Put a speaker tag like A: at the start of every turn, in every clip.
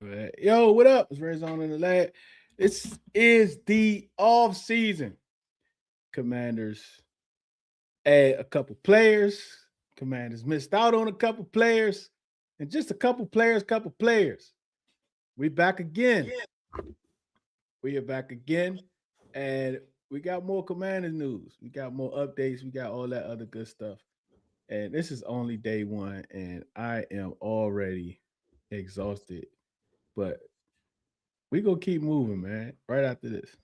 A: Right. Yo, what up? It's Red Zone in the Lab. This is the off season. Commanders add a couple players. Commanders missed out on a couple players, and just a couple players. We back again. We are back again, and we got more Commanders news. We got more updates. We got all that other good stuff. And this is only day one, and I am already exhausted. But we gonna keep moving, man. Right after this.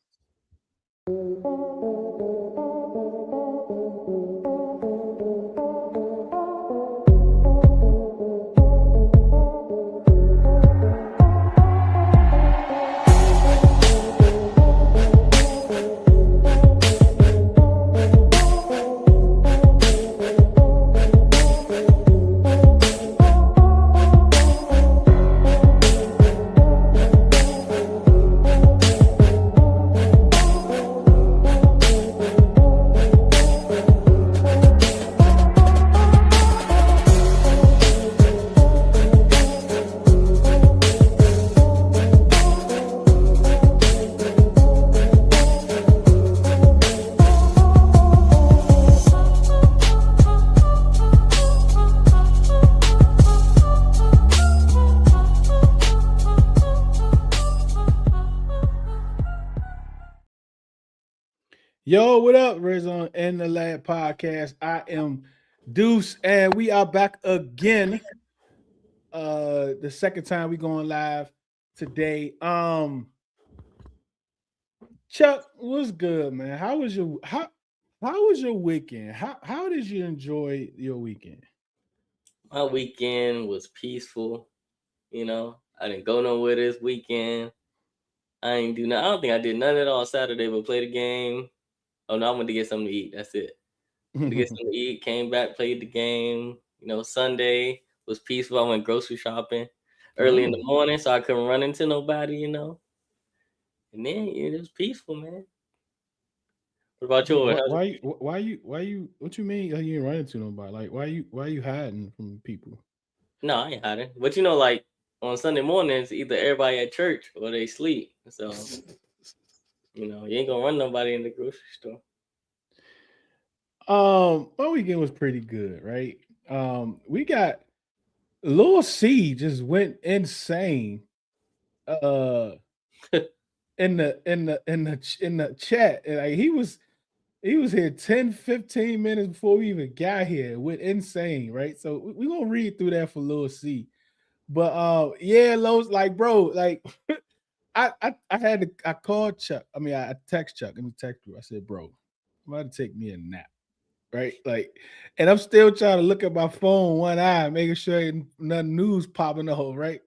A: Yo, what up, Rizon in the Lab podcast? I am Deuce, and we are back again. The second time we going live today. Chuck, what's good, man? How was your weekend? How did you enjoy your weekend?
B: My weekend was peaceful. I didn't go nowhere this weekend. I ain't do nothing. I don't think I did nothing at all Saturday, but play the game. Oh no, I went to get something to eat. That's it. Went to get something to eat. Came back, played the game. Sunday was peaceful. I went grocery shopping early in the
A: Oh.
B: morning, so I couldn't run into nobody. And then it was peaceful, man. What about yours?
A: What you mean you ain't running to nobody? Like, why you hiding from people?
B: No, I ain't hiding. But like on Sunday mornings, either everybody at church or they sleep. So you ain't gonna run nobody in the grocery store.
A: My weekend was pretty good, right? We got Lil C just went insane. Uh, in the chat, and like he was here 10, 15 minutes before we even got here. It went insane, right? So we gonna read through that for Lil C. But yeah, Lowe's like, bro, like I called Chuck. I mean, I text Chuck. Let me text you. I said, bro, I'm about to take me a nap, right? Like, and I'm still trying to look at my phone one eye, making sure ain't nothing news popping up, right?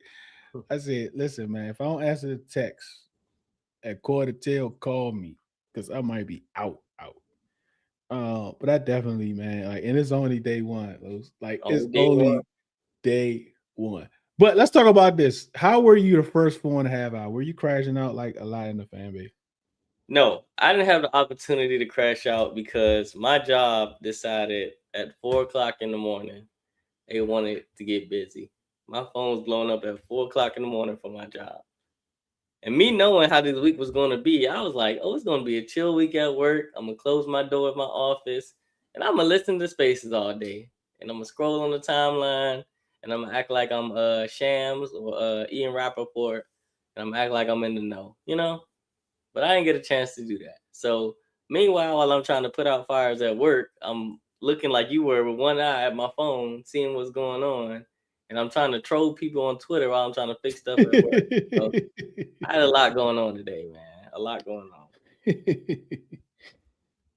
A: I said, listen, man, if I don't answer the text at quarter till, call me because I might be out. But I definitely, man, like, and it's only day one. Like, it's
B: Only day one.
A: only day one. But let's talk about this. How were you the first 4.5 hours? Were you crashing out like a lot in the fan base?
B: No, I didn't have the opportunity to crash out because my job decided at 4 o'clock in the morning they wanted to get busy. My phone was blowing up at 4 o'clock in the morning for my job. And me knowing how this week was going to be, I was like, oh, it's going to be a chill week at work. I'm going to close my door at my office and I'm going to listen to spaces all day. And I'm going to scroll on the timeline and I'm going to act like I'm Shams or Ian Rappaport. And I'm going to act like I'm in the know. But I didn't get a chance to do that. So meanwhile, while I'm trying to put out fires at work, I'm looking like you were with one eye at my phone, seeing what's going on. And I'm trying to troll people on Twitter while I'm trying to fix stuff at work. So I had a lot going on today, man. A lot going on.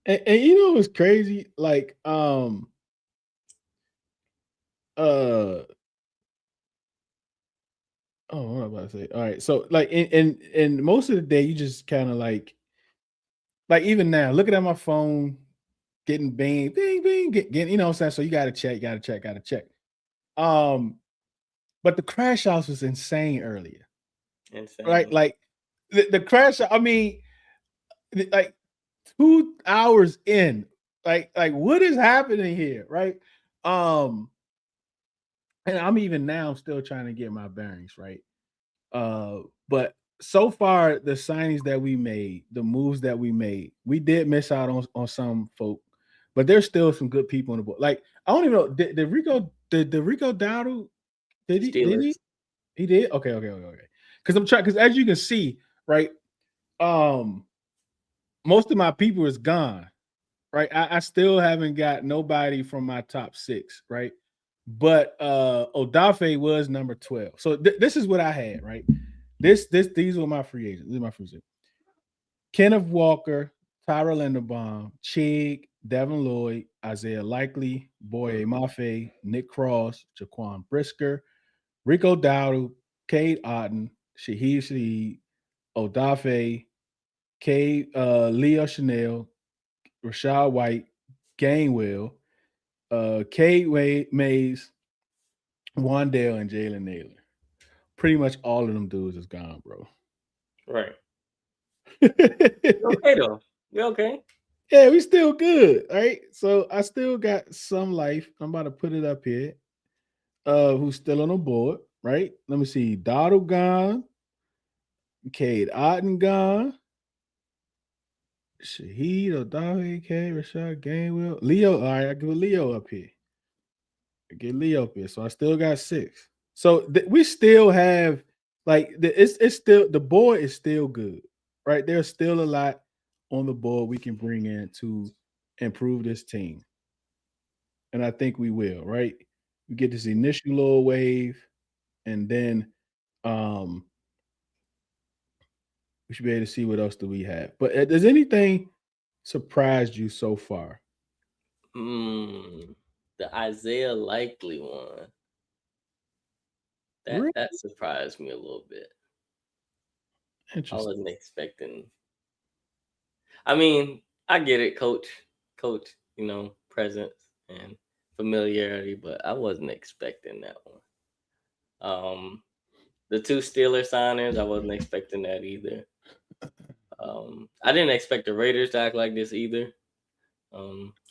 A: And you know what's crazy? Like, uh oh, what am I about to say? All right. So like in most of the day, you just kind of like even now, looking at my phone, getting bing, bing, bing, getting, you know what I'm saying? So you gotta check, gotta check. Um, but the crash house was insane earlier. Right?
B: Insane.
A: Like the crash, I mean, like 2 hours in, like what is happening here, right? Um, and I'm even now I'm still trying to get my bearings, right? But so far, the signings that we made, the moves that we made, we did miss out on some folk, but there's still some good people on the board. Like I don't even know, did Rico Dowdle, did he
B: Steelers.
A: he did? Okay. Because I'm trying, because as you can see, right, um, most of my people is gone, right? I still haven't got nobody from my top six, right? But Odafe was number 12. So this is what I had, right? These were my free agents. These are my free agents. Kenneth Walker, Tyra Linderbaum, Chig, Devin Lloyd, Isaiah Likely, Boye Mafe, Nick Cross, Jaquan Brisker, Rico Dowdle, Cade Otten, Shaheed Shaheed, Odafe, Leo Chanel, Rashad White, Gainwell, Cade Mays, Wandale, and Jalen Naylor. Pretty much all of them dudes is gone, bro.
B: Right. You okay though? You okay?
A: Yeah, we still good, right? So I still got some life. I'm about to put it up here. Who's still on the board, right? Let me see. Doddle gone, Cade Otten gone, Shaheed Odahe, K, Rashad Gainwell, Leo. All right, I give Leo up here. I get Leo up here. So I still got six. So we still have like it's still the board is still good, right? There's still a lot on the board we can bring in to improve this team. And I think we will, right? We get this initial little wave, and then um we should be able to see what else do we have. But does anything surprised you so far?
B: The Isaiah Likely one.
A: Really
B: That surprised me a little bit. I
A: interesting.
B: wasn't expecting. I mean, I get it, coach, presence and familiarity, but I wasn't expecting that one. The two Steeler signers, I wasn't expecting that either. I didn't expect the Raiders to act like this either.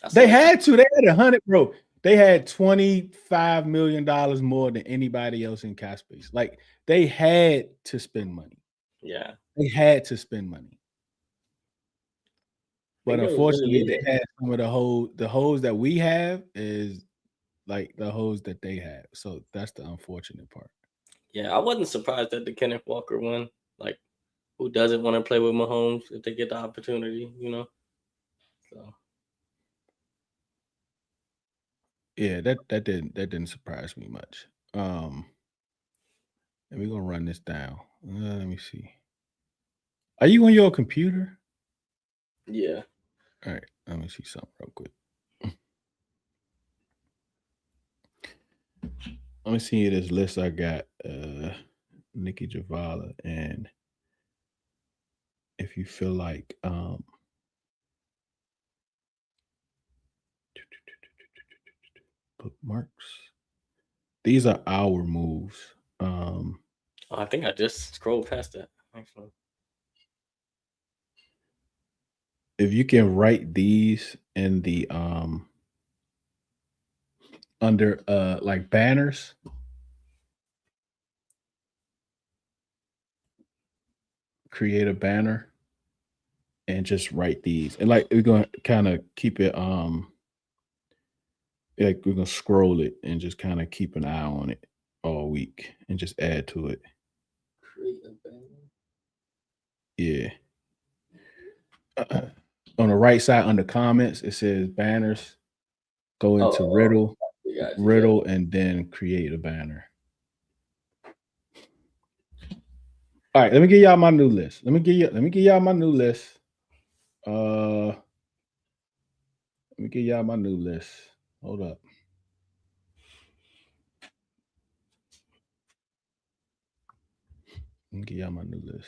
B: I
A: They
B: saw a
A: had to. They had 100, bro. They had $25 million more than anybody else in cap space. Like they had to spend money.
B: yeah,
A: They had to spend money.
B: I
A: But
B: think that was really
A: unfortunately, they
B: it.
A: had some of the holes that we have is like the holes that they have. So that's the unfortunate part.
B: Yeah, I wasn't surprised at the Kenneth Walker one. Like, who doesn't want to play with Mahomes if they get the opportunity? So
A: Yeah, that didn't surprise me much. And we're gonna run this down. Let me see. Are you on your computer?
B: yeah,
A: All right, let me see something real quick. Let me see this list I got. Nikki Javala, and if you feel like bookmarks, these are our moves.
B: oh, I think I just scrolled past that. Actually,
A: If you can write these in the under like banners, create a banner and just write these. And like we're gonna kind of keep it like we're gonna scroll it and just kind of keep an eye on it all week and just add to it.
B: create a banner.
A: Yeah. On the right side under comments, it says banners. Go
B: Oh,
A: into riddle,
B: yeah.
A: and then create a banner. All right, let me give y'all my new list. Let me give y'all my new list. Let me give y'all my new list. Hold up. Let me give y'all my new list.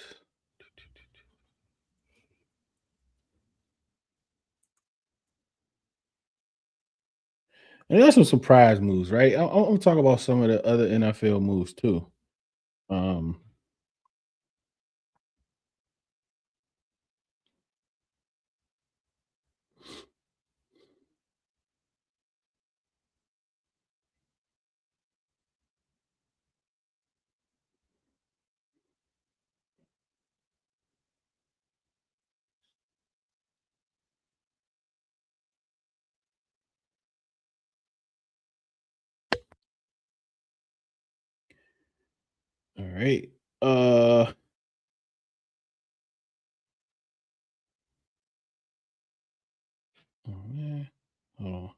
A: And there's some surprise moves, right? I'm gonna talk about some of the other NFL moves too. Um, right. Oh man. Hold on.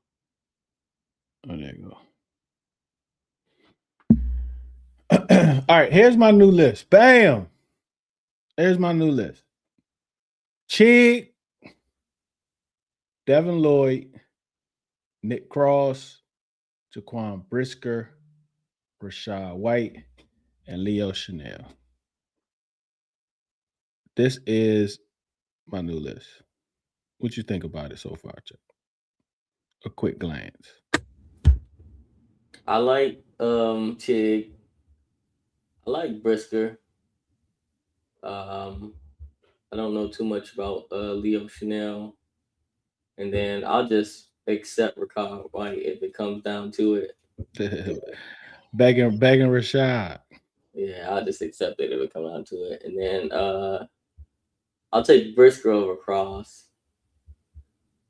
A: Oh, there you go. All right, here's my new list. Bam. There's my new list. Chig, Devin Lloyd, Nick Cross, Jaquan Brisker, Rashad White, and Leo Chanel. This is my new list. What you think about it so far, Chuck? A quick glance.
B: I like Chig. I like Brisker. Um, I don't know too much about Leo Chanel, and then I'll just accept Ricard White if it comes down to it.
A: begging Rashad.
B: Yeah, I'll just accept it if it comes down to it, and then I'll take Brisker over Cross,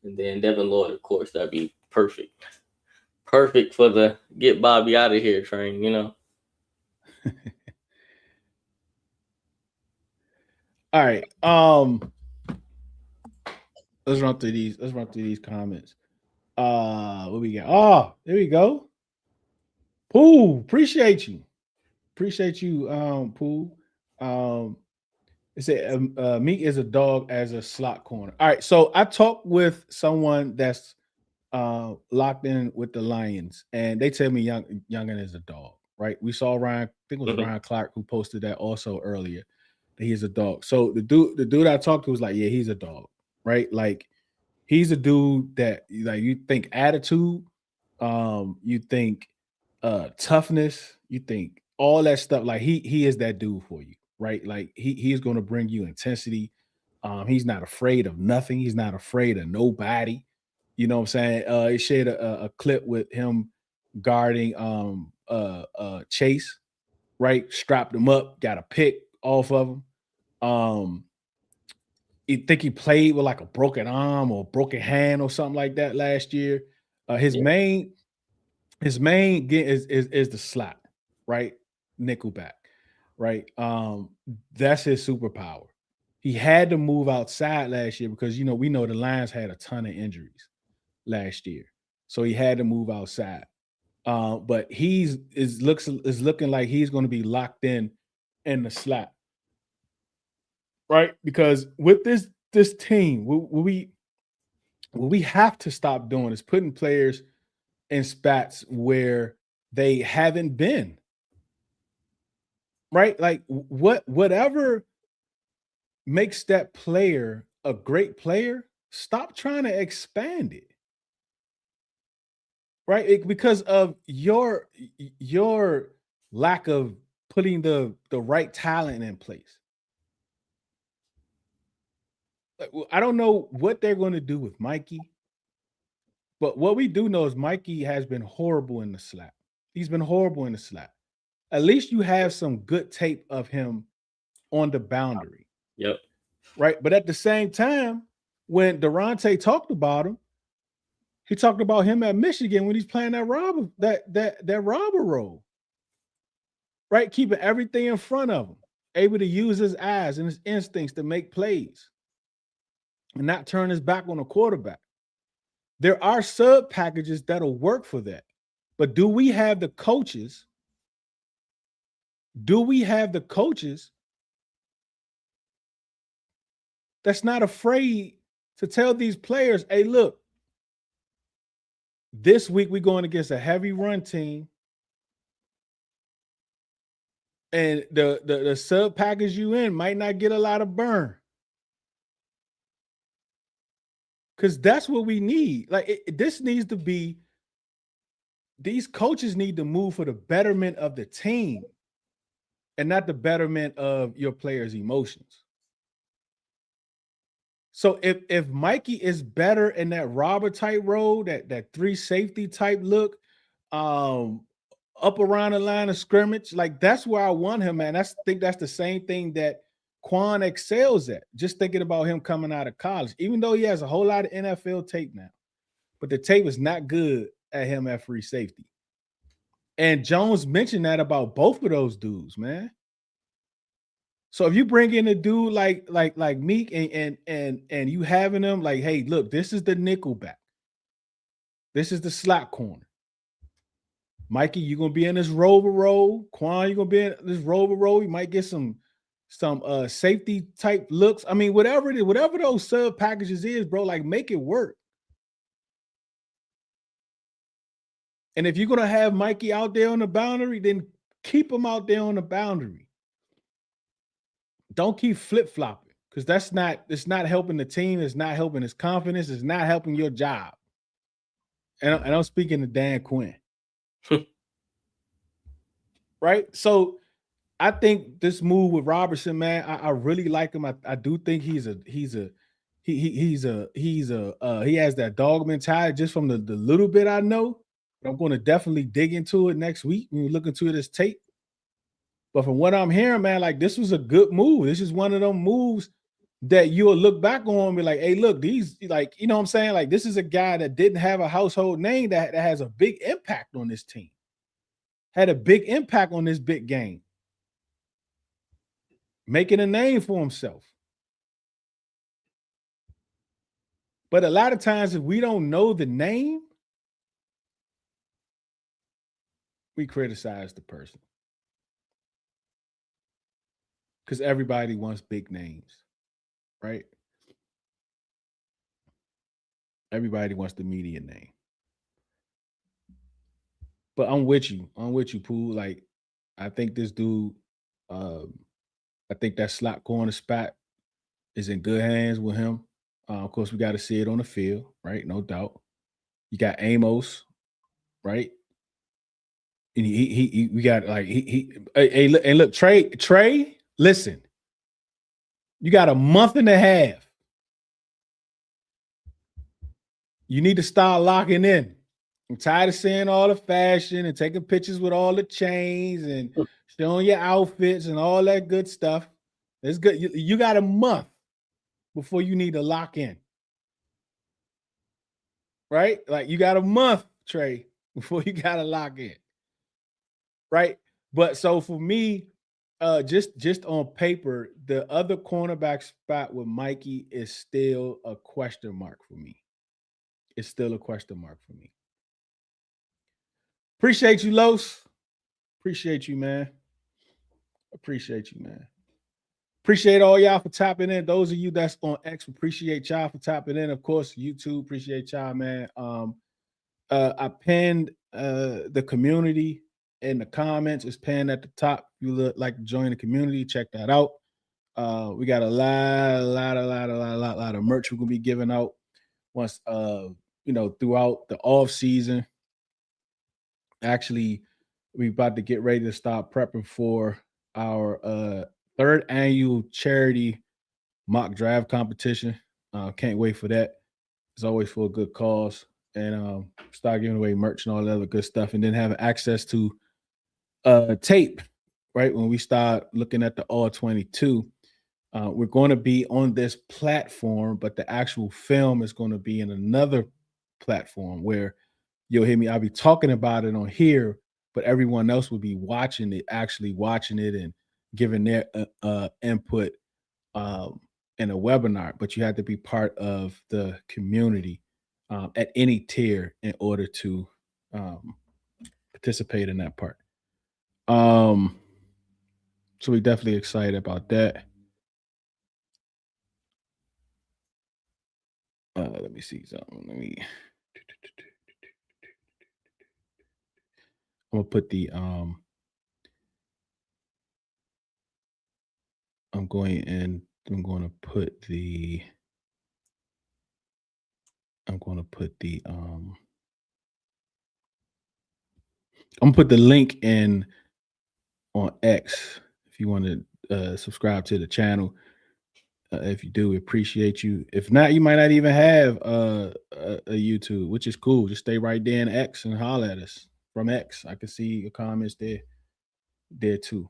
B: and then Devin Lloyd, of course, that'd be perfect for the get Bobby out of here train.
A: All right. Let's run through these. Let's run through these comments. What we got? Oh, there we go. Pooh, appreciate you. Appreciate you, Pooh. It said Meek is a dog as a slot corner. All right. So I talked with someone that's locked in with the Lions, and they tell me Youngin is a dog, right? We saw Ryan, I think it was Ryan Clark who posted that also earlier that he's a dog. So the dude I talked to was like, yeah, he's a dog, right? Like he's a dude that like you think attitude, you think toughness, you think all that stuff. Like he is that dude for you, right? Like he is going to bring you intensity. He's not afraid of nothing. He's not afraid of nobody. You know what I'm saying? He shared a clip with him guarding Chase, right? Strapped him up, got a pick off of him. I think he played with like a broken arm or broken hand or something like that last year. His
B: Yeah.
A: main is the slot, right? Nickelback, right? That's his superpower. He had to move outside last year because we know the Lions had a ton of injuries last year, so he had to move outside. But is looking like he's going to be locked in the slot, right? Because with this team, what we have to stop doing is putting players in spots where they haven't been, right? Like whatever makes that player a great player, stop trying to expand it, right? Because of your lack of putting the right talent in place. I don't know what they're going to do with Mikey, but what we do know is Mikey has been horrible in the slap. He's been horrible in the slap. At least you have some good tape of him on the boundary,
B: Yep.
A: right? But at the same time, when Durante talked about him, he talked about him at Michigan when he's playing that robber role, right? Keeping everything in front of him, able to use his eyes and his instincts to make plays and not turn his back on the quarterback. There are sub packages that'll work for that. But do we have the coaches? Do we have the coaches that's not afraid to tell these players, hey, look, this week we're going against a heavy run team. And the sub package you in might not get a lot of burn. Because that's what we need. Like this needs to be, these coaches need to move for the betterment of the team and not the betterment of your players' emotions. So if Mikey is better in that robber type role, that three safety type look, up around the line of scrimmage, like that's where I want him, man. Think that's the same thing that Quan excels at. Just thinking about him coming out of college, even though he has a whole lot of NFL tape now, but the tape is not good at him at free safety. And Jones mentioned that about both of those dudes, man. So if you bring in a dude like Meek and you having them like, hey, look, this is the nickel back. This is the slot corner. Mikey, you're gonna be in this rover roll. Quan, you're gonna be in this rover roll. You might get some safety type looks. I mean, whatever it is, whatever those sub packages is, bro, like make it work. And if you're gonna have Mikey out there on the boundary, then keep him out there on the boundary. Don't keep flip-flopping because it's not helping the team, it's not helping his confidence, it's not helping your job. And I'm speaking to Dan Quinn. Right? So I think this move with Robertson, man, I really like him. I do think he has that dog mentality just from the little bit I know. I'm going to definitely dig into it next week when we look into this tape. But from what I'm hearing, man, like this was a good move. This is one of them moves that you'll look back on and be like, hey, look, these, like, you know what I'm saying? Like, this is a guy that didn't have a household name that has a big impact on this team. Had a big impact on this big game. Making a name for himself. But a lot of times, if we don't know the name, we criticize the person. Because everybody wants big names, right? Everybody wants the media name. But I'm with you. I'm with you, Pooh. Like, I think this dude, I think that slot corner spot is in good hands with him. Of course, we got to see it on the field, right? No doubt. You got Amos, right? And we got like hey, look, Trey, listen, you got a month and a half. You need to start locking in. I'm tired of seeing all the fashion and taking pictures with all the chains and showing your outfits and all that good stuff. It's good. You got a month before you need to lock in. Right? Like you got a month, Trey, before you got to lock in. Right? But so for me, just on paper, the other cornerback spot with Mikey is still a question mark for me. It's still a question mark for me. Appreciate you, Los. Appreciate you, man. Appreciate you, man. Appreciate all y'all for tapping in. Those of you that's on X, appreciate y'all for tapping in. Of course, YouTube, appreciate y'all, man. I pinned the community in the comments. It's pinned at the top. If you look like to join the community, check that out. We got a lot of merch we're gonna be giving out once throughout the off season. Actually, we about to get ready to start prepping for our third annual charity mock draft competition. Can't wait for that. It's always for a good cause. And start giving away merch and all that other good stuff. And then having access to tape, right? When we start looking at the all 22, we're going to be on this platform, but the actual film is going to be in another platform where you'll hear me. I'll be talking about it on here, but everyone else will be watching it, actually watching it and giving their input in a webinar. But you have to be part of the community at any tier in order to participate in that part. So we're definitely excited about that. Let me see something. I'm gonna put the I'm going to put the I'm gonna put the link in on X if you want to subscribe to the channel. If you do, we appreciate you. If not, you might not even have a YouTube, which is cool. Just stay right there in X and holler at us from X. I can see your comments there too.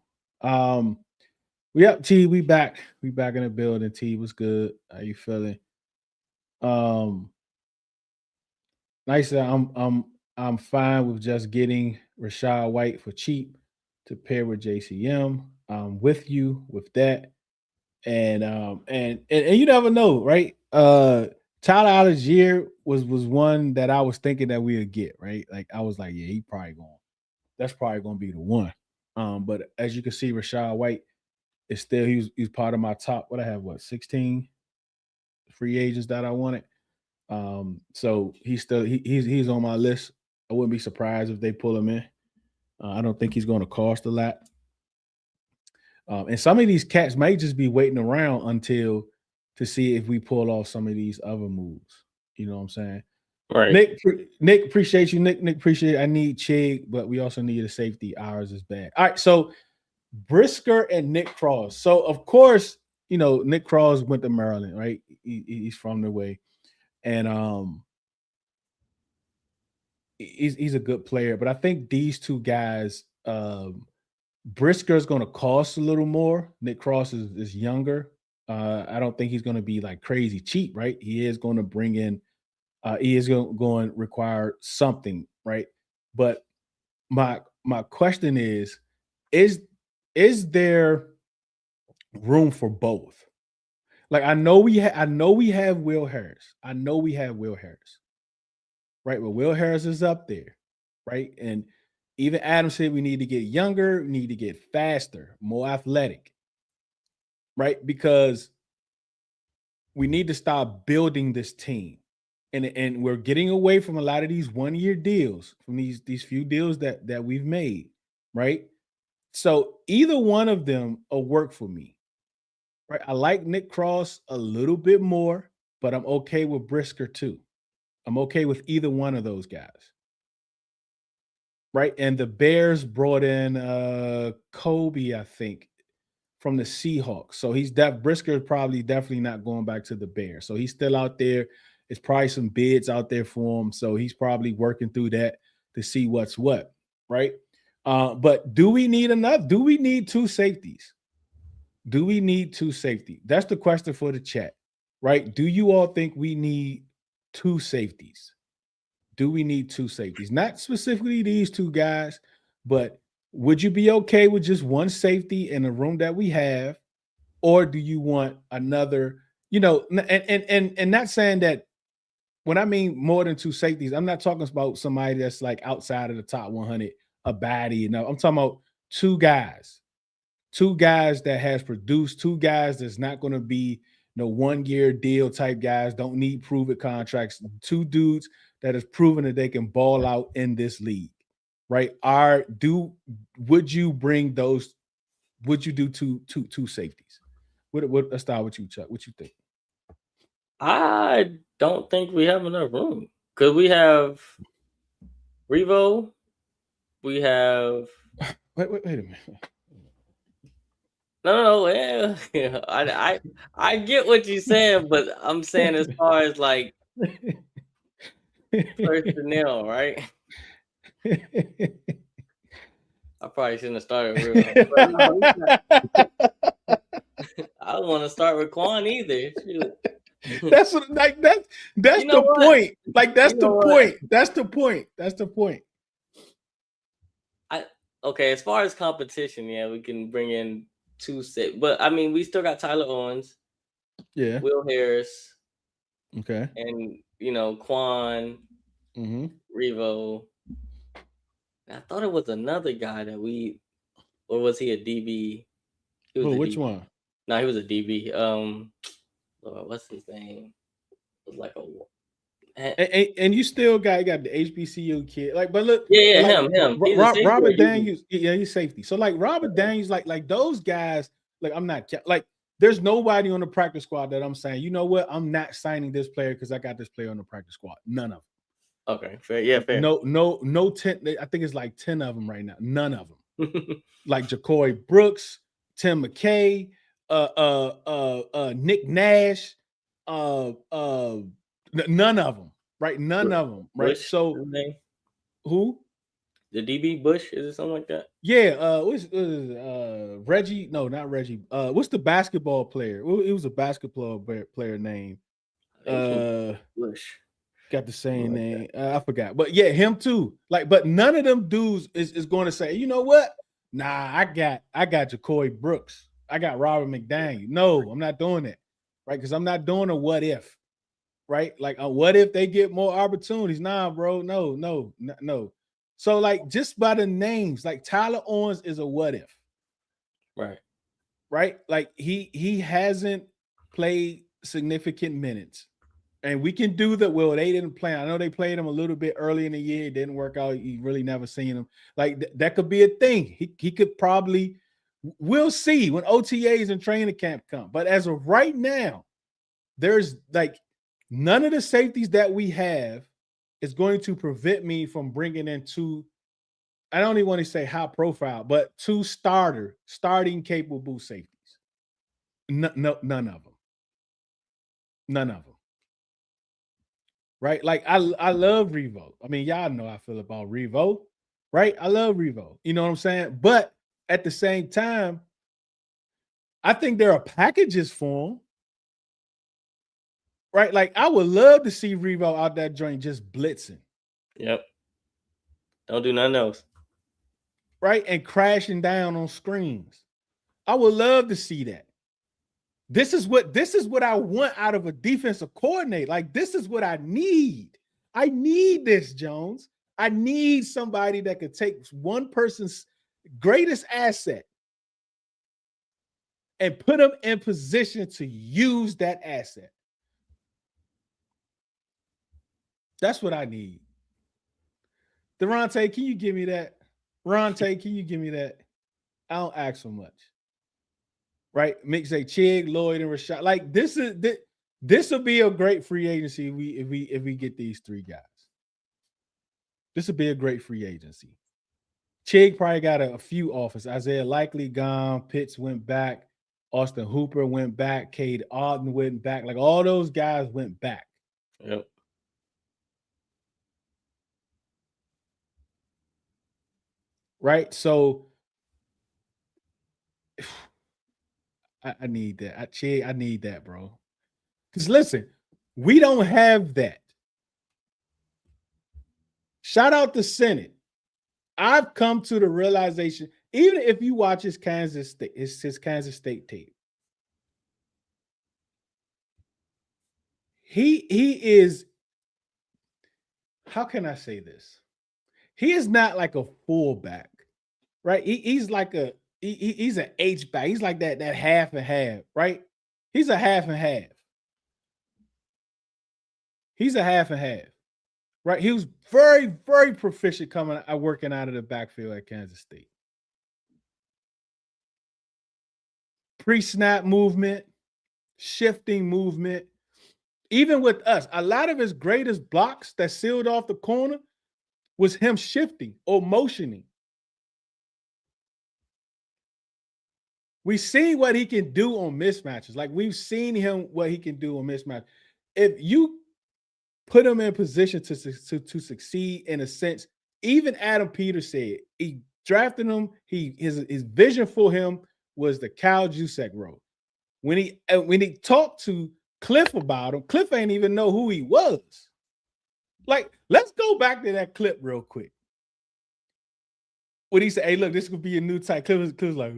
A: We up, T. We back. We back in the building. T, what's good? How you feeling? Nice. I'm fine with just getting Rashad White for cheap to pair with JCM. I'm with you with that. And you never know, right? Tyler Algier was one that I was thinking that we would get, right? Like I was like, yeah, that's probably gonna be the one. But as you can see, Rashad White is still he's part of my top. What I have, 16 free agents that I wanted. So he's still he's on my list. I wouldn't be surprised if they pull him in. I don't think he's going to cost a lot. And some of these cats may just be waiting around until to see if we pull off some of these other moves. You know what I'm saying?
B: Right.
A: Nick, appreciate you. Nick, appreciate it. I need Chig, but we also need a safety. Ours is bad. All right, so Brisker and Nick Cross. So of course, Nick Cross went to Maryland, right? He's from the way, and he's a good player. But I think these two guys, Brisker is going to cost a little more. Nick Cross is younger. I don't think he's going to be like crazy cheap, right? He is going to bring in. He is going to require something, right? But my question is there room for both? Like I know we have Will Harris. I know we have Will Harris, right? But Will Harris is up there, right? And even Adam said we need to get younger, we need to get faster, more athletic, right? Because we need to start building this team. And we're getting away from a lot of these 1-year deals, from these few deals that we've made, right? So either one of them will work for me, right? I like Nick Cross a little bit more, but I'm okay with Brisker too. I'm okay with either one of those guys, right? And the Bears brought in Kobe, I think, from the Seahawks. So Brisker is probably definitely not going back to the Bears. So he's still out there. It's probably some bids out there for him. So he's probably working through that to see what's what, right? But do we need enough? Do we need two safeties? Do we need two safety? That's the question for the chat, right? Do you all think we need two safeties? Do we need two safeties? Not specifically these two guys, but would you be okay with just one safety in the room that we have? Or do you want another, and not saying that when I mean more than two safeties, I'm not talking about somebody that's like outside of the top 100, a baddie. No, I'm talking about two guys that has produced, two guys that's not going to be no 1-year deal type guys, don't need prove it contracts, two dudes that has proven that they can ball out in this league, right? Would you bring those? Would you do two safeties? Let's start with you, Chuck. What you think?
B: I don't think we have enough room because we have Revo, we have.
A: Wait a minute.
B: No, yeah. I get what you're saying, but I'm saying as far as like personnel, right? I probably shouldn't have started real. But no, I don't want to start with Quan either. Shoot.
A: That's the point. Like that's the point. That's the point. That's the point.
B: Okay, as far as competition, yeah, we can bring in two set, but I mean, we still got Tyler Owens,
A: yeah,
B: Will Harris,
A: okay,
B: and Quan, Revo. I thought it was another guy or was he a DB? He was
A: which
B: DB.
A: one?
B: No, he was a DB. What's his name? It was like a.
A: And you still got the HBCU kid, like, but look,
B: yeah,
A: like,
B: him.
A: Robert Daniels, he's safety. So like Robert Daniels, like those guys, like I'm not like there's nobody on the practice squad that I'm saying, you know what, I'm not signing this player because I got this player on the practice squad. None of them.
B: Okay, fair. Yeah, fair.
A: No 10. I think it's like 10 of them right now. None of them. Like Jacoy Brooks, Tim McKay, Nick Nash, none of them, right? None of them, right?
B: Bush,
A: so who?
B: The DB Bush, is it something like that?
A: Yeah, what's Reggie? No, not Reggie. What's the basketball player? It was a basketball player name.
B: Bush.
A: Got the same name. I forgot. But yeah, him too. Like, but none of them dudes is going to say, you know what? Nah, I got Jacoy Brooks. I got Robert McDaniel. No, I'm not doing that, right? Because I'm not doing a what if, right? Like, what if they get more opportunities? Nah, bro, no. So, like, just by the names, like Tyler Owens is a what if,
B: Right.
A: right? Like he hasn't played significant minutes. And we can do that. Well, they didn't play. I know they played him a little bit early in the year. It didn't work out. You really never seen him. Like that could be a thing. He could probably. We'll see when OTAs and training camp come. But as of right now, there's like none of the safeties that we have is going to prevent me from bringing in two. I don't even want to say high profile, but two starting capable safeties. No, none of them. None of them. Right? Like I love Revo. I mean, y'all know how I feel about Revo, right? I love Revo. You know what I'm saying? But at the same time, I think there are packages for him, right? Like I would love to see Revo out that joint just blitzing,
B: Yep. Don't do nothing else.
A: right? And crashing down on screens. I would love to see that. This is what I want out of a defensive coordinator. Like this is what I need. I need this, Jones. I need somebody that could take one person's greatest asset and put them in position to use that asset. That's what I need. Durante, can you give me that? Ronte, can you give me that? I don't ask for much. Right? Mix a Chig, Lloyd, and Rashad. Like this will be a great free agency if we get these three guys. This will be a great free agency. Chig probably got a few offers. Isaiah Likely gone. Pitts went back. Austin Hooper went back. Cade Otton went back. Like all those guys went back.
B: Yep.
A: Right? So I need that. I need that, bro. Because listen, we don't have that. Shout out to Senate. I've come to the realization, even if you watch his Kansas State tape, he is, how can I say this? He is not like a fullback, right? He's like he's an H back. He's like that half and half, right? He's a half and half. He's a half and half, right? He was very, very proficient working out of the backfield at Kansas State. Pre-snap movement, shifting movement. Even with us, a lot of his greatest blocks that sealed off the corner was him shifting or motioning. We've seen what he can do on mismatches. Like we've seen him what he can do on mismatches. If you put him in position to succeed in a sense, even Adam Peters said he drafted him. His vision for him was the Kyle Juszczyk role. When he talked to Cliff about him, Cliff ain't even know who he was. Like, let's go back to that clip real quick. When he said, "Hey, look, this could be a new type." Cliff was like,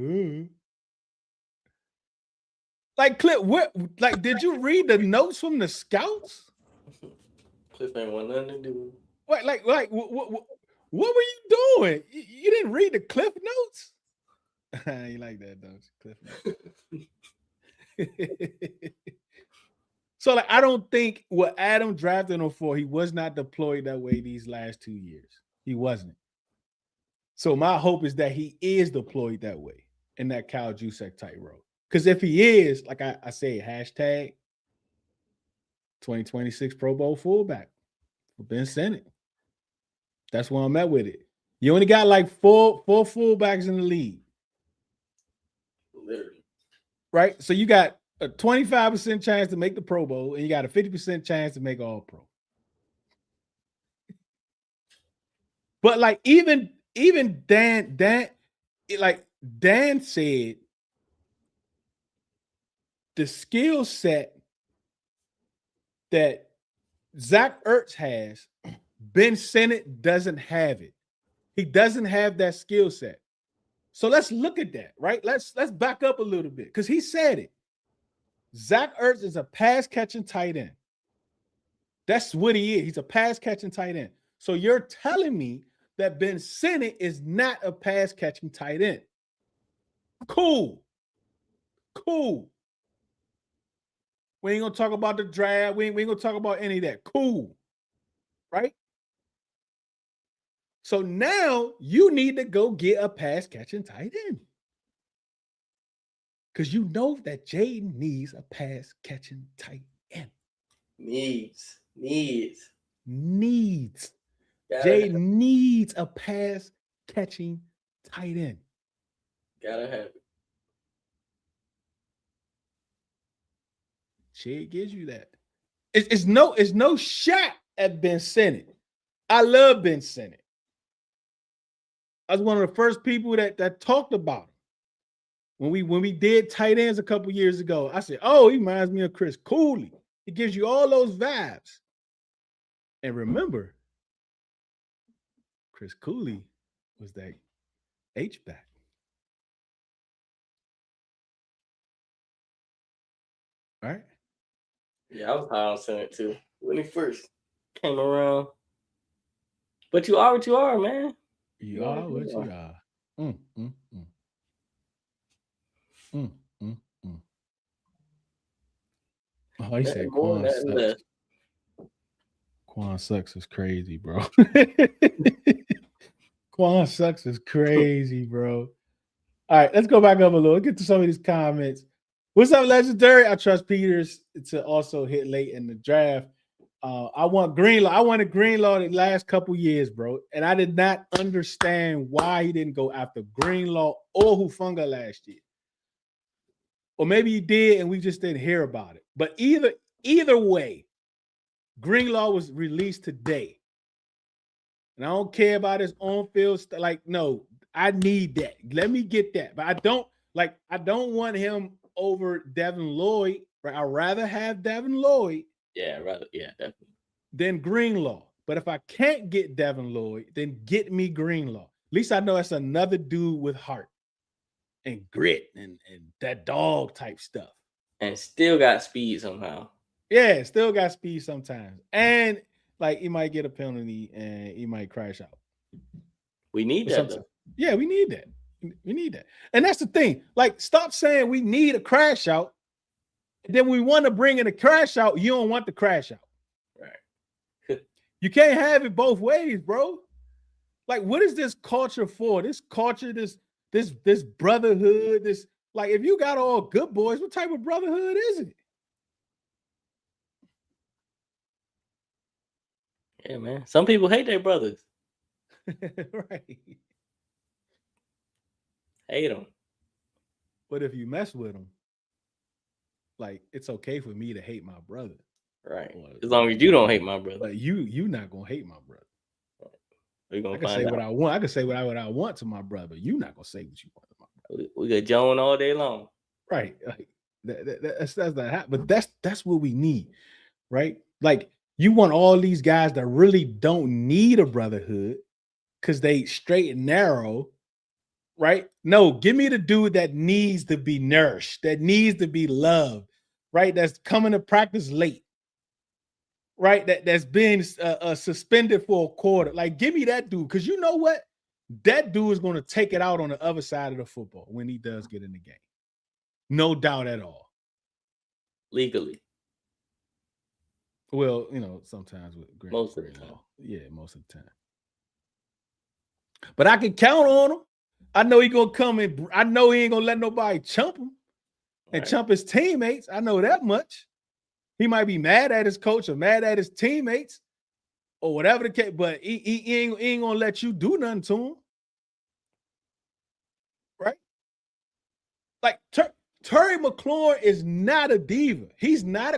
A: like Cliff, what? Like, did you read the notes from the scouts?
B: Cliff ain't want nothing to do.
A: What? Like, what were you doing? You didn't read the Cliff notes? You like that, don't you? Cliff notes. So, like, I don't think what Adam drafted him for, he was not deployed that way these last 2 years. He wasn't. So my hope is that he is deployed that way in that Kyle Juszczyk type role. Because if he is, like I say, hashtag 2026 Pro Bowl fullback for Ben Sinnott. That's where I'm at with it. You only got like four fullbacks in the league.
B: Literally.
A: Right? So you got a 25% chance to make the Pro Bowl, and you got a 50% chance to make All Pro. But like even Dan said, the skill set that Zach Ertz has, Ben Sinnott doesn't have it. He doesn't have that skill set. So let's look at that, right? Let's back up a little bit because he said it. Zach Ertz is a pass catching tight end. That's what he is. He's a pass catching tight end. So you're telling me that Ben Sinnott is not a pass catching tight end? Cool. We ain't gonna talk about the draft. We ain't gonna talk about any of that. Cool. Right? So now you need to go get a pass catching tight end. Because you know that Jaden needs a pass catching tight end.
B: Needs.
A: Jaden needs a pass catching tight end.
B: Gotta have it.
A: Shea gives you that. It's no shot at Ben Sinnott. I love Ben Sinnott. I was one of the first people that talked about him. When we did tight ends a couple years ago, I said, oh, he reminds me of Chris Cooley. He gives you all those vibes. And remember, Chris Cooley was that H-back. Right?
B: Yeah, I was high on Sinnott too when he first came around. But you are what you are, man.
A: You are what you are. Oh, he said Quan sucks. Quan sucks is crazy, bro. Quan sucks is crazy, bro. All right, let's go back up a little. Let's get to some of these comments. What's up, Legendary? I trust Peters to also hit late in the draft. I wanted Greenlaw the last couple years, bro. And I did not understand why he didn't go after Greenlaw or Hufanga last year. Or maybe he did and we just didn't hear about it. But either way, Greenlaw was released today. And I don't care about his on-field stuff. Like, no, I need that. Let me get that. But I don't want him over Devin Lloyd. Right? I'd rather have Devin Lloyd.
B: Yeah, definitely.
A: Than Greenlaw. But if I can't get Devin Lloyd, then get me Greenlaw. At least I know that's another dude with heart and grit and that dog type stuff.
B: And still got speed somehow.
A: Yeah, still got speed sometimes. And like he might get a penalty and he might crash out.
B: We need that though.
A: Yeah, we need that. We need that. And that's the thing. Like, stop saying we need a crash out. And then we want to bring in a crash out. You don't want the crash out.
B: Right.
A: You can't have it both ways, bro. Like, what is this culture for? This culture, this brotherhood, this, like, if you got all good boys, what type of brotherhood is it?
B: Yeah, man. Some people hate their brothers.
A: Right.
B: Hate them.
A: But if you mess with them, like, it's okay for me to hate my brother.
B: Right. As long as you don't hate my brother.
A: But you not gonna hate my brother.
B: We're gonna
A: I can say what I want. I can say what I want to my brother. You're not gonna say what you want to my brother.
B: We got Joan all day long.
A: Right. Like, that's not happening. But that's what we need, right? Like, you want all these guys that really don't need a brotherhood because they straight and narrow, right? No, give me the dude that needs to be nourished, that needs to be loved, right? That's coming to practice late, right? That's been suspended for a quarter. Like, give me that dude, because you know what? That dude is going to take it out on the other side of the football when he does get in the game. No doubt at all.
B: Legally.
A: Well, sometimes with
B: most of the time.
A: Yeah, most of the time. But I can count on him. I know he's gonna come in. I know he ain't gonna let nobody chump him and chump his teammates. I know that much. He might be mad at his coach or mad at his teammates or whatever the case, but he ain't gonna let you do nothing to him. Right? Like Terry McLaurin is not a diva. He's not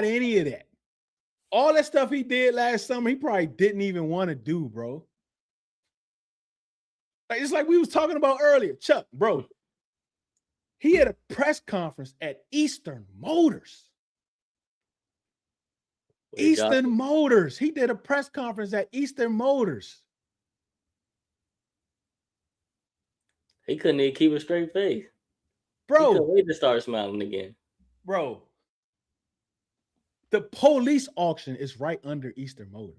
A: any of that. All that stuff he did last summer, he probably didn't even want to do, bro. Like, it's like we was talking about earlier. Chuck, bro, he had a press conference at Eastern Motors. Eastern Motors. He did a press conference at Eastern Motors.
B: He couldn't even keep a straight face. He
A: Bro,
B: couldn't wait to start smiling again.
A: bro. The police auction is right under Eastern Motors.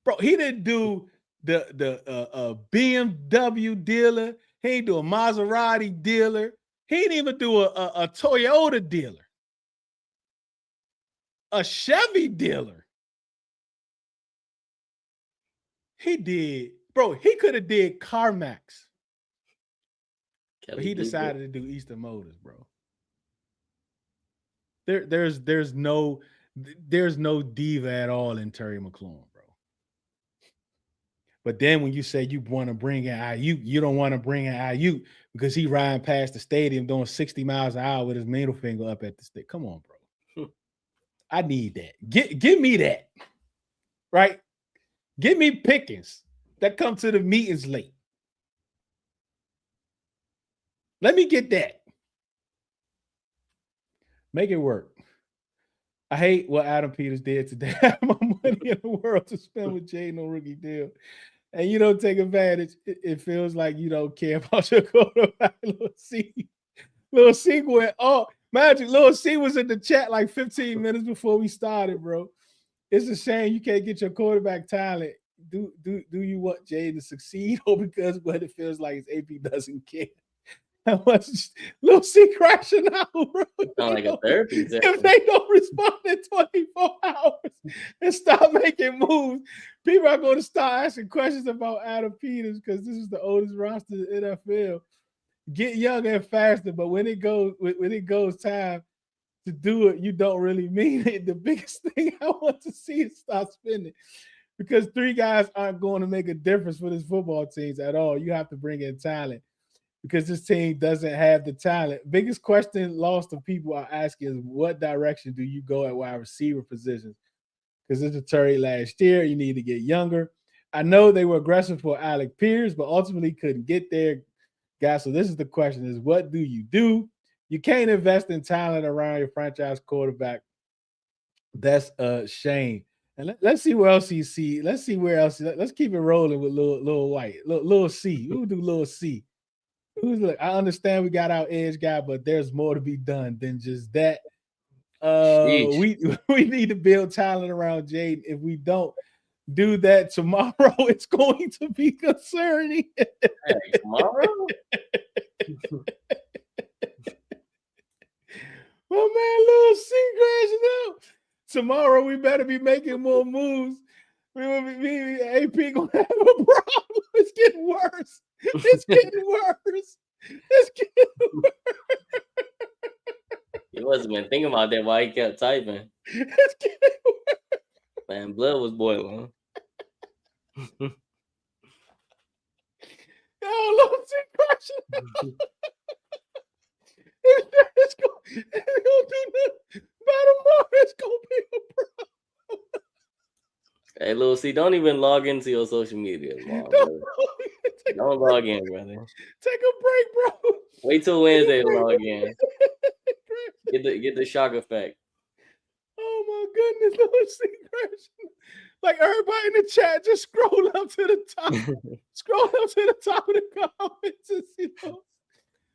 A: Bro, he didn't do the BMW dealer. He didn't do a Maserati dealer. He didn't even do a Toyota dealer. A Chevy dealer. He did. Bro, he could have did CarMax. But he decided to do Eastern Motors, bro. There's no diva at all in Terry McLaurin, bro. But then when you say you want to bring in Ayuk, you don't want to bring in Ayuk because he riding past the stadium doing 60 miles an hour with his middle finger up at the stick. Come on, bro. I need that. Give me that. Right? Give me Pickens that come to the meetings late. Let me get that. Make it work. I hate what Adam Peters did today. I have my money in the world to spend with Jaden on rookie deal. And you don't take advantage. It feels like you don't care about your quarterback. Lil C went, oh, Magic, Lil C was in the chat like 15 minutes before we started, bro. It's a shame you can't get your quarterback talent. Do you want Jaden to succeed or because what it feels like is AP doesn't care? How much Lil C crashing out, bro?
B: Sound like a therapy session.
A: If they don't respond in 24 hours and stop making moves, people are going to start asking questions about Adam Peters because this is the oldest roster in the NFL. Get younger and faster, but when it goes time to do it, you don't really mean it. The biggest thing I want to see is stop spending because 3 guys aren't going to make a difference for this football teams at all. You have to bring in talent. Because this team doesn't have the talent. Biggest question lost of people are asking is what direction do you go at wide receiver positions? Because it's a Terry last year. You need to get younger. I know they were aggressive for Alec Pierce, but ultimately couldn't get there. Guys, so this is the question is what do? You can't invest in talent around your franchise quarterback. That's a shame. And let's see where else you see. Let's see where else. Let's keep it rolling with Lil White. Lil C. Who do Lil C? I understand we got our edge guy, but there's more to be done than just that. We need to build talent around Jaden. If we don't do that tomorrow, it's going to be concerning.
B: Tomorrow?
A: My man, Lil C crashing out. Tomorrow we better be making more moves. AP gonna have a problem. It's getting worse. It's getting worse. It's getting worse.
B: He wasn't been thinking about that while he kept typing.
A: It's getting worse.
B: Man, blood was boiling.
A: Oh, Lil C crashing. It's gonna do nothing. By tomorrow, it's gonna be a problem.
B: Hey, Lil C, don't even log into your social media tomorrow, don't log in, brother.
A: Take a break, bro.
B: Wait till Wednesday to log in. Get the shock effect.
A: Oh my goodness, Lil C crashing. Like everybody in the chat, just scroll up to the top. Scroll up to the top of the comments and see those.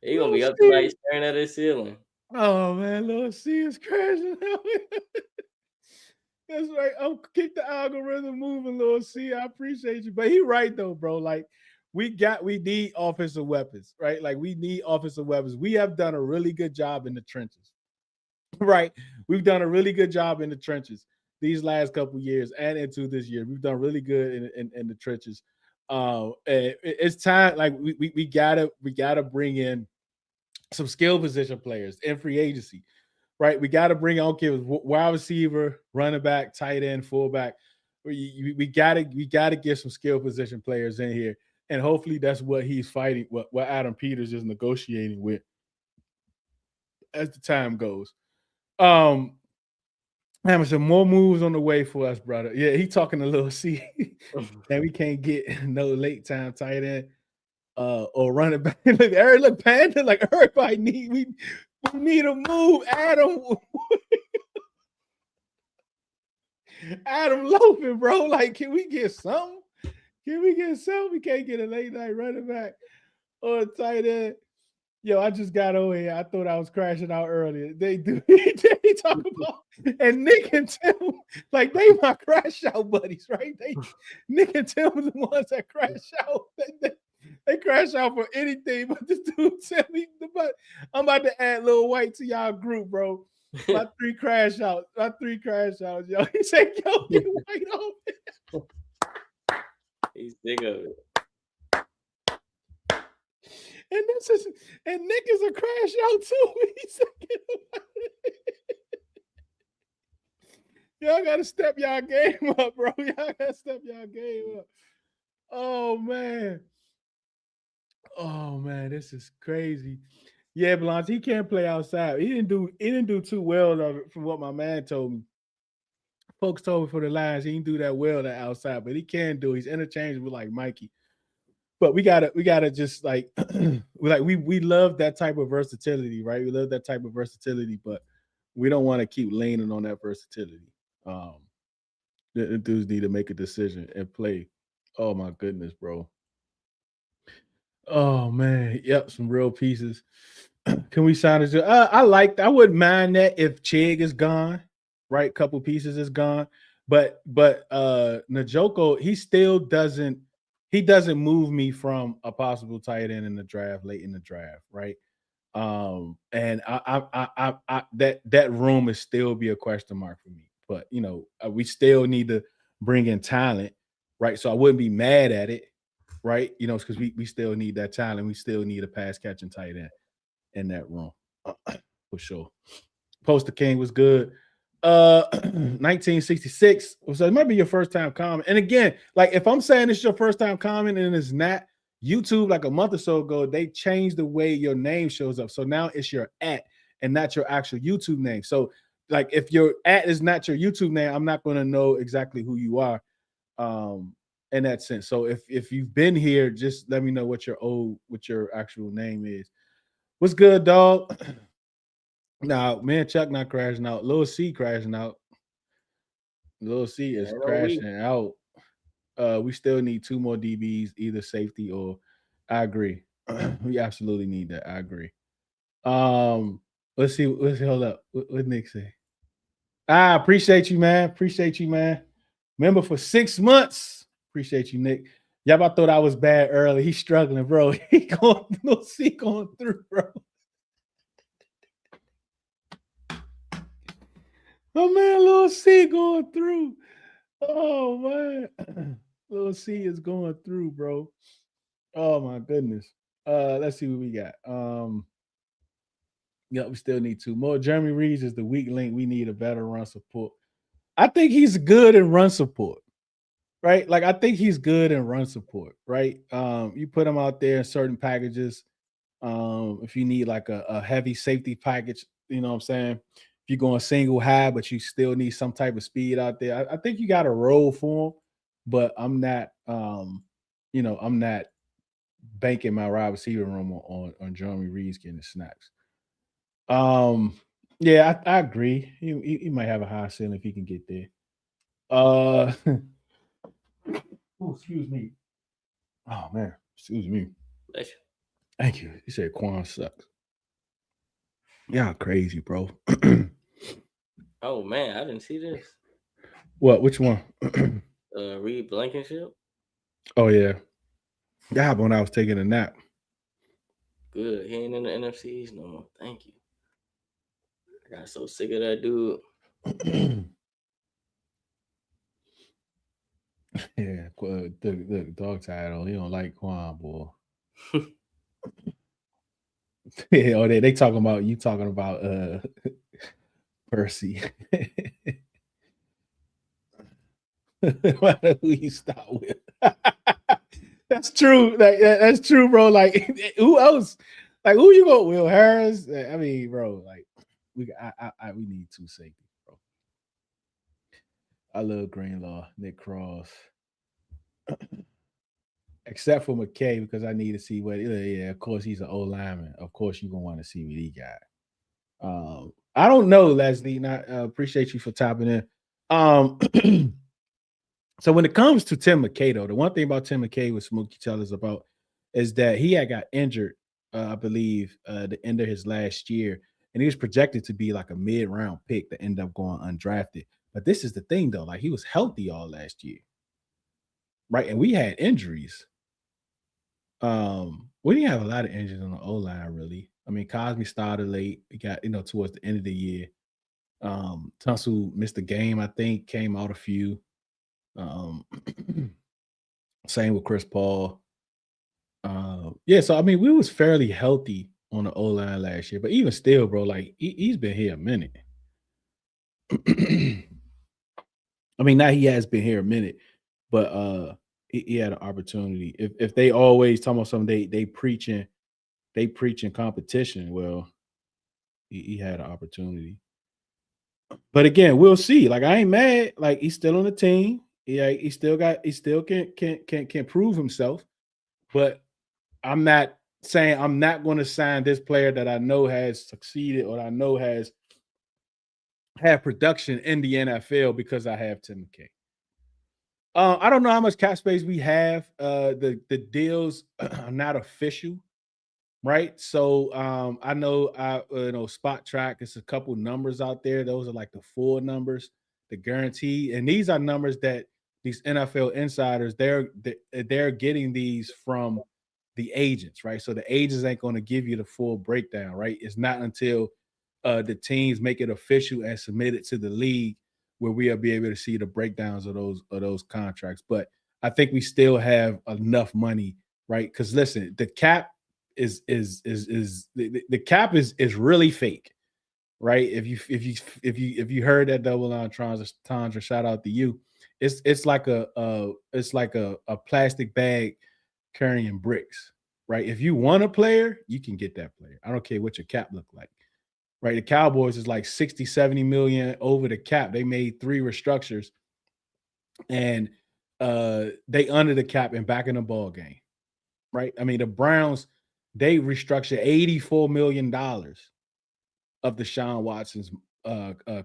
B: He gonna be up tonight staring at his ceiling.
A: Oh man, Lil C is crashing out. That's right. I'm keep the algorithm moving, Lil C. I appreciate you. But he right though, bro. Like we need offensive weapons, right? Like we need offensive weapons. We have done a really good job in the trenches. Right. We've done a really good job in the trenches these last couple years and into this year. We've done really good in the trenches. It's time, like we gotta bring in some skill position players in free agency, right? We got to bring on kids, wide receiver, running back, tight end, fullback. We gotta get some skill position players in here, and hopefully that's what he's fighting. What Adam Peters is negotiating with as the time goes. Some more moves on the way for us, brother. Yeah, he talking to Lil C, and we can't get no late time tight end. Or running back. Look, Panda, like everybody we need a move. Adam loafing, bro. Like, can we get something? Can we get some? We can't get a late night running back or a tight end. Yo, I just got over here. I thought I was crashing out earlier. They do. They talk about and Nick and Tim, like they my crash out buddies, right? Nick and Tim are the ones that crash out. They crash out for anything, but this dude tell me I'm about to add Lil White to y'all group, bro. My three crash outs, yo. He said, "Yo, get White off."
B: He's sick of it.
A: And Nick is a crash out too. He said, "Get him out of here." Y'all gotta step y'all game up, bro. Y'all gotta step y'all game up. Oh man. Oh man, this is crazy. Yeah, Blanche, he can't play outside. He didn't do too well of it from what my man told me. Folks told me for the Lions, he didn't do that well that outside, but he can do. He's interchangeable like Mikey. But we gotta just like we love that type of versatility, right? We love that type of versatility, but we don't want to keep leaning on that versatility. Um, the dudes need to make a decision and play. Oh my goodness, bro. Oh man, yep, some real pieces. Can we sign it? I wouldn't mind that if Chig is gone, right? Couple pieces is gone, but Najoko he doesn't move me from a possible tight end in the draft late in the draft, right? And that room is still be a question mark for me. But we still need to bring in talent, right? So I wouldn't be mad at it, right? Because we still need that talent. We still need a pass catching tight end in that room for sure. Poster King was good. 1966. So it might be your first time comment. And again, like if I'm saying it's your first time comment and it's not, YouTube like a month or so ago, they changed the way your name shows up. So now it's your @ and not your actual YouTube name. So like if your @ is not your YouTube name, I'm not going to know exactly who you are. In that sense. So if you've been here, just let me know what your actual name is. What's good, dog? Now, man, Chuck not crashing out. Lil C crashing out. Lil C
B: Yeah,
A: is
B: no,
A: crashing out. We still need two more DBs, either safety or I agree. We absolutely need that. I agree. Let's see. Hold up. What Nick say? Appreciate you, man. Appreciate you, man. Remember for 6 months. Appreciate you, Nick. Y'all thought I was bad early. He's struggling, bro. He going Lil C going through, bro. My man, Lil C going through. Oh man, Lil C is going through, bro. Oh my goodness. Let's see what we got. Yeah, we still need two more. Jeremy Reeves is the weak link. We need a better run support. I think he's good in run support, right? Like I think he's good in run support, right? You put him out there in certain packages. If you need like a heavy safety package, you know what I'm saying? If you're going single high, but you still need some type of speed out there, I think you got a role for him. But I'm not, I'm not banking my wide receiver room on Jeremy Reeves getting the snaps. Yeah, I agree. He might have a high ceiling if he can get there. Oh, excuse me. Oh man, excuse me.
B: Bless you.
A: Thank you. He said Quan sucks. Y'all crazy, bro.
B: Oh man, I didn't see this.
A: What? Which one?
B: Reed Blankenship.
A: Oh yeah, that happened when I was taking a nap.
B: Good. He ain't in the NFCs no more. Thank you. I got so sick of that dude.
A: Yeah, the dog title. He don't like Quan, boy. Yeah, oh, they talking about you talking about Percy. Who you start with? That's true. That's true, bro. Like who else? Like who you got? Will Harris? I mean, bro. Like we need two safeties, bro. I love Greenlaw, Nick Cross, except for McKay because I need to see what. Yeah, of course he's an old lineman. Of course you're gonna want to see what he got. I don't know, Leslie. Not appreciate you for tapping in. So when it comes to Tim McKay, though, the one thing about Tim McKay with Smokey tell us about is that he had got injured, I believe, the end of his last year, and he was projected to be like a mid-round pick that ended up going undrafted. But this is the thing, though, like he was healthy all last year, right? And we had injuries. We didn't have a lot of injuries on the O line, really. I mean, Cosme started late. He got towards the end of the year. Tunsil missed a game, I think, came out a few. Um, Same with Chris Paul. Yeah, so I mean, we was fairly healthy on the O line last year, but even still, bro, like he's been here a minute. I mean, now he has been here a minute, but he had an opportunity. If they always talking about something, they preaching competition. Well, he had an opportunity. But again, we'll see. Like I ain't mad. Like he's still on the team. Yeah, he still can prove himself. But I'm not saying I'm not going to sign this player that I know has succeeded or I know has had production in the NFL because I have Tim McKay. I don't know how much cap space we have. The deals are not official, right? So I know Spot Track. It's a couple numbers out there. Those are like the full numbers, the guarantee, and these are numbers that these NFL insiders they're getting these from the agents, right? So the agents ain't going to give you the full breakdown, right? It's not until the teams make it official and submit it to the league where we'll be able to see the breakdowns of those contracts. But I think we still have enough money, right? Because listen, the cap is the cap is really fake, right? If you heard that double entendre, shout out to you. It's like a plastic bag carrying bricks, right? If you want a player, you can get that player. I don't care what your cap look like, right? The Cowboys is like 60, 70 million over the cap. They made 3 restructures and they under the cap and back in the ball game, right? I mean, the Browns, they restructured $84 million of Deshaun Watson's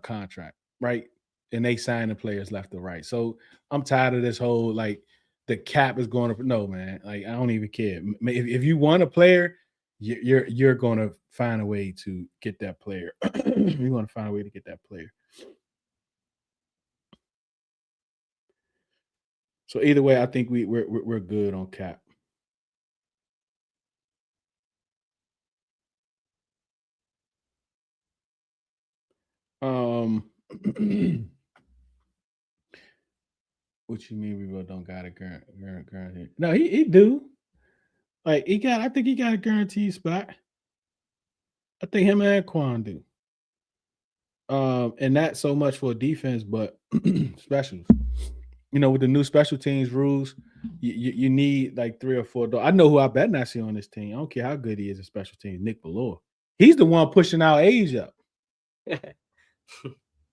A: contract, right? And they sign the players left or right. So I'm tired of this whole like the cap is going to no man. Like I don't even care. If you want a player, you're going to find a way to get that player. You're going to find a way to get that player. So either way, I think we're good on cap. Um, what you mean we really don't got a guarantee? No, he do. Like I think he got a guaranteed spot. I think him and Quan do. And not so much for defense, but specials. With the new special teams rules, you need like 3 or 4. I know who I bet not see on this team. I don't care how good he is in special teams. Nick Ballore. He's the one pushing our age up.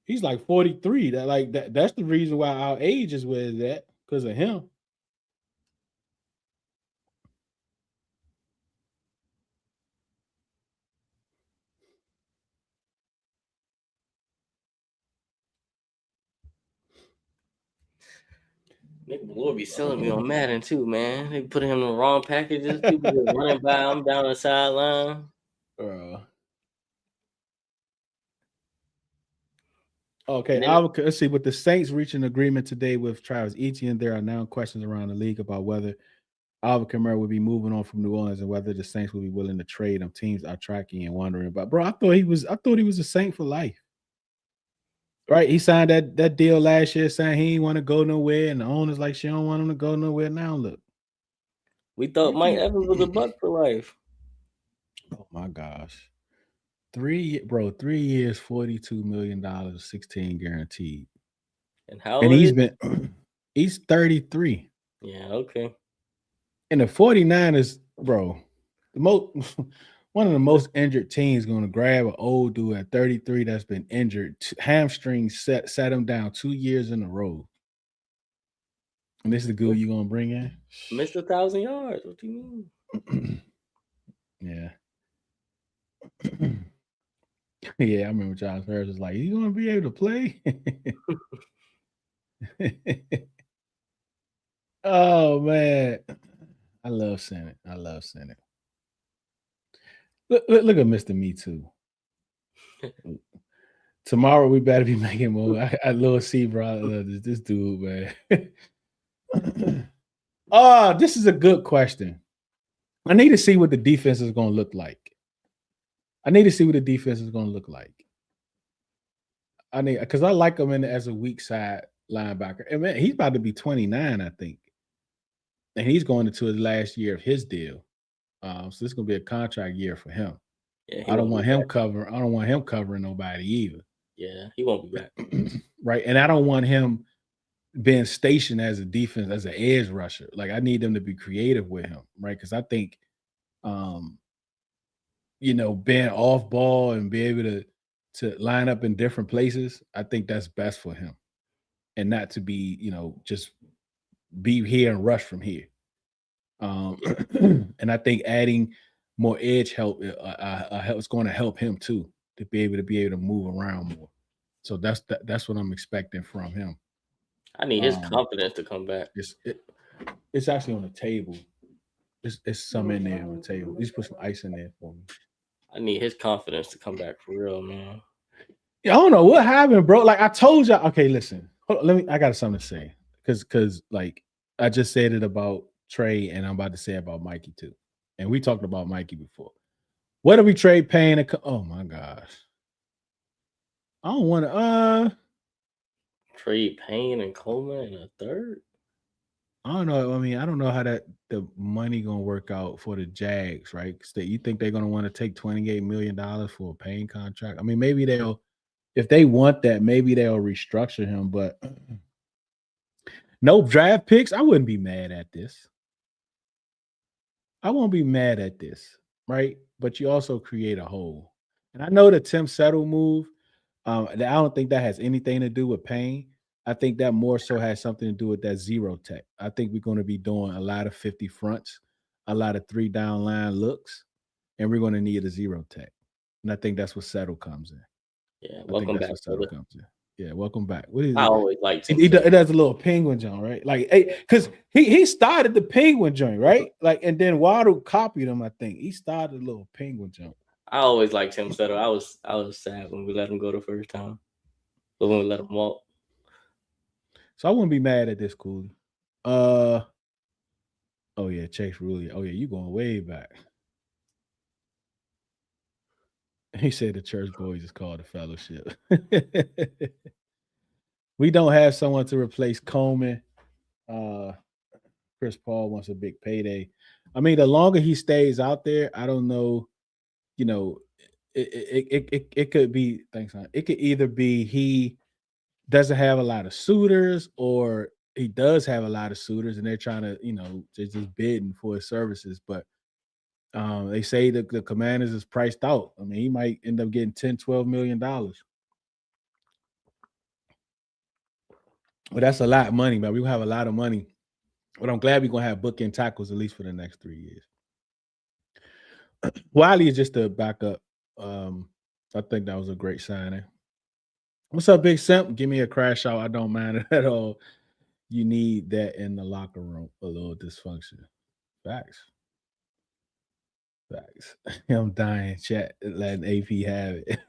A: He's like 43. That's the reason why our age is where it's at because of him.
B: Nick will be selling me on Madden too, man. They put him in the wrong packages. People just running by him down the sideline.
A: Okay, let's see. With the Saints reaching agreement today with Travis Etienne, there are now questions around the league about whether Alvin Kamara will be moving on from New Orleans and whether the Saints will be willing to trade him. Teams are tracking and wondering about. Bro, I thought he was a Saint for life. Right? He signed that deal last year saying he didn't want to go nowhere, and the owner's like she don't want him to go nowhere. Now look.
B: We thought Mike Evans was a buck for life.
A: Oh my gosh. 3 years, $42 million, 16 guaranteed.
B: And how
A: And
B: old
A: he's 33.
B: Yeah, okay.
A: And the 49ers, bro, one of the most injured teams going to grab an old dude at 33 that's been injured. Hamstrings sat him down 2 years in a row. And this is the dude you going to bring in?
B: Missed 1,000 yards. What do you
A: mean? Yeah. Yeah, I remember Josh Harris was like, you going to be able to play? Oh man, I love Senate. I love Senate. Look at Mr. Me Too. Tomorrow we better be making more. I love C, bro. I love this dude, man. Oh, this is a good question. I need to see what the defense is going to look like. I need to see what the defense is going to look like. I need because I like him as a weak side linebacker. And man, he's about to be 29, I think, and he's going into his last year of his deal. So this is going to be a contract year for him.
B: Yeah, he
A: I don't
B: won't be
A: want him
B: back.
A: covering. I don't want him covering nobody either.
B: Yeah, he won't be back.
A: Right, and I don't want him being stationed as a defense as an edge rusher. Like I need them to be creative with him, right? Because I think, um, being off ball and be able to line up in different places, I think that's best for him, and not to be, just be here and rush from here. Um,
B: Yeah,
A: and I think adding more edge is going to help him too to be able to move around more. So that's what I'm expecting from him.
B: I need his
A: Um,
B: confidence to come back.
A: it's actually on the table. It's some in there on the table. Just put some ice in there for me.
B: I need his confidence to come back for real, man.
A: Yeah, I don't know what happened, bro. Like I told y'all. Okay, listen. Hold on, I got something to say because like I just said it about Trey, and I'm about to say about Mikey too. And we talked about Mikey before. What do we trade Payne? Oh my gosh, I don't want to.
B: Trade Payne and Coleman in a third.
A: I don't know. I mean, I don't know how the money gonna work out for the Jags, right? You think they're gonna want to take $28 million for a Payne contract? I mean, maybe if they want that, maybe they'll restructure him. But no draft picks, I wouldn't be mad at this. I won't be mad at this, right? But you also create a hole. And I know the Tim Settle move. I don't think that has anything to do with Payne. I think that more so has something to do with that zero tech. I think we're going to be doing a lot of 50 fronts, a lot of 3 down line looks, and we're going to need a zero tech. And I think that's what Settle comes in.
B: Yeah,
A: I think
B: welcome
A: that's
B: back,
A: what Settle
B: brother.
A: comes in. Yeah, welcome back. What is
B: I
A: it?
B: always liked
A: It,
B: him.
A: it, it does a little penguin joint, right? Like, because he started the penguin joint, right? Like, and then Waddle copied him. I think he started a little penguin joint.
B: I always liked Tim Settle. I was sad when we let him go the first time, but when we let him walk,
A: So I wouldn't be mad at this, Cooley. Uh, oh yeah, Chase Ruley. Oh yeah, you going way back. He said the church boys is called the fellowship. We don't have someone to replace Coleman. Uh, Chris Paul wants a big payday. I mean, the longer he stays out there, I don't know. You know, it could be. Thanks, hon. It could either be he doesn't have a lot of suitors, or he does have a lot of suitors, and they're trying to, they're just bidding for his services. But they say the Commanders is priced out. I mean, he might end up getting 10, $12 million. But that's a lot of money, man. We have a lot of money. But I'm glad we're gonna have bookend tackles at least for the next 3 years. Wiley is just a backup. I think that was a great signing. What's up, Big Simp? Give me a crash out. I don't mind it at all. You need that in the locker room. A little dysfunction. Facts. Facts. I'm dying. Chat letting AP have it.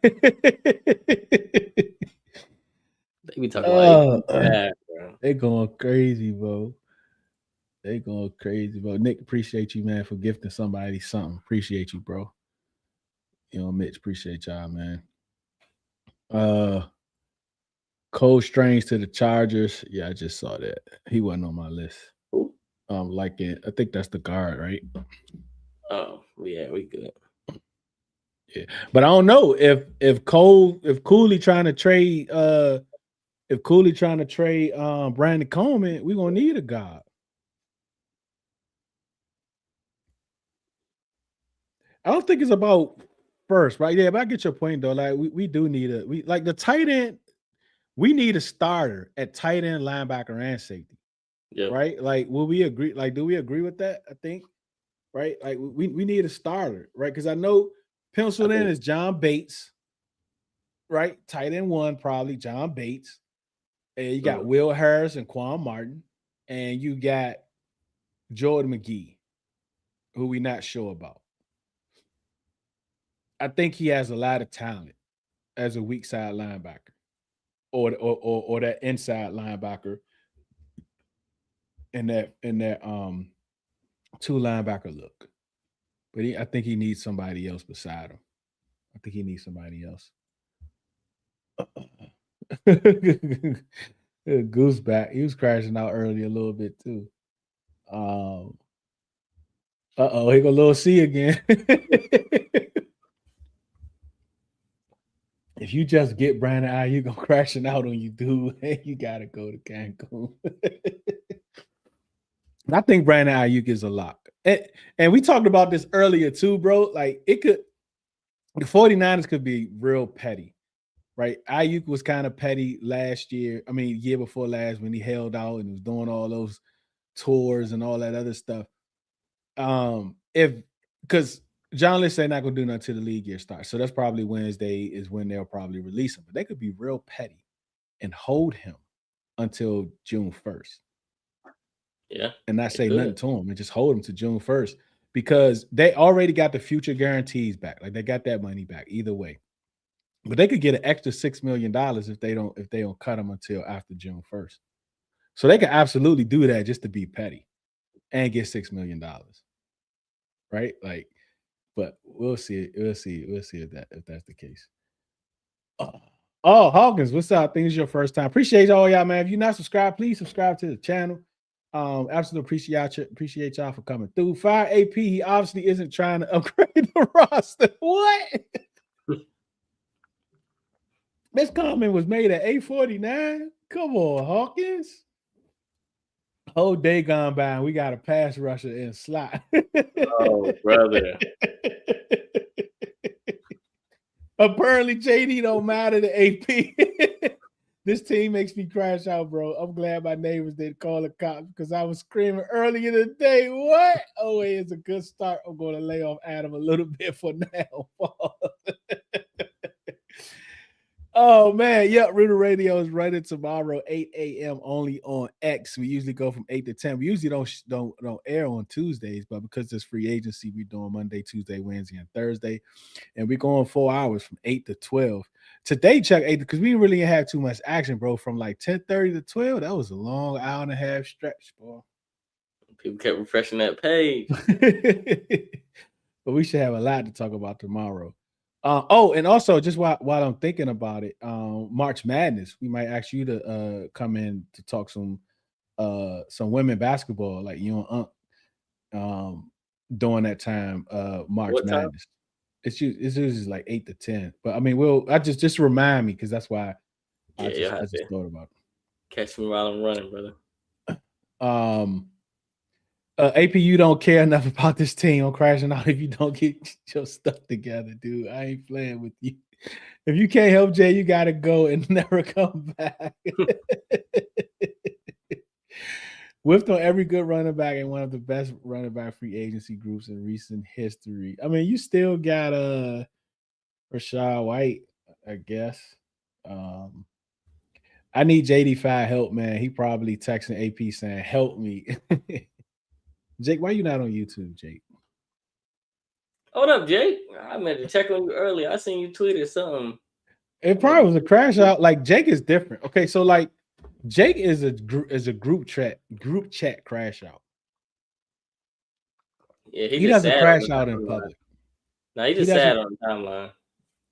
B: they be talking about AP
A: uh,
B: bad, bro.
A: they going crazy, bro. They going crazy, bro. Nick, appreciate you, man, for gifting somebody something. Appreciate you, bro. Mitch, appreciate y'all, man. Cole Strange to the Chargers. Yeah, I just saw that. He wasn't on my list.
B: Who?
A: I think that's the guard, right?
B: Oh, yeah, we good.
A: Yeah. But I don't know if Cooley trying to trade Brandon Coleman, we're gonna need a guard. I don't think it's about first, right? Yeah, but I get your point though. Like we do need like the tight end, we need a starter at tight end, linebacker, and safety.
B: Yeah,
A: Right? Like, will we agree? Like, do we agree with that? I think, right? Like we need a starter, right? Because I know
B: I
A: penciled in
B: think.
A: is John Bates, right? Tight end one, probably John Bates. And you got Will Harris and Quan Martin. And you got Jordan McGee, who we not sure about. I think he has a lot of talent as a weak side linebacker, or that inside linebacker in that two linebacker look. But I think he needs somebody else beside him. I think he needs somebody else. Goose back. He was crashing out early a little bit too. Um, here go little C again. If you just get Brandon Ayuk, I'm crashing out on you, dude. You gotta go to Cancun. I think Brandon Ayuk is a lock. And we talked about this earlier too, bro. Like the 49ers could be real petty, right? Ayuk was kind of petty last year. I mean, year before last when he held out and was doing all those tours and all that other stuff. If because John Lynch said not gonna do nothing till the league year starts. So that's probably Wednesday is when they'll probably release him. But they could be real petty and hold him until June 1st.
B: Yeah.
A: And not say nothing to him and just hold him to June 1st because they already got the future guarantees back. Like they got that money back either way. But they could get an extra $6 million if they don't cut him until after June 1st. So they could absolutely do that just to be petty and get $6 million. Right? Like, but we'll see. We'll see if that's the case. Oh, Hawkins, what's up? I think it's your first time. Appreciate all y'all, man. If you're not subscribed, please subscribe to the channel. Absolutely appreciate y'all for coming through. Fire AP, he obviously isn't trying to upgrade the roster. What? This comment was made at 8:49. Come on, Hawkins. Whole day gone by, and we got a pass rusher in slot.
B: Oh, brother.
A: Apparently, JD don't matter to AP. This team makes me crash out, bro. I'm glad my neighbors didn't call the cops because I was screaming early in the day. What? Oh, it's a good start. I'm going to lay off Adam a little bit for now. Oh man, yeah, Rooter Radio is running tomorrow, 8 a.m. only on X. We usually go from 8 to 10. We usually don't air on Tuesdays, but because there's free agency, we're doing Monday, Tuesday, Wednesday, and Thursday. And we're going 4 hours from 8 to 12. Today, Chuck, 8 because we didn't really have too much action, bro. From like 10:30 to 12. That was a long hour and a half stretch, bro.
B: People kept refreshing that page.
A: But we should have a lot to talk about tomorrow. And also just while I'm thinking about it, March Madness, we might ask you to come in to talk some women basketball, like you and during that time, March
B: What time?
A: Madness. It's usually like 8 to 10. But I mean, I just remind me because that's why
B: Yeah,
A: I just thought about it.
B: Catch me while I'm running, brother.
A: AP, you don't care enough about this team. I'm crashing out if you don't get your stuff together, dude. I ain't playing with you. If you can't help Jay, you gotta go and never come back. Whiffed on every good running back and one of the best running back free agency groups in recent history. I mean, you still got Rashad White, I guess. I need JD5 help, man. He probably texting AP saying, "Help me." Jake, why you not on YouTube, Jake?
B: Hold up, Jake. I meant to check on you earlier. I seen you tweeted something.
A: It probably was a crash out. Like Jake is different. Okay, so like Jake is a group chat crash out.
B: Yeah,
A: he doesn't crash out in public.
B: No, he just sad on the timeline.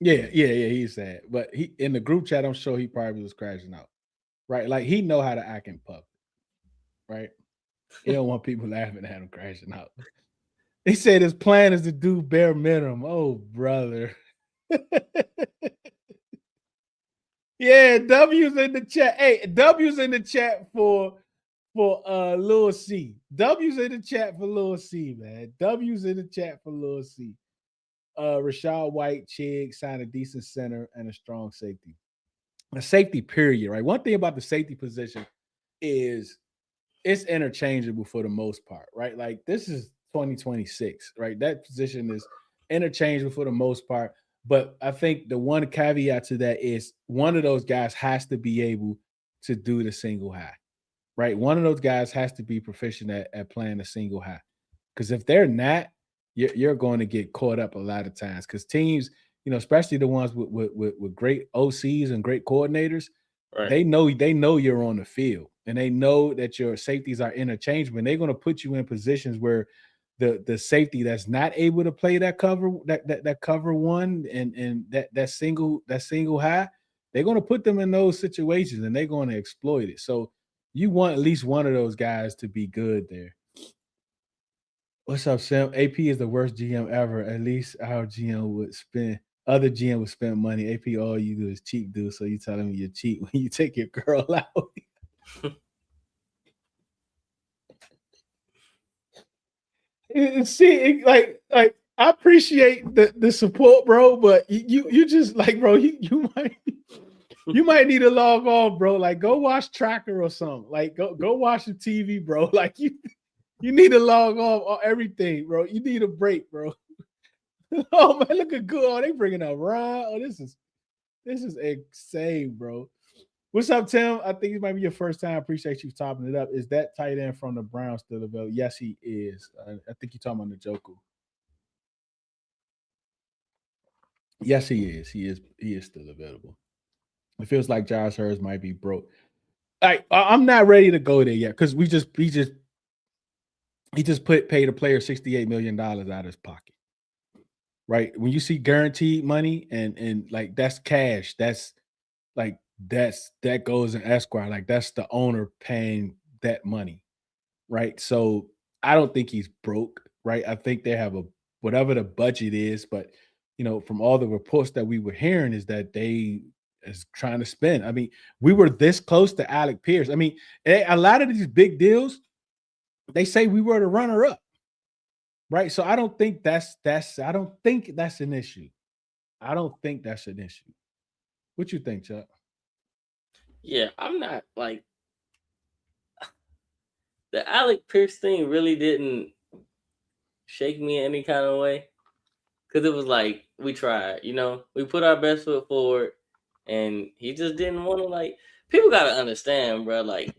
A: Yeah, he's sad. But he in the group chat, I'm sure he probably was crashing out. Right? Like he know how to act in public. Right? He don't want people laughing at him crashing out. He said his plan is to do bare minimum. Oh, brother. Yeah, W's in the chat. Hey, W's in the chat for Lil C. W's in the chat for Lil C, man. W's in the chat for Lil C. Rashad White, Chig signed a decent center and a strong safety. A safety period, right? One thing about the safety position is it's interchangeable for the most part, right? Like this is 2026, right? That position is interchangeable for the most part. But I think the one caveat to that is one of those guys has to be able to do the single high. right? One of those guys has to be proficient at playing a single high. Because if they're not, you're going to get caught up a lot of times. Because teams, especially the ones with great OCs and great coordinators,
B: Right.
A: they know you're on the field and they know that your safeties are interchangeable. And they're going to put you in positions where the safety that's not able to play that cover one and that single high, they're going to put them in those situations and they're going to exploit it. So you want at least one of those guys to be good there. What's up, Sam? AP is the worst GM ever. At least our GM would spend other GM would spend money. AP, all you do is cheat, dude. So you telling me you're cheat when you take your girl out. Like I appreciate the support, bro, but you just like, bro, you might need to log off, bro. Like go watch Tracker or something. Like go watch the TV, bro. Like you need to log off on everything, bro. You need a break, bro. Oh man, look at good. Oh, they bringing up Ron. Oh, this is insane, bro. What's up, Tim? I think it might be your first time. I appreciate you topping it up. Is that tight end from the Browns still available? Yes, he is. I think you're talking about Njoku. Yes, he is. He is. He is still available. It feels like Josh Hurts might be broke. I'm not ready to go there yet because he just paid a player $68 million out of his pocket. Right. When you see guaranteed money and like that's cash, that goes in escrow. Like that's the owner paying that money. Right. So I don't think he's broke. Right. I think they have a whatever the budget is, but from all the reports that we were hearing is that they is trying to spend. I mean, we were this close to Alec Pierce. I mean, a lot of these big deals, they say we were the runner up. Right. So I don't think I don't think that's an issue. I don't think that's an issue. What you think, Chuck?
B: Yeah, I'm not like the Alec Pierce thing really didn't shake me in any kind of way. Cause it was like we tried, we put our best foot forward, and he just didn't want to. Like, people gotta understand, bro. Like,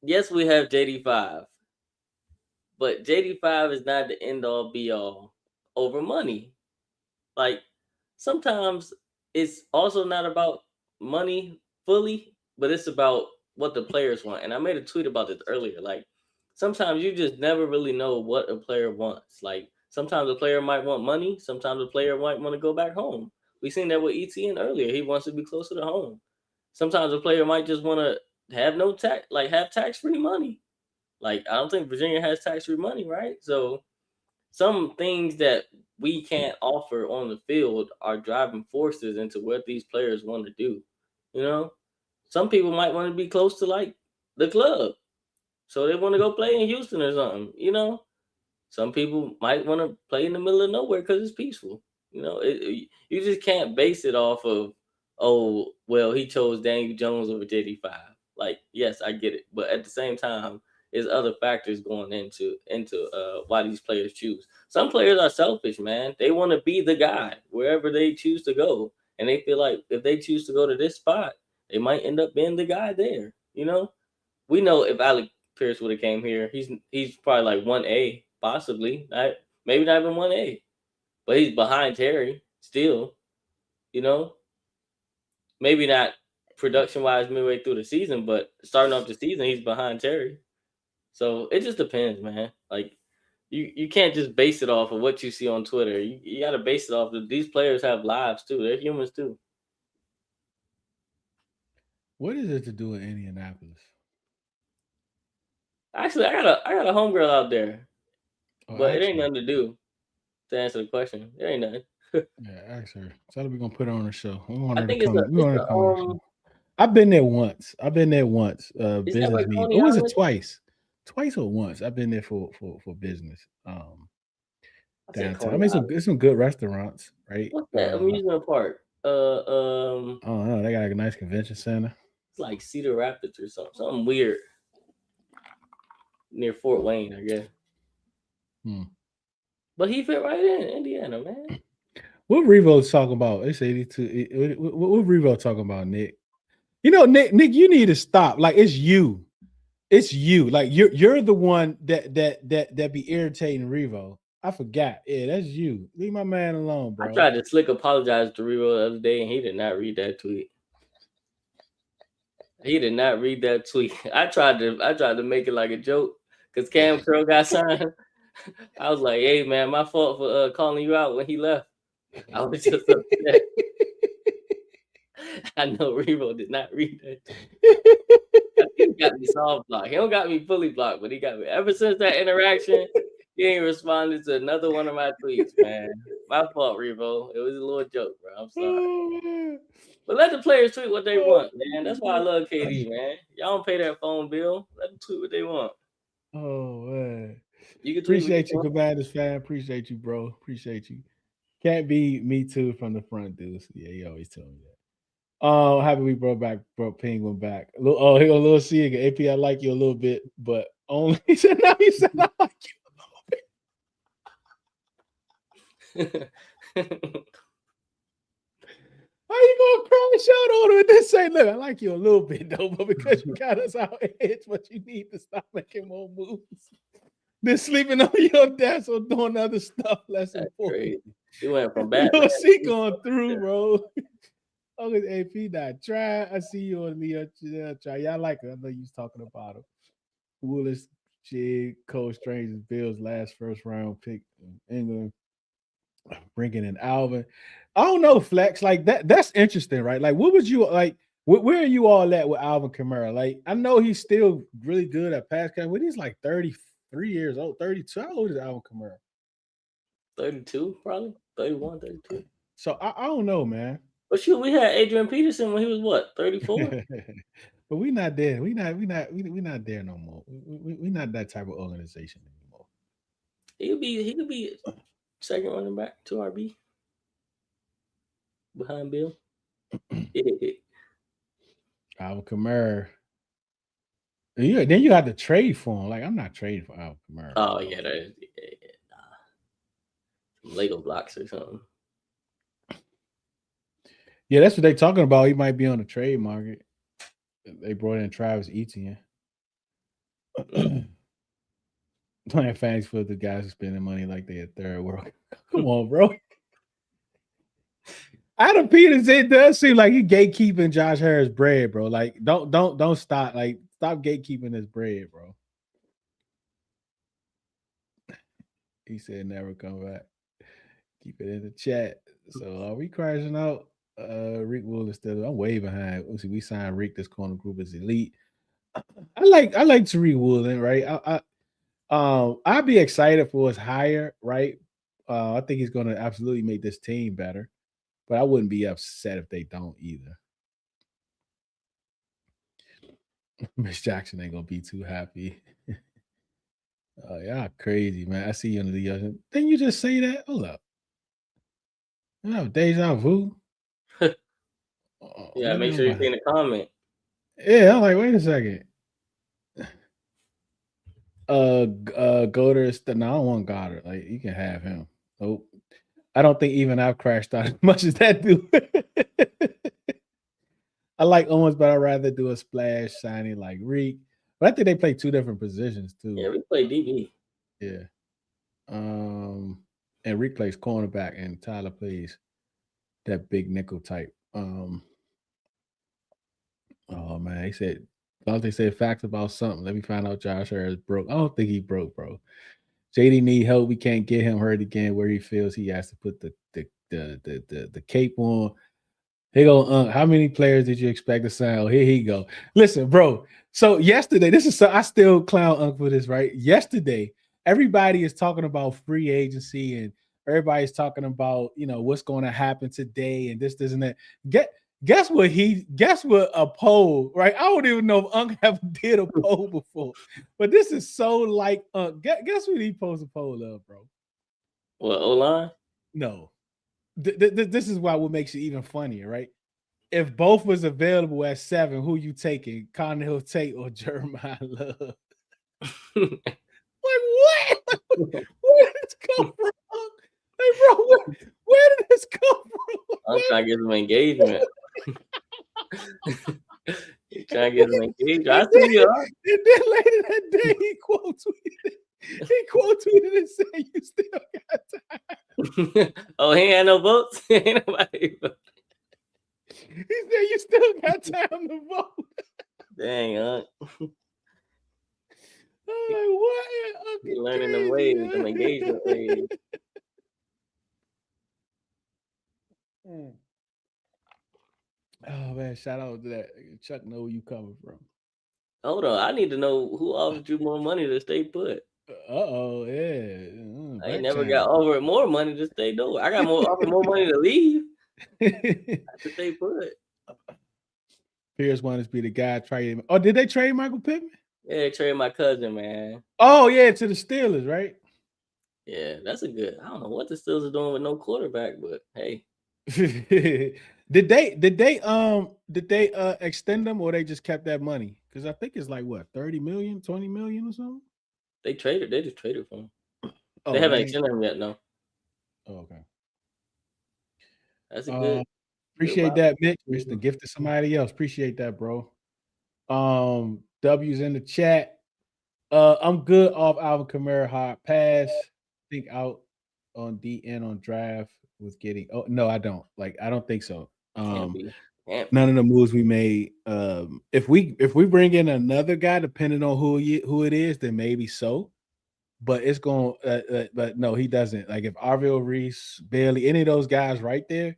B: yes, we have JD5, but JD5 is not the end all be all over money. Like, sometimes it's also not about money fully, but it's about what the players want. And I made a tweet about this earlier. Like, sometimes you just never really know what a player wants. Like, sometimes a player might want money, sometimes a player might want to go back home. We seen that with ETN earlier. He wants to be closer to home. Sometimes a player might just want to have no tax, like have tax free money. Like, I don't think Virginia has tax free money, right? So some things that we can't offer on the field are driving forces into what these players want to do. You know, some people might want to be close to like the club, so they want to go play in Houston or something. Some people might want to play in the middle of nowhere because it's peaceful. You just can't base it off of, oh, well, he chose Daniel Jones over JD5. Like, yes, I get it, but at the same time, there's other factors going into why these players choose. Some players are selfish, man. They want to be the guy wherever they choose to go, and they feel like if they choose to go to this spot, they might end up being the guy there. We know if Alec Pierce would have came here, he's probably like 1A, possibly, maybe not even 1A, but he's behind Terry still. You know, maybe not production wise midway through the season, but starting off the season, he's behind Terry. So it just depends, man. Like, you can't just base it off of what you see on Twitter. You got to base it off of these players have lives too. They're humans too.
A: What is it to do in Indianapolis?
B: Actually, I got a homegirl out there,
A: Oh,
B: but it ain't
A: actually,
B: nothing to do to answer the question. It ain't nothing.
A: yeah, actually, tell her we're gonna put her on the show. We want
B: I
A: her to
B: think it's
A: come.
B: a
A: We
B: it's
A: want her
B: a
A: to come on the show. I've been there once.
B: is that
A: Business
B: where
A: meeting.
B: Coney
A: Or was it
B: Island?
A: twice? Twice or once? I've been there for business.
B: I said
A: Downtown. I
B: Coney
A: mean,
B: Island.
A: some good restaurants, right?
B: What's that amusement park?
A: I don't know. They got like a nice convention center.
B: It's like Cedar Rapids or something. Something weird near Fort Wayne, I guess.
A: Hmm.
B: But he fit right in Indiana, man.
A: What Revo's talking about? It's 82. What Revo talking about, Nick? Nick, you need to stop. Like it's you. It's you. Like you're the one that be irritating Revo. I forgot. Yeah, that's you. Leave my man alone,
B: I
A: bro.
B: tried to slick apologize to Revo the other day, and he did not read that tweet. He did not read that tweet. I tried to make it like a joke because Cam Curl got signed. I was like, "Hey man, my fault for calling you out when he left. I was just upset." I know Revo did not read that tweet. I think he got me soft blocked. He don't got me fully blocked, but he got me. Ever since that interaction, he ain't responded to another one of my tweets, man. My fault, Revo. It was a little joke, bro. I'm sorry.
A: Oh, man.
B: But let the players tweet what they
A: Oh,
B: want, man. That's why I love KD, man. Y'all don't pay that phone bill. Let them tweet what they want.
A: oh, man.
B: You can tweet what
A: Appreciate
B: you
A: you,
B: want.
A: Commanders fan. Appreciate you, bro. Appreciate you. Can't be me too from the front, Deuce. Yeah, he always tell me that. Oh, happy we brought Penguin back. Oh, here go Little C again. AP, I like you a little bit, but only he said no. He said I like you a little bit. How you gonna crash out on him and then say, "Look, I like you a little bit though, but because you got us out edge, but you need to stop making more moves." Then sleeping on your desk or doing other stuff less
B: That's
A: important.
B: crazy. He went from Batman.
A: Little C going through, bro. Oh, it's AP not try. I see you on the try. Y'all like it. I know you was talking about him. Willis, Jig, Cole Strange's Bills last first round pick in England. Bringing in Alvin. I don't know, Flex. Like that's interesting, right? Like, what would you like? Where are you all at with Alvin Kamara? Like, I know he's still really good at pass catch, but he's like 33 years old, 32. How old is Alvin Kamara?
B: 32, probably 31, 32.
A: So I don't know, man.
B: But shoot, we had Adrian Peterson when he was what, 34?
A: But we not there. We not there no more. We not that type of organization anymore.
B: He could be second running back to RB behind Bill.
A: Alvin Kamara. Then you have to trade for him. Like, I'm not trading for Alvin Kamara.
B: Oh yeah, that is some Lego blocks or something.
A: Yeah, that's what they're talking about. He might be on the trade market. They brought in Travis Etienne. Playing fangs for the guys who spending money like they at third world. Come on, bro. Adam Peters, it does seem like he gatekeeping Josh Harris bread, bro. Like, don't stop. Like, stop gatekeeping his bread, bro. He said never come back. Keep it in the chat. So are we crashing out? Rick Wool is still. I'm way behind. See, we signed Rick. This corner group is elite. I like Tariq Woolen, right? I'd be excited for his hire, right? I think he's going to absolutely make this team better, but I wouldn't be upset if they don't either. Miss Jackson ain't gonna be too happy. Oh, y'all crazy, man. I see you under the other. Didn't you just say that? Hold up. You have deja vu.
B: Yeah, make sure you see in the comment.
A: Yeah, I'm like, wait a second. Goddard is no, I don't want Goddard. Like, you can have him. Nope. I don't think even I've crashed out as much as that dude. I like Owens, but I'd rather do a splash signing like Reek. But I think they play two different positions too.
B: Yeah, we play DB.
A: Yeah. And Reek plays cornerback, and Tyler plays that big nickel type. Oh man, he said Dante said facts about something. Let me find out Josh Harris broke. I don't think he broke, bro. JD need help. We can't get him hurt again where he feels he has to put the cape on. Here go, how many players did you expect to sign? Oh, here he go. Listen, bro. So yesterday, I still clown Unc for this, right? Yesterday, everybody is talking about free agency and everybody's talking about, what's going to happen today and this, and that. Guess what a poll, right? I don't even know if Unc ever did a poll before, but this is so like Unc. Guess what he posted a poll of, bro?
B: What, O-line?
A: No. This is what makes it even funnier, right? If both was available at 7, who you taking? Connell Tate or Jeremiah Love? Like, what? Where did this come from? Hey, bro, where did this come from?
B: I'm trying to get some engagement. You trying to get him engaged? I
A: And
B: see you.
A: then, and then later that day, he quote tweeted. He quote tweeted and said, "You still got time."
B: Oh, he ain't had no votes. Ain't nobody vote.
A: He said, "You still got time to vote."
B: Dang,
A: I'm like, what?
B: he
A: Uncle
B: learning them
A: crazy.
B: ways, them engagement ways.
A: Mm. Oh man, shout out to that. Chuck know where you coming from.
B: Hold on, I need to know who offered you more money to stay put.
A: Uh-oh, yeah.
B: I ain't
A: Back
B: never got
A: channel.
B: offered more money to stay though. I got offered more money to leave. Not to stay put.
A: Pierce wanted to be the guy trading. Oh, did they trade Michael Pittman?
B: Yeah, trade my cousin, man.
A: Oh, yeah, to the Steelers, right?
B: Yeah, that's a good. I don't know what the Steelers are doing with no quarterback, but hey,
A: did they extend them or they just kept that money? Because I think it's like what 30 million, 20 million or something.
B: they traded. They just traded for him. They
A: Oh,
B: haven't
A: they ain't.
B: extended him yet. No,
A: Oh, okay.
B: that's a
A: Uh,
B: good
A: appreciate
B: wide
A: that, Mitch. Mr.
B: receiver.
A: Gift to somebody else. Appreciate that, bro. W's in the chat. I'm good off Alvin Kamara hard pass. Think out on DN on draft was getting. Oh no, I don't. Like I don't think so.
B: Can't be. Can't
A: None
B: be.
A: of the moves we made. If we bring in another guy, depending on who it is, then maybe so. But it's going. But no, he doesn't. Like if Arville Reese, Bailey, any of those guys right there,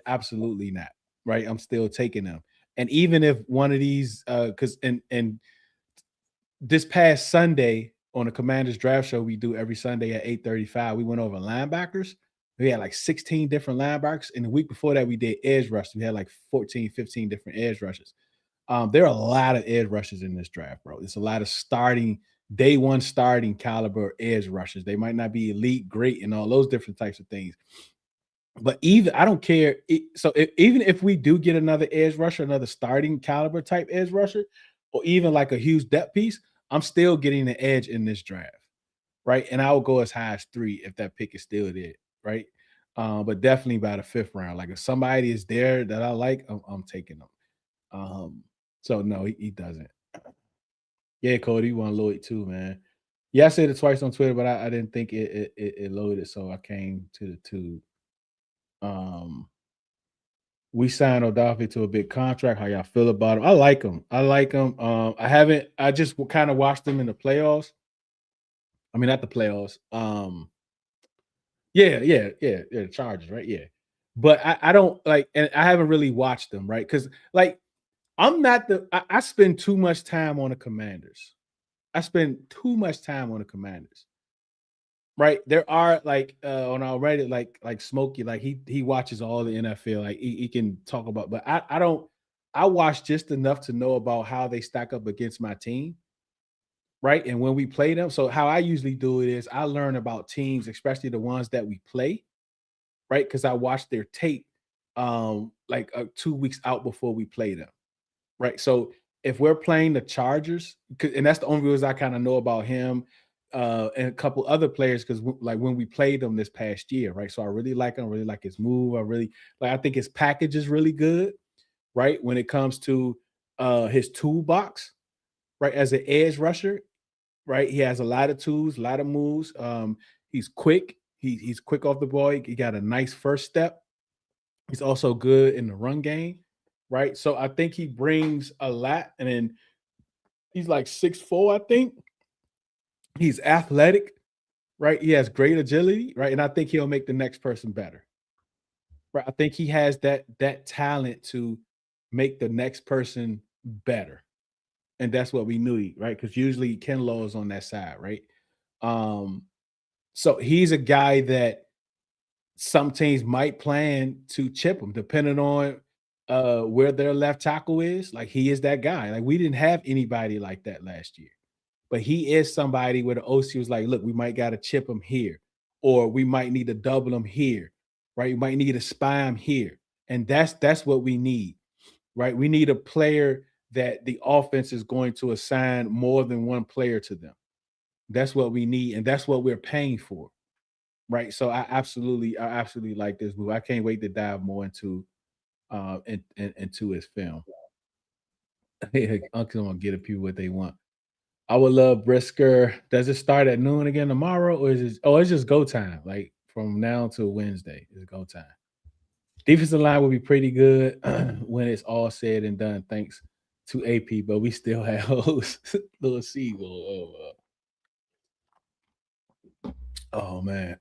A: absolutely not. Right, I'm still taking them. And even if one of these, because and this past Sunday on the Commanders draft show we do every Sunday at 8:35, we went over linebackers. We had like 16 different linebackers. And the week before that, we did edge rushes. We had like 14, 15 different edge rushes. There are a lot of edge rushes in this draft, bro. It's a lot of day one starting caliber edge rushes. They might not be elite, great, and all those different types of things. But even I don't care. Even if we do get another edge rusher, another starting caliber type edge rusher, or even like a huge depth piece, I'm still getting the edge in this draft, right? And I will go as high as 3 if that pick is still there, right? But definitely by the 5th round. Like if somebody is there that I like, I'm taking them. So no, he doesn't. Yeah, Cody, you want Lloyd too, man. Yeah, I said it twice on Twitter, but I didn't think it loaded, so I came to the tube. Um, we signed Odafe to a big contract. How y'all feel about him? I like him. I like him. I haven't. I just kind of watched him in the playoffs. I mean, not the playoffs. Yeah. The Chargers, right? Yeah. But I don't like, and I haven't really watched them, right? Because like I'm not I spend too much time on the Commanders. I spend too much time on the Commanders. Right. There are like on our Reddit, like Smokey, like he watches all the NFL. Like he can talk about, but I don't I watch just enough to know about how they stack up against my team. Right. And when we play them, so how I usually do it is I learn about teams, especially the ones that we play, right? Because I watch their tape like 2 weeks out before we play them. Right. So if we're playing the Chargers, and that's the only reason I kind of know about him and a couple other players, because like when we played them this past year, right? So I really like him, really like his move. I think his package is really good, right? When it comes to his toolbox, right? As an edge rusher, right? He has a lot of tools, a lot of moves. He's quick. He's quick off the ball. He got a nice first step. He's also good in the run game, right? So I think he brings a lot. And then he's like 6'4", I think. He's athletic, right? He has great agility, right? And I think he'll make the next person better. Right. I think he has that talent to make the next person better. And that's what we need, right? Because usually Ken Law is on that side, right? Um, so he's a guy that some teams might plan to chip him depending on where their left tackle is. Like he is that guy. Like we didn't have anybody like that last year. But he is somebody where the OC was like, look, we might got to chip him here, or we might need to double him here, right? We might need to spy him here. And that's what we need, right? We need a player that the offense is going to assign more than one player to them. That's what we need, and that's what we're paying for. Right. So I absolutely like this move. I can't wait to dive more into into his film. I'm gonna get the people what they want. I would love Brisker. Does it start at noon again tomorrow, or is it? Oh, it's just go time. Like from now till Wednesday is go time. Defensive line will be pretty good when it's all said and done, thanks to AP. But we still have little Siegel. Oh man.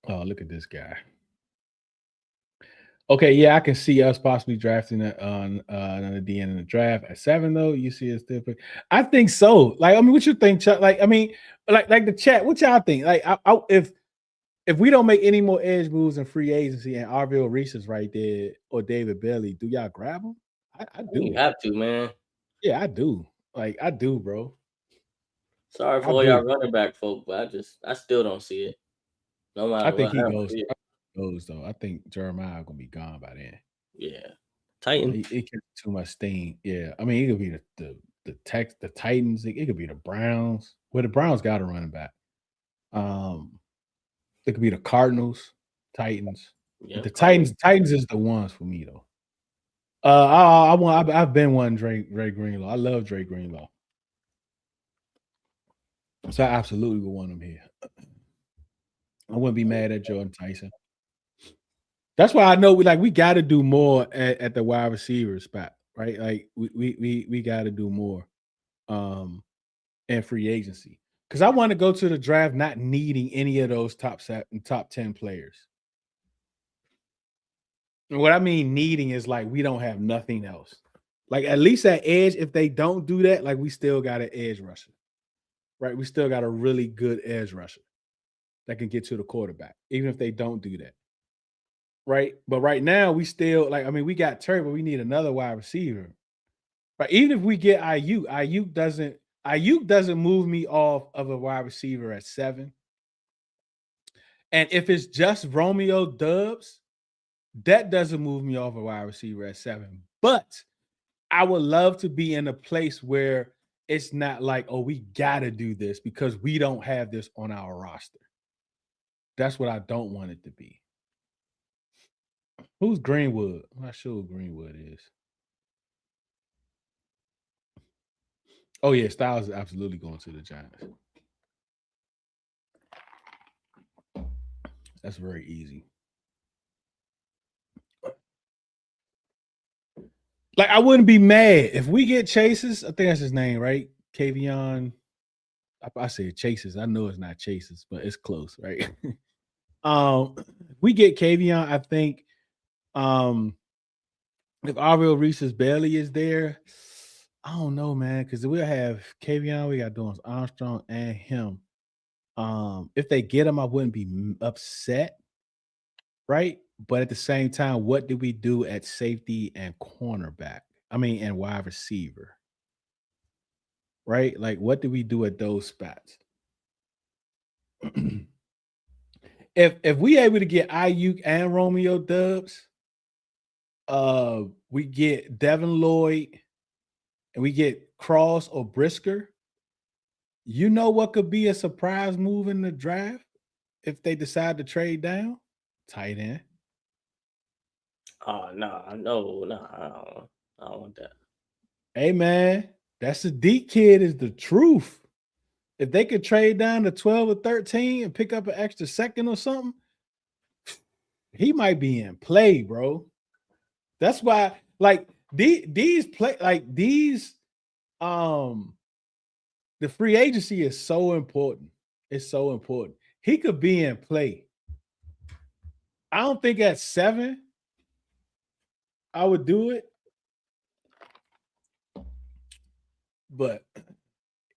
A: Oh, look at this guy. Okay, yeah, I can see us possibly drafting on another DN in the draft at 7, though. You see us still pick. I think so. Like, I mean, what you think, Chuck? Like, I mean, like the chat. What y'all think? Like, if we don't make any more edge moves in free agency and Arville Reese is right there or David Bailey, do y'all grab them? I
B: You
A: do.
B: have to, man.
A: Yeah, I do. Like, I do, bro.
B: Sorry for
A: I
B: all
A: do.
B: y'all running back folk, but I still don't see it. No
A: I
B: matter
A: think
B: what.
A: he
B: I don't
A: goes.
B: see it.
A: Goes though. I think Jeremiah gonna be gone by then.
B: Yeah. Titan.
A: It gets too much stain. Yeah, I mean, it could be the Titans. It could be the Browns. Well, the Browns got a running back. Um, it could be the Cardinals, Titans. But
B: Yeah,
A: the
B: Cardinals.
A: Titans is the ones for me though. I want. I've been one Dre Greenlaw. I love Dre Greenlaw, so I absolutely would want him here. I wouldn't be mad at Jordan Tyson. That's why I know we got to do more at the wide receiver spot, right? Like we got to do more. And free agency because I want to go to the draft not needing any of those top 10 players. And what I mean needing is like we don't have nothing else. Like at least at edge, if they don't do that, like we still got an edge rusher, right? We still got a really good edge rusher that can get to the quarterback, even if they don't do that, right? But right now we still like I mean we got Terry, but we need another wide receiver. But even if we get Ayuk doesn't move me off of a wide receiver at 7. And if it's just Romeo Dubs, that doesn't move me off a wide receiver at 7. But I would love to be in a place where it's not like, oh, we got to do this because we don't have this on our roster. That's what I don't want it to be. Who's Greenwood? I'm not sure who Greenwood is. Oh, yeah, Styles is absolutely going to the Giants. That's very easy. Like, I wouldn't be mad if we get Chases. I think that's his name, right? Kavion. I say Chases. I know it's not Chases, but it's close, right? We get Kavion. I think if Arville Reese's Bailey is there, I don't know, man, because we'll have Kavion. We got Dorrance Armstrong and him. If they get him, I wouldn't be upset, right? But at the same time, what do we do at safety and cornerback? I mean, and wide receiver, right? Like, what do we do at those spots? If we able to get Ayuk and Romeo Dubs, we get Devin Lloyd and we get Cross or Brisker. You know what could be a surprise move in the draft if they decide to trade down? Tight end.
B: Oh no, I don't want that.
A: Hey man, that's the deep kid is the truth. If they could trade down to 12 or 13 and pick up an extra second or something, he might be in play, bro. That's why, like these play, like these, the free agency is so important. It's so important. He could be in play. I don't think at 7 I would do it, but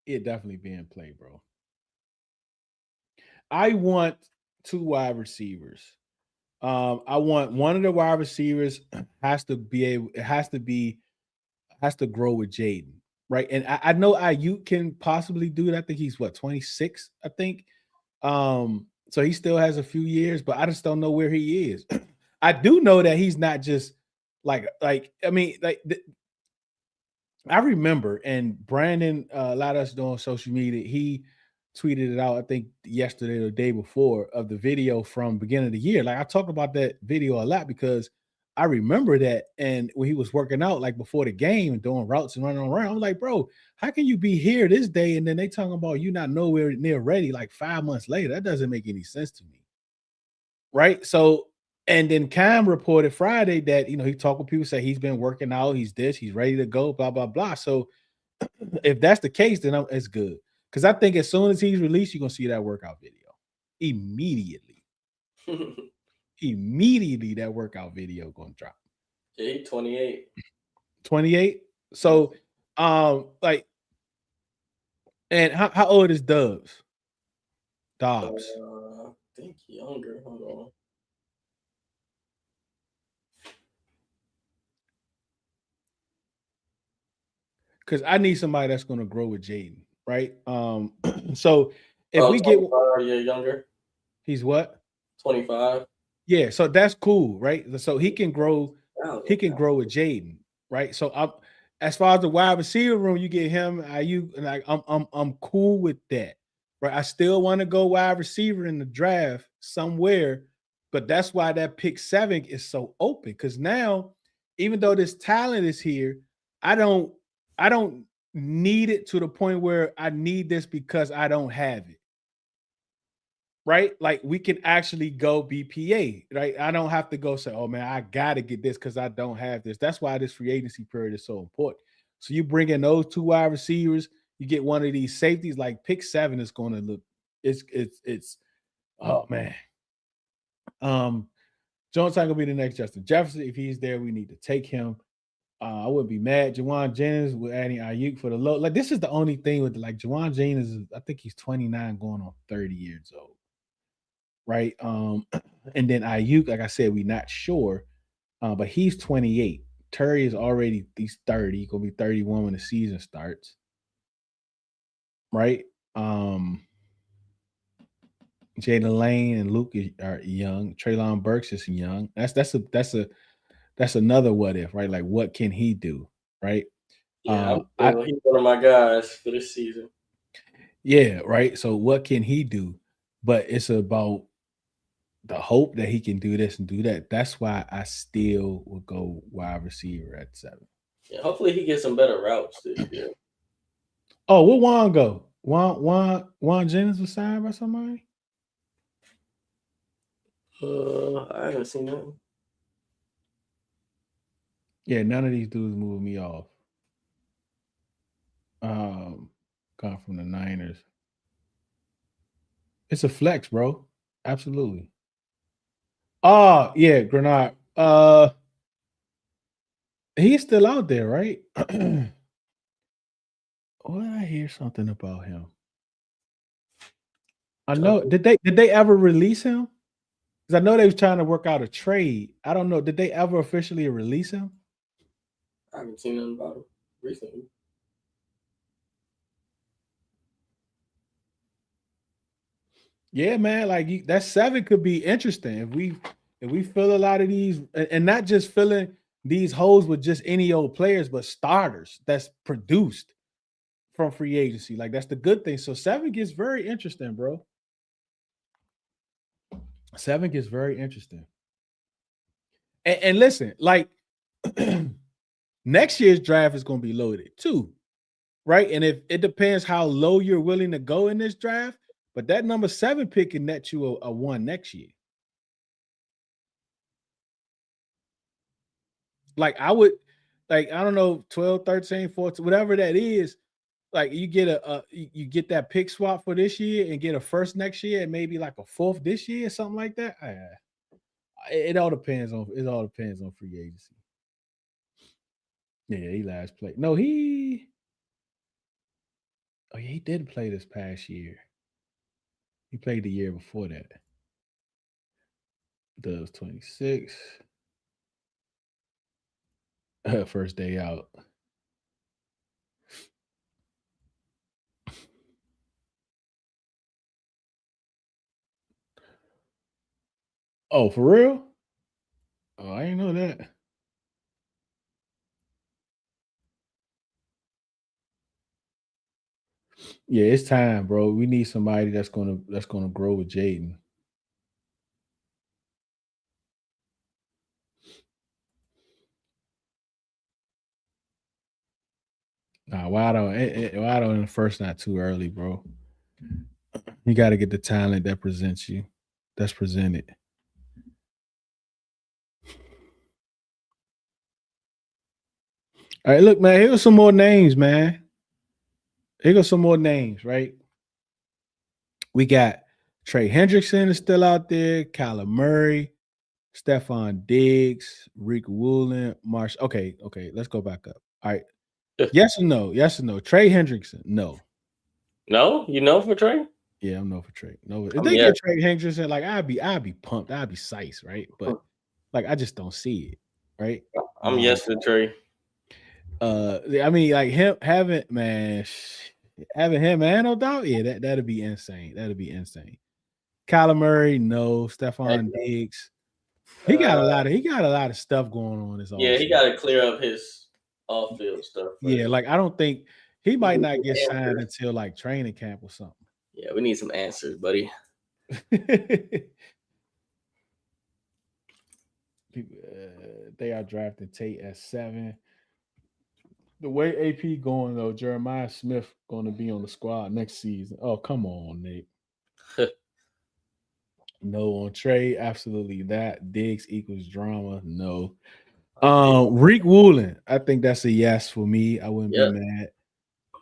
A: it definitely be in play, bro. I want 2 wide receivers. I want one of the wide receivers has to be able, it has to grow with Jaden, right? And I know Ayuk can possibly do it. I think he's what 26, I think. So he still has a few years, but I just don't know where he is. I do know that he's not just like I mean, I remember, and Brandon allowed us to know on social media. He tweeted it out, I think yesterday or the day before, of the video from beginning of the year. Like I talk about that video a lot because I remember that. And when he was working out, like before the game and doing routes and running around, I'm like, bro, how can you be here this day and then they talking about you not nowhere near ready like 5 months later? That doesn't make any sense to me. Right. So, and then Cam reported Friday that, he talked with people, say he's been working out, he's this, he's ready to go, blah, blah, blah. So if that's the case, then it's good. Because I think as soon as he's released, you're going to see that workout video immediately. Immediately, that workout video going to drop.
B: Yeah, he 28.
A: 28. So, like, and how old is Dobbs?
B: I
A: Dobbs.
B: think younger. Hold on.
A: Because I need somebody that's going to grow with Jaden, right? So if we get,
B: 25 year younger.
A: he's what?
B: 25.
A: Yeah, so that's cool, right? So he can grow,
B: Wow.
A: with Jaden, right? So as far as the wide receiver room, you get him, you like I'm cool with that. Right. I still want to go wide receiver in the draft somewhere, but that's why that pick 7 is so open. Because now, even though this talent is here, I don't need it to the point where I need this because I don't have it. Right? Like we can actually go BPA, right? I don't have to go say, oh man, I gotta get this because I don't have this. That's why this free agency period is so important. So you bring in those 2 wide receivers, you get one of these safeties, like pick 7 is going to look, it's oh man. Jones not gonna be the next Justin Jefferson. If he's there, we need to take him. I wouldn't be mad. Jawan Jennings with adding Ayuk for the low. Like this is the only thing with like Jawan Jennings. I think he's 29, going on 30 years old. Right. And then Ayuk, like I said, we're not sure, but he's 28. Terry is already, he's 30. He's gonna be 31 when the season starts. Right. Jalen Lane and Luke are young. Treylon Burks is young. That's another what if, right? Like what can he do? Right.
B: Yeah, he's one of my guys for this season.
A: Yeah, right. So what can he do? But it's about the hope that he can do this and do that. That's why I still would go wide receiver at 7.
B: Yeah, hopefully he gets some better routes this year.
A: Oh, where Juan go? Juan Jennings was signed by somebody?
B: I haven't seen that.
A: Yeah, none of these dudes moved me off. Gone from the Niners. It's a flex, bro. Absolutely. Oh, yeah, Grenard. He's still out there, right? What did I hear something about him? I know. Did they ever release him? Because I know they was trying to work out a trade. I don't know. Did they ever officially release him?
B: I haven't seen nothing about him recently.
A: Yeah, man. Like that 7 could be interesting if we fill a lot of these, and not just filling these holes with just any old players, but starters that's produced from free agency. Like that's the good thing. So 7 gets very interesting, bro. 7 gets very interesting. And listen, like next year's draft is going to be loaded too, right? And if it depends how low you're willing to go in this draft, but that number 7 pick can net you a 1 next year. Like I would, like I don't know, 12, 13, 14, whatever that is. Like you get you get that pick swap for this year and get a first next year and maybe like a 4th this year, something like that. It all depends on free agency. Yeah, he last played. No, oh yeah, he did play this past year. He played the year before that. Does 26. First day out. Oh, for real? Oh, I didn't know that. Yeah, it's time, bro. We need somebody that's gonna grow with Jaden. Nah, Waddle in the first not too early, bro. You got to get the talent that presents you. That's presented. All right, look, man. Here go some more names, man. Here go some more names, right? We got Trey Hendrickson is still out there, Kyler Murray, Stephon Diggs, Rick Woolen, Marsh. Okay, let's go back up. All right. Yes or no? Yes or no? Trey Hendrickson, no.
B: No, you know for Trey.
A: Yeah, I'm no for Trey. No, if
B: I'm
A: they
B: yes.
A: get Trey Hendrickson, like I'd be pumped. I'd be psyched, right? But like I just don't see it, right?
B: I'm yes to Trey.
A: I mean, like him having man, having him, man, no doubt. Yeah, that'd be insane. That'd be insane. Kyler Murray, no.
B: Heck
A: Stephon
B: no.
A: Diggs,
B: Uh,
A: he got a lot of stuff going on this
B: yeah, he
A: offseason.
B: got to clear up his off-field stuff
A: Yeah,
B: first.
A: like I don't think he
B: We
A: might
B: need
A: not
B: some
A: get signed
B: answers.
A: until like training camp or something.
B: Yeah, we need some answers, buddy.
A: They are drafting Tate at 7. The way AP going though, Jeremiah Smith going to be on the squad next season. Oh, come on, Nate. No on Trey, absolutely that. Diggs equals drama. No. Reek Woolen, I think that's a yes for me. I wouldn't be
B: Yep.
A: mad.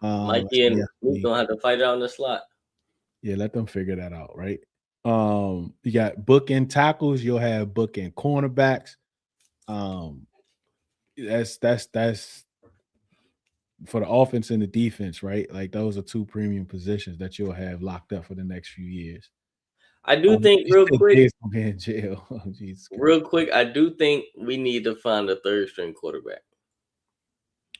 A: That's
B: Mikey
A: a
B: and
A: yes for
B: we
A: me.
B: gonna have to fight out in the slot.
A: Yeah, let them figure that out, right? You got bookend tackles, you'll have bookend cornerbacks. Um, that's for the offense and the defense, right? Like those are two premium positions that you'll have locked up for the next few years.
B: I do think
A: You said Diggs gonna be in jail. Oh, Jesus Christ.
B: real quick, I do think we need to find a third string quarterback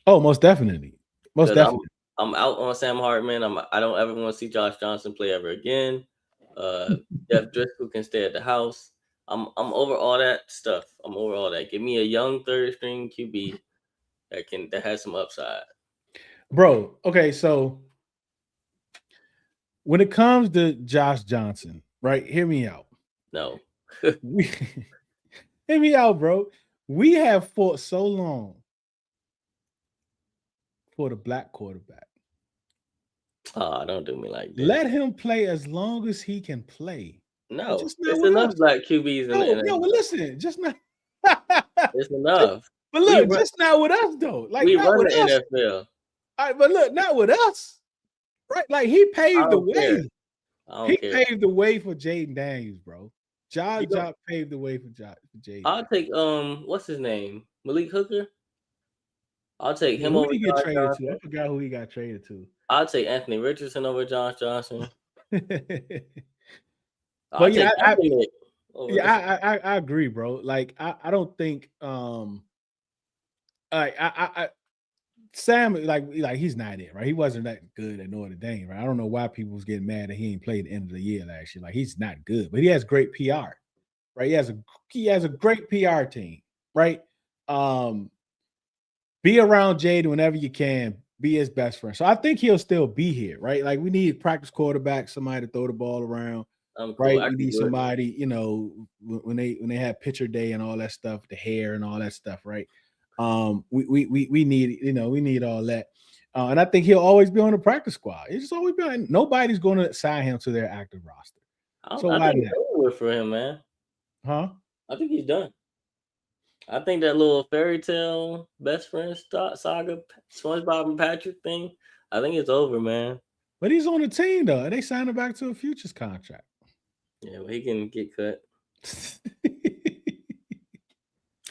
A: Oh, most definitely. Most
B: because
A: definitely.
B: I'm out on Sam Hartman. I don't ever want to see Josh Johnson play ever again. Jeff Driscoll can stay at the house. I'm over all that stuff. I'm over all that. Give me a young third string QB that has some upside.
A: Bro, okay, so when it comes to Josh Johnson, right? Hear me out.
B: No.
A: We hear me out, bro. We have fought so long for the black quarterback.
B: Oh, don't do me like that.
A: Let him play as long as he can play. But
B: No,
A: just not
B: it's
A: with
B: enough
A: us.
B: black QBs in the
A: Yo, but
B: NFL.
A: listen, just not.
B: It's enough.
A: But
B: We
A: look,
B: run,
A: just not with us though. Like
B: we
A: not
B: run
A: with
B: the
A: us.
B: NFL.
A: All right, but look, not with us. Right? Like he
B: I
A: paved the
B: don't care.
A: way.
B: I
A: He
B: don't care.
A: paved the way for Jaden Daniels, bro. Josh
B: You know,
A: Job paved the way for Jaden.
B: I'll take what's his name? Malik Hooker. I'll take
A: Yeah,
B: him
A: who
B: over
A: did he get
B: Josh
A: traded to? I
B: Johnson.
A: forgot who he got traded to.
B: I'll take Anthony Richardson over Josh Johnson. I'll
A: But yeah,
B: take Kaepernick over.
A: I agree, bro. Like I don't think I Sam like he's not it, right? He wasn't that good at Notre Dame, right? I don't know why people was getting mad that he ain't played the end of the year last year. Like he's not good, but he has great PR, right? He has a great PR team, right? Um, be around Jade whenever you can. Be his best friend. So I think he'll still be here, right? Like we need practice quarterback, somebody to throw the ball around,
B: I'm cool.
A: right?
B: I
A: We
B: can
A: need
B: do it.
A: somebody, when they have pitcher day and all that stuff, the hair and all that stuff, right? We need we need all that, and I think he'll always be on the practice squad. He's just always been. Nobody's going to sign him to their active roster, so
B: I
A: why
B: think it's
A: not?
B: over with for him, man.
A: Huh?
B: I think he's done. I think that little fairy tale best friend saga, SpongeBob and Patrick thing. I think it's over, man.
A: But he's on the team though, and they signed him back to a futures contract.
B: Yeah, well, he can get cut.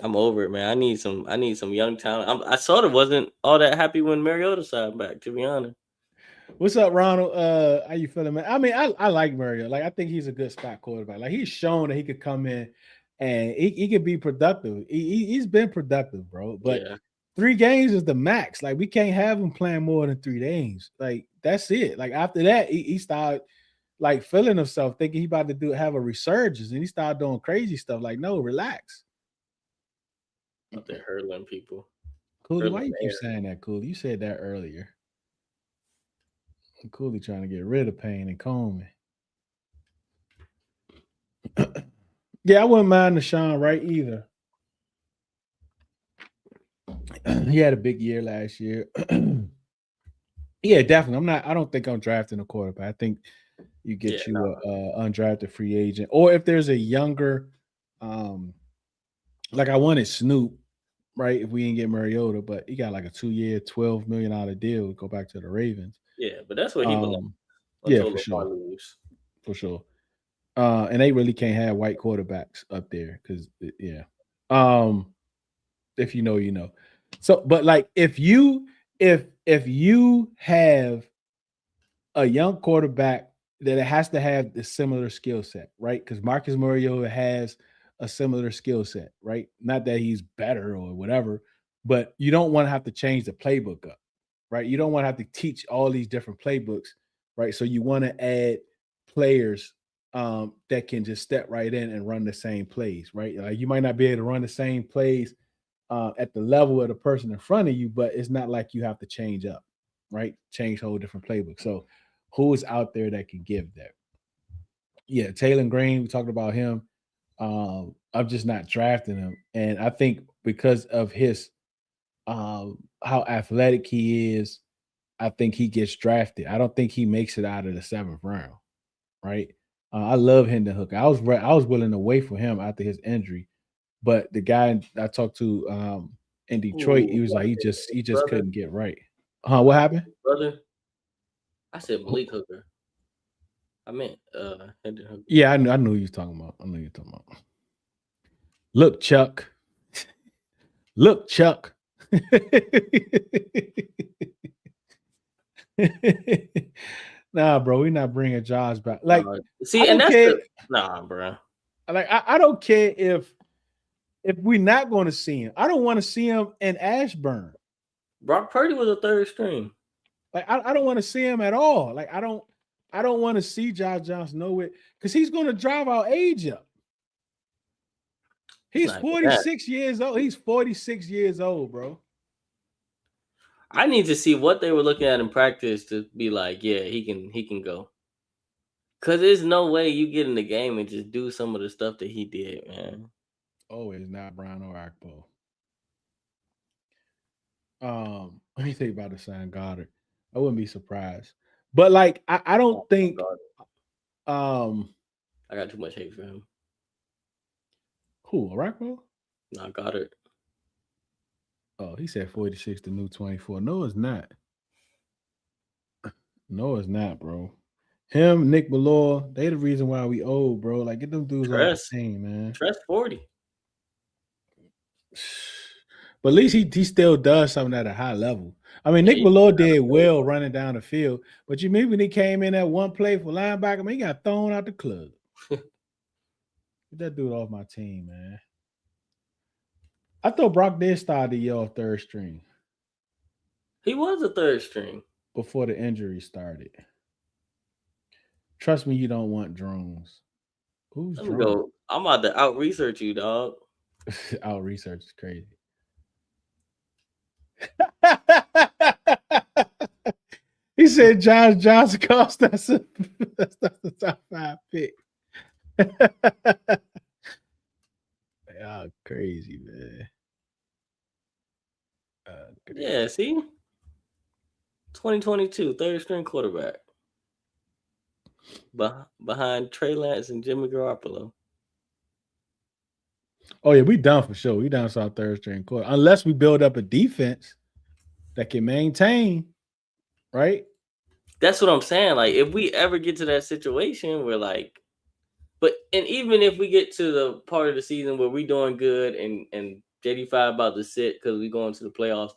B: I'm over it, man. I need some young talent. I sort of wasn't all that happy when Mariota signed back, to be honest.
A: What's up, Ronald? How you feeling, man? I mean, I like Mario. Like, I think he's a good spot quarterback. Like, he's shown that he could come in and he could be productive. He's been productive, bro. But
B: Yeah.
A: 3 games is the max. Like, we can't have him playing more than 3 games. Like, that's it. Like, after that, he started like feeling himself, thinking he about to have a resurgence, and he started doing crazy stuff. Like, no, relax.
B: Out there hurling people.
A: Cooley, why
B: Hurling
A: you keep
B: air.
A: saying that, Cooley? You said that earlier. Cooley trying to get rid of Payne and Coleman. Yeah, I wouldn't mind Deshaun Wright either. He had a big year last year. Yeah, definitely. I don't think I'm drafting a quarterback. I think you
B: Yeah,
A: get you
B: no.
A: a undrafted free agent, or if there's a younger, um, like I wanted Snoop, right? If we didn't get Mariota, but he got like a 2 year, $12 million deal to go back to the Ravens.
B: Yeah, but that's where he belongs
A: Um, yeah,
B: until
A: for sure,
B: LeBron leaves.
A: for sure. And they really can't have white quarterbacks up there because yeah. Um, if you know, you know. So, but like if you have a young quarterback that it has to have the similar skill set, right? Because Marcus Mariota has a similar skill set, right? Not that he's better or whatever, but you don't want to have to change the playbook up, right? You don't want to have to teach all these different playbooks, right? So you want to add players that can just step right in and run the same plays, right? Like you might not be able to run the same plays at the level of the person in front of you, but it's not like you have to change up, right? Change whole different playbook. So who is out there that can give that? Yeah, Taylor Green, we talked about him. I'm just not drafting him. And I think because of his how athletic he is, I think he gets drafted. I don't think he makes it out of the seventh round, right? I love Hendon Hooker. I was willing to wait for him after his injury, but the guy I talked to in Detroit, he
B: Ooh,
A: was like he
B: his
A: just
B: brother,
A: couldn't get right. Huh? What happened?
B: brother. I said Malik Hooker. I meant Hendon Hooker.
A: Yeah, I knew you was talking about. I knew you were talking about. Look, Chuck. Look, Chuck. Nah, bro, we're not bringing Josh back. Like, I
B: See, and
A: don't
B: that's
A: care.
B: the bro.
A: Like, I don't care if we're not going to see him. I don't want to see him in Ashburn.
B: Brock Purdy was a third string.
A: Like, I don't want to see him at all. Like, I don't want to see Josh Johnson nowhere because he's going to drive our age up.
B: It's
A: He's
B: not even that.
A: 46 years old. He's 46 years old, bro.
B: I need to see what they were looking at in practice to be like, yeah, he can go. Cause there's no way you get in the game and just do some of the stuff that he did, man.
A: Oh, it's not Brown or Akpo. Let me think about the sign Goddard. I wouldn't be surprised. But like I don't
B: Oh my
A: think
B: God.
A: um
B: I got too much hate for him.
A: who Arakpo?
B: Not Goddard.
A: Oh, he said 46 the new 24. No, it's not. No, it's not, bro. Him, Nick Ballore, they the reason why we old, bro. Like get them dudes off the
B: Tress.
A: team, man.
B: Tress 40.
A: But at least he still does something at a high level. I mean,
B: Yeah,
A: Nick
B: he
A: Ballore
B: got a
A: did
B: field
A: well
B: goal.
A: running down the field, but you mean when he came in that one play for linebacker, man, he got thrown out the club. Get that dude off my team, man. I thought Brock did start the year off third string
B: He was a third string.
A: before the injury started. Trust me, you don't want drones. Who's
B: Let me
A: drone?
B: go. I'm about to out research you, dog.
A: Our research is crazy. He said Josh Johnson cost us that's the top five pick. Y'all crazy, man. Crazy.
B: Yeah, see? 2022, third string quarterback. Behind Trey Lance and Jimmy Garoppolo.
A: Oh yeah, we done for sure. We done for our third string quarter. Unless we build up a defense that can maintain, right?
B: That's what I'm saying. Like, if we ever get to that situation where like and even if we get to the part of the season where we doing good and JD5 about to sit because we going to the playoffs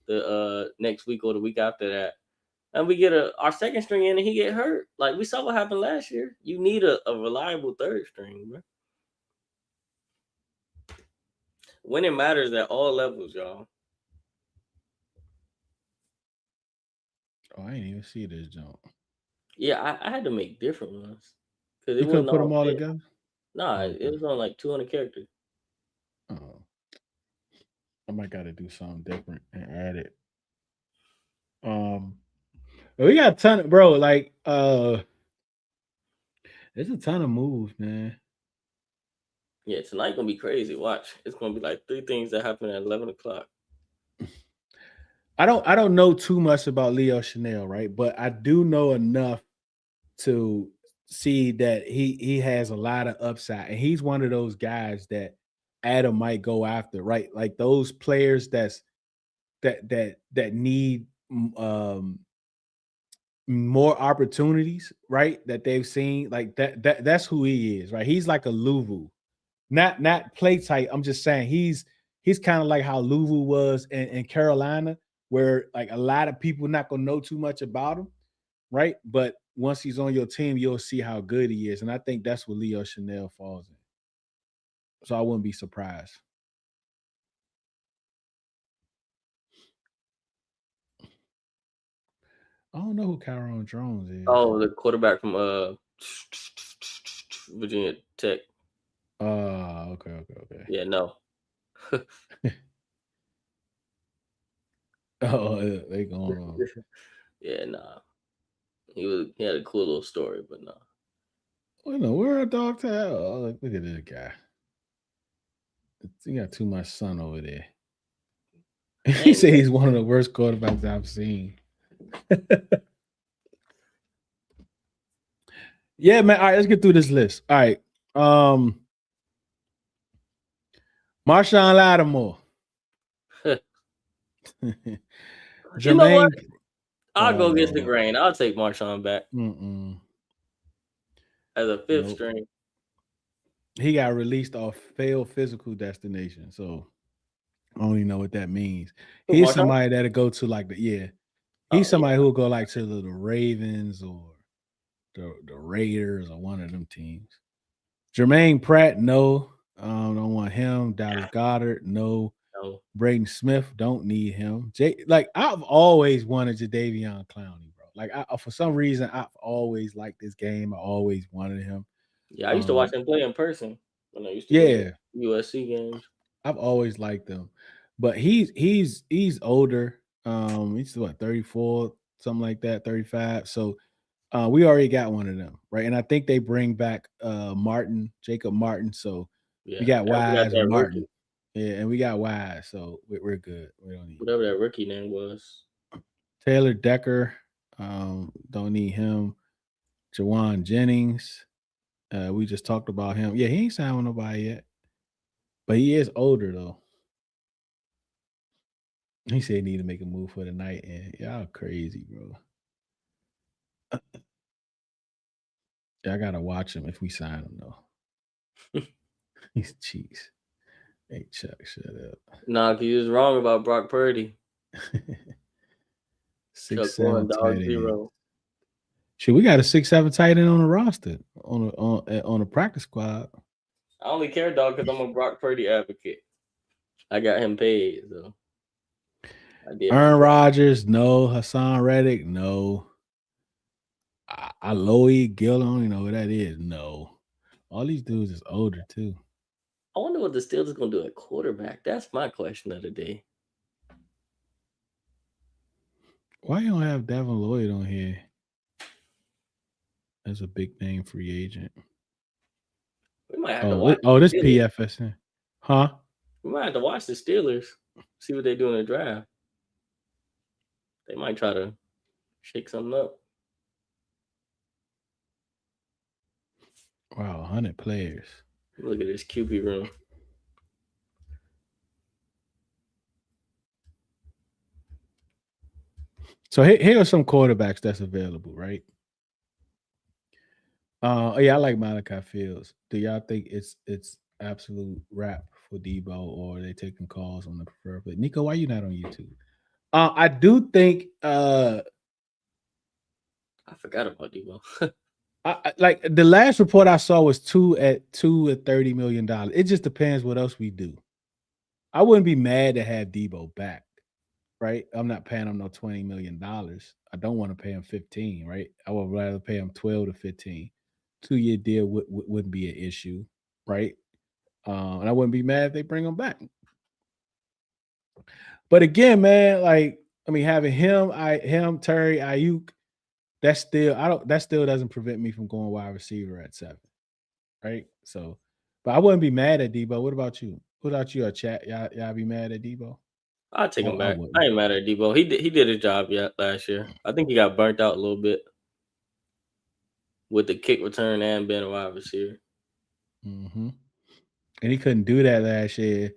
B: the next week or the week after that, and we get our second string in and he get hurt. Like we saw what happened last year. You need a reliable third string, bro. Winning matters at all levels, y'all.
A: Oh, I didn't even see this jump.
B: Yeah, I had to make different ones because it
A: You couldn't
B: wasn't
A: put them
B: all
A: all
B: fit.
A: together?
B: Nah,
A: Oh,
B: it
A: okay.
B: was on like 200 characters.
A: Oh, I might gotta do something different and add it. Um but we got a ton of bro, like there's a ton of moves, man.
B: Yeah, tonight gonna be crazy. Watch, it's gonna be like three things that happen at 11 o'clock.
A: I don't know too much about Leo Chanel, right? But I do know enough to see that he has a lot of upside, and he's one of those guys that Adam might go after, right? Like those players that need more opportunities, right? That they've seen, like that's who he is, right? He's like a Luvu, not play tight. I'm just saying he's kind of like how Luvu was in Carolina, where like a lot of people not gonna know too much about him, right? But once he's on your team, you'll see how good he is, and I think that's what Leo Chanel falls in. So I wouldn't be surprised. I don't know who Kyron Jones is.
B: Oh, the quarterback from Virginia Tech.
A: Okay.
B: Yeah, no.
A: Oh, they going on.
B: Yeah, nah. He had a cool little story, but nah.
A: Well, no, where a dog tail? Oh, look at this guy. He got too much sun over there. He
B: Dang.
A: said he's one of the worst quarterbacks I've seen. Yeah, man. All right, let's get through this list. All right. Marshawn Lattimore.
B: You know what?
A: Jermaine.
B: I'll go against the grain. I'll take Marshawn back as a fifth
A: Nope.
B: string.
A: He got released off failed physical destination. So I don't even know what that means.
B: Who,
A: He's
B: Marshawn?
A: somebody that'll go to like He's
B: Oh yeah.
A: somebody who'll go like to the Ravens or the Raiders or one of them teams. Jermaine Pratt, no. Don't want him. Dallas Goddard, no.
B: No.
A: Braden Smith, don't need him. Like I've always wanted Jadeveon Clowney, bro. Like for some reason, I've always liked this game. I always wanted him.
B: Yeah, I used to watch him play in person when I used to go to
A: Yeah,
B: USC games.
A: I've always liked him. But he's older. He's what 34, something like that, 35. So we already got one of them, right? And I think they bring back Jacob Martin. So
B: Yeah,
A: we got
B: and we got
A: Wise and
B: that
A: Martin.
B: rookie,
A: Yeah, and we got Wise, so we're good. We don't need
B: whatever that rookie name was.
A: Taylor Decker. Don't need him. Jawan Jennings. We just talked about him. Yeah, he ain't signed with nobody yet, but he is older though. He said he need to make a move for the night, and y'all crazy, bro. Yeah, I gotta watch him if we sign him though. He's cheese. Hey Chuck, shut up.
B: Nah, he was wrong about Brock Purdy.
A: 6'7"
B: Dog
A: tight end.
B: zero.
A: Shit, we got a 6'7" tight end on the roster on a practice squad.
B: I only care, dog, because I'm a Brock Purdy advocate. I got him paid, so I did.
A: Aaron Rodgers, no. Hassan Reddick, no. Aloy Gill, I don't even know who that is. No. All these dudes is older too.
B: I wonder what the Steelers gonna do at quarterback. That's my question of the day.
A: Why you don't have Devin Lloyd on here as a big name free agent?
B: We might have to watch.
A: This PFS, huh?
B: We might have to watch the Steelers, see what they do in the draft. They might try to shake something up.
A: Wow, 100 players.
B: Look at this QB room.
A: So here are some quarterbacks that's available, right? Yeah, I like Malachi Fields. Do y'all think it's absolute rap for Debo, or are they taking calls on the preferred play? Nico, why you not on YouTube? I do think
B: I forgot about Debo.
A: like the last report I saw was two at $30 million. It just depends what else we do. I wouldn't be mad to have Debo back, right? I'm not paying him no $20 million. I don't want to pay him 15, right? I would rather pay him 12 to 15. 2-year deal wouldn't be an issue, right? And I wouldn't be mad if they bring him back. But again, man, like I mean, having him, Terry, Ayuk, that still doesn't prevent me from going wide receiver at 7, right? So, but I wouldn't be mad at Debo. What about you? What about you, chat? Y'all be mad at Debo?
B: I'll take him
A: I
B: back.
A: wouldn't.
B: I ain't mad at Debo. He did his job last year. I think he got burnt out a little bit with the kick return and being a wide receiver.
A: Mm-hmm. And he couldn't do that last year.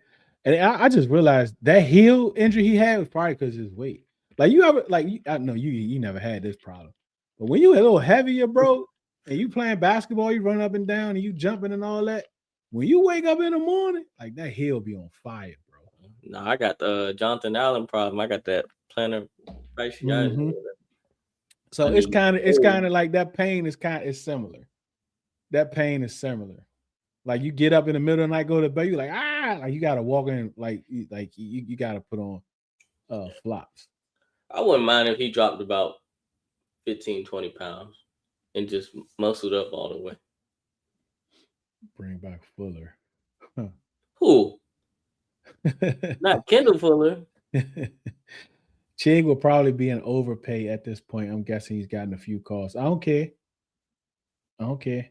A: And I just realized that heel injury he had was probably because of his weight. Like you ever I know you never had this problem, but when you a little heavier, bro, and you playing basketball, you run up and down and you jumping and all that. When you wake up in the morning, like that heel be on fire, bro.
B: No, I got the Jonathan Allen problem. I got that plantar fasciitis.
A: Mm-hmm.
B: I
A: So it's
B: need
A: kind of like that pain is similar. That pain is similar. Like you get up in the middle of the night, go to bed, you like like you gotta walk in you gotta put on flops.
B: I wouldn't mind if he dropped about 15, 20 pounds and just muscled up all the way.
A: Bring back Fuller.
B: Who? Not Kendall Fuller.
A: Chig will probably be an overpay at this point. I'm guessing he's gotten a few calls. I don't care. I don't care.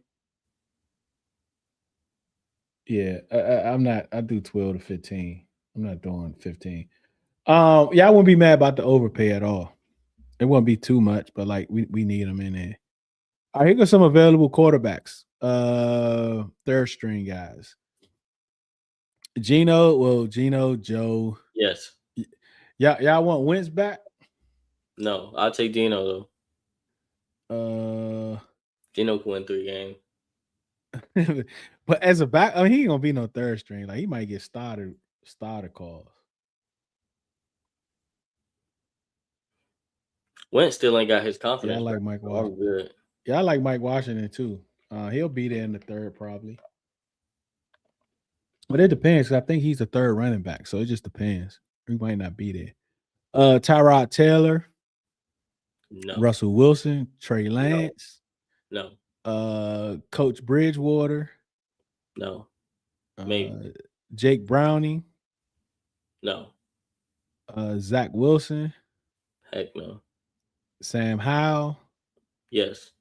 A: Yeah, I'm not. I do 12 to 15. I'm not doing 15. Yeah, I wouldn't be mad about the overpay at all. It wouldn't be too much, but like we need them in there. All right, here goes some available quarterbacks. Third string guys. Gino, Joe.
B: Yes.
A: Y'all want Wentz back?
B: No, I'll take Gino though.
A: Uh,
B: Gino can win 3 games.
A: but as a back, I mean, he ain't gonna be no third string. Like he might get starter calls.
B: Wentz still ain't got his
A: Yeah, I
B: confidence.
A: like
B: Right?
A: Mike
B: I'm
A: Washington.
B: good.
A: Yeah, I like Mike Washington too. He'll be there in the third probably. But it depends. 'Cause I think he's the third running back, so it just depends. He might not be there. Tyrod Taylor,
B: No.
A: Russell Wilson, Trey Lance,
B: No.
A: Coach Bridgewater,
B: No. Maybe.
A: Jake Browning,
B: No.
A: Zach Wilson,
B: Heck no.
A: Sam Howell.
B: Yes.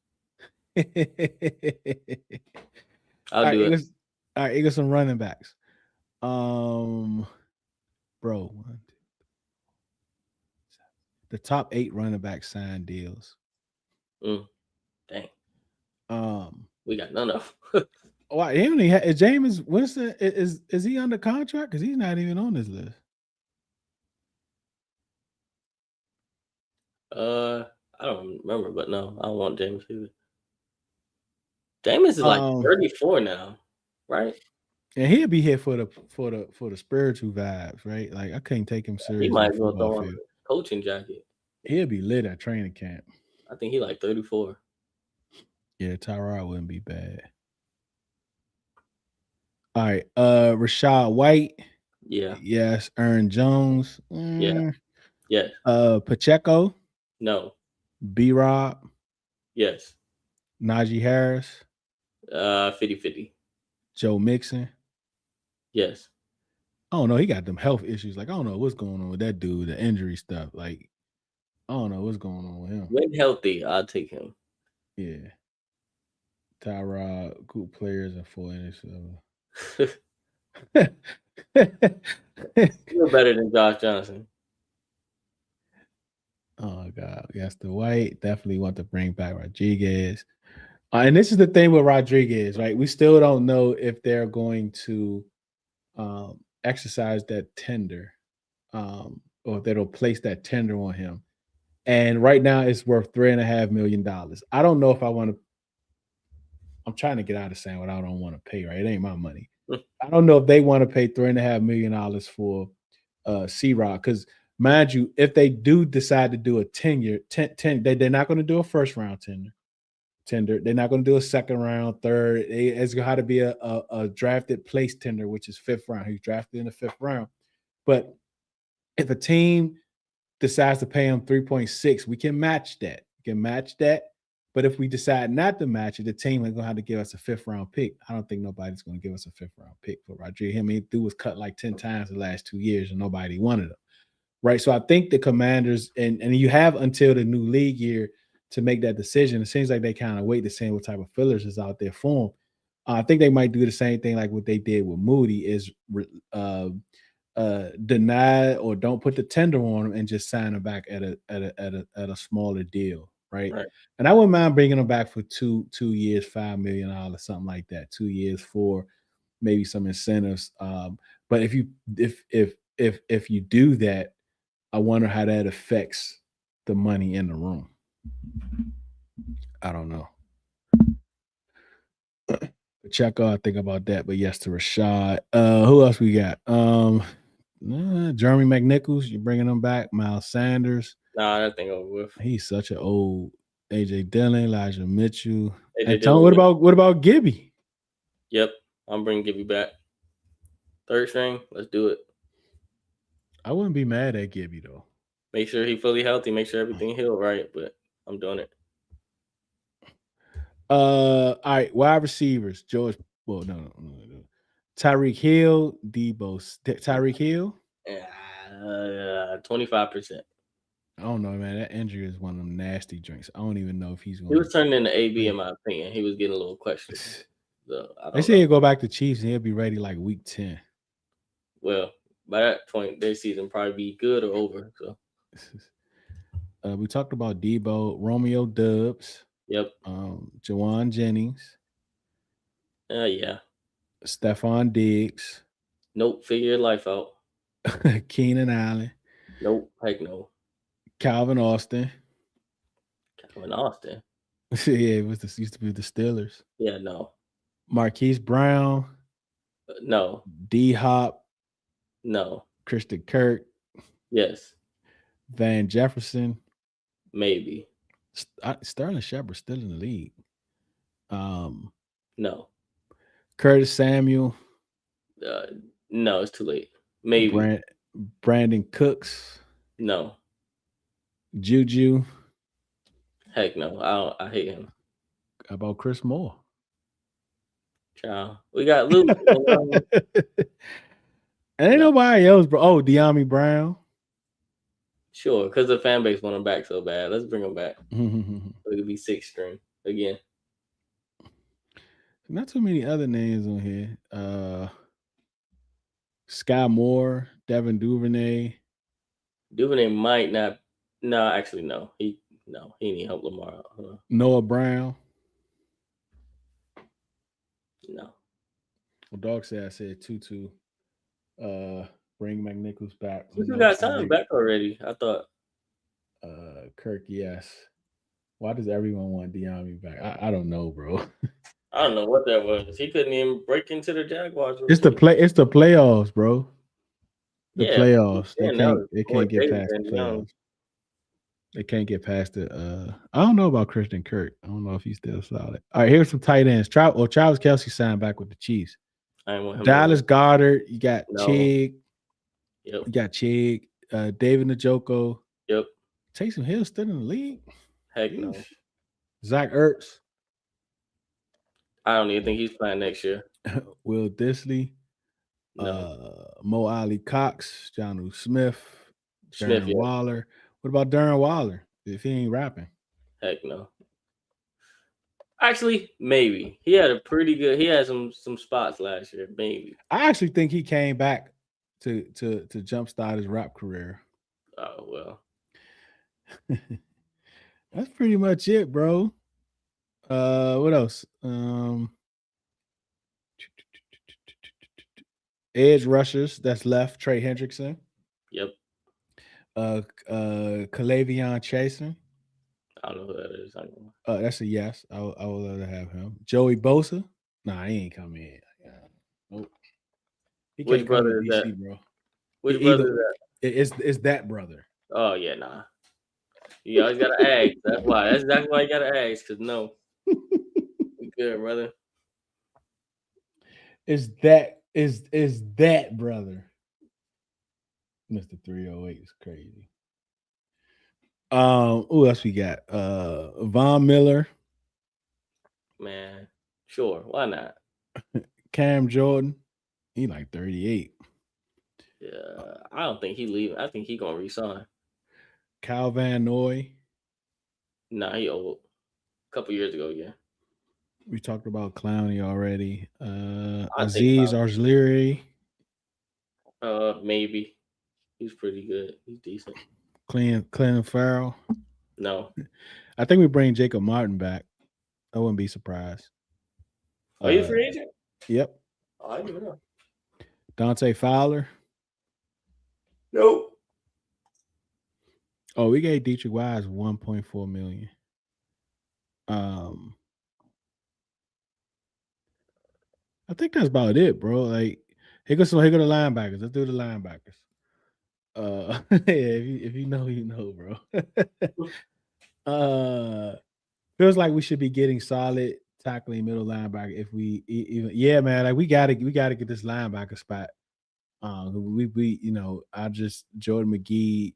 A: All
B: I'll do it.
A: All right, got some running backs. Bro, the top 8 running backs signed deals.
B: Dang.
A: Um,
B: We got none of.
A: Why he only is Jameis Winston is he under contract? Because he's not even on this list.
B: I don't remember, but no, I don't want James either. Jameis is like 34 now, right?
A: And he'll be here for the spiritual vibes, right? Like I couldn't take him serious.
B: He might as well
A: football
B: throw on
A: field.
B: a coaching jacket.
A: He'll be lit at training camp.
B: I think he like 34.
A: Yeah, Tyrod wouldn't be bad. All right, Rashad White.
B: Yeah.
A: Yes. Aaron Jones.
B: Yeah. Yes.
A: Pacheco.
B: No.
A: B-Rob.
B: Yes.
A: Najee Harris.
B: 50-50.
A: Joe Mixon.
B: Yes.
A: I don't know. He got them health issues. Like I don't know what's going on with that dude. The injury stuff. Like I don't know what's going on with him.
B: When healthy, I'll take him.
A: Yeah. Tyrod, good players and 4 innings.
B: You're better than Josh Johnson.
A: Oh God, yes, the White definitely want to bring back Rodriguez. And this is the thing with Rodriguez, right? We still don't know if they're going to exercise that tender, or if they'll place that tender on him. And right now, it's worth $3.5 million. I don't know if I want to. I'm trying to get out of saying what I don't want to pay. Right, it ain't my money. I don't know if they want to pay $3.5 million for C-Rock because. Mind you, if they do decide to do a 10-year, they're not going to do a first round tender. They're not going to do a second round, third. It's going to have to be a drafted place tender, which is 5th round. He's drafted in the 5th round. But if a team decides to pay him 3.6, we can match that. But if we decide not to match it, the team is going to have to give us a 5th round pick. I don't think nobody's going to give us a 5th round pick for Rodriguez. I mean, dude was cut like 10 times the last 2 years and nobody wanted him. Right. So I think the Commanders and you have until the new league year to make that decision. It seems like they kind of wait to see what type of fillers is out there for them. I think they might do the same thing like what they did with Moody is deny or don't put the tender on them and just sign them back at a smaller deal, right?
B: Right.
A: And I wouldn't mind bringing them back for 2 years, $5 million, something like that. 2 years for maybe some incentives. But if you do that, I wonder how that affects the money in the room. I don't know. Pacheco, I think about that, but yes to Rashad. Who else we got? Jeremy McNichols, you bringing him back? Miles Sanders,
B: Nah, that thing over with.
A: he's such an old. AJ Dillon, Elijah Mitchell,
B: AJ
A: and Tony.
B: Dillon.
A: What about Gibby?
B: Yep, I'm bringing Gibby back. Third string, let's do it.
A: I wouldn't be mad at Gibby though.
B: Make sure he's fully healthy. Make sure everything healed right. But I'm doing it.
A: All right, wide receivers. George. Well, no. Tyreek Hill, Debo. Tyreek Hill.
B: 25%.
A: I don't know, man. That injury is one of them nasty drinks. I don't even know if he's going.
B: He was turning into AB in my opinion. He was getting a little questionable. So
A: They say he'll go back to Chiefs and he'll be ready like week 10.
B: Well, by that point, their season probably be good or over. So
A: we talked about Debo, Romeo Dubs.
B: Yep.
A: Jawan Jennings.
B: Yeah.
A: Stephon Diggs.
B: Nope. Figure your life out.
A: Keenan Allen.
B: Nope. Heck no.
A: Calvin Austin. Yeah, it used to be the Steelers.
B: Yeah, no.
A: Marquise Brown.
B: No.
A: D Hop.
B: No.
A: Christian Kirk.
B: Yes.
A: Van Jefferson.
B: Maybe.
A: Sterling Shepard's still in the league.
B: No.
A: Curtis Samuel.
B: No, it's too late. Maybe.
A: Brandon Cooks.
B: No.
A: Juju.
B: Heck no. I hate him.
A: How about Chris Moore?
B: Child. We got Luke.
A: Ain't nobody else, bro. Oh, De'Ami Brown.
B: Sure, because the fan base want him back so bad. Let's bring him back. It could be 6th string again.
A: Not too many other names on here. Sky Moore, Devin Duvernay.
B: Duvernay might not. No, actually, no. He need help Lamar out.
A: Noah Brown.
B: No.
A: Well, Dog said I said Tutu. Bring McNichols back.
B: Tutu got signed back already. I thought.
A: Kirk, yes. Why does everyone want De'Ami back? I don't know, bro.
B: I don't know what that was. He couldn't even break into the Jaguars.
A: It's the playoffs, bro. The playoffs. They can't get past the playoffs. They can't get past the. I don't know about Christian Kirk. I don't know if he's still solid. All right, here's some tight ends. Travis Kelce signed back with the Chiefs. Dallas Goedert. You got Chig.
B: Yep.
A: You got Chig. David Njoku.
B: Yep.
A: Taysom Hill still in the league.
B: Heck no.
A: Zach Ertz.
B: I don't even think he's playing next year.
A: Will Disley.
B: No.
A: Mo Ali Cox. Jonnu Smith. Darren Waller. What about Darren Waller if he ain't rapping?
B: Heck no. Actually, maybe. He had some spots last year. Maybe.
A: I actually think he came back to jumpstart his rap career.
B: Oh well.
A: That's pretty much it, bro. What else? Edge rushers that's left. Trey Hendrickson.
B: Yep.
A: Kalavion Chasen.
B: I don't know who that is.
A: That's a yes. I would love to have him. Joey Bosa. Nah, he ain't come in. Nope. He
B: Which brother is
A: DC,
B: that?
A: Bro.
B: Which brother is
A: that? It's that brother.
B: Oh yeah, nah. You always gotta ask. That's why. That's exactly why you gotta ask. Cause no, we good, brother.
A: Is that brother? Mr. 308 is crazy. Who else we got? Von Miller.
B: Man, sure. Why not?
A: Cam Jordan. He like 38.
B: Yeah, I don't think he leaving. I think he gonna resign.
A: Kyle Van Noy.
B: Nah, he old. A couple years ago, yeah.
A: We talked about Clowney already. Aziz Arzliri.
B: Maybe. He's pretty good. He's decent.
A: Clinton Farrell.
B: No.
A: I think we bring Jacob Martin back. I wouldn't be surprised.
B: Are you a free agent?
A: Yep.
B: Oh, I give it up.
A: Dante Fowler.
B: Nope.
A: Oh, we gave Dietrich Wise 1.4 million. I think that's about it, bro. Like, here go the linebackers. Let's do the linebackers. Yeah, if you know, you know, bro. Feels like we should be getting solid tackling middle linebacker if we even. Yeah, man. Like we gotta get this linebacker spot. We you know, I just Jordan McGee.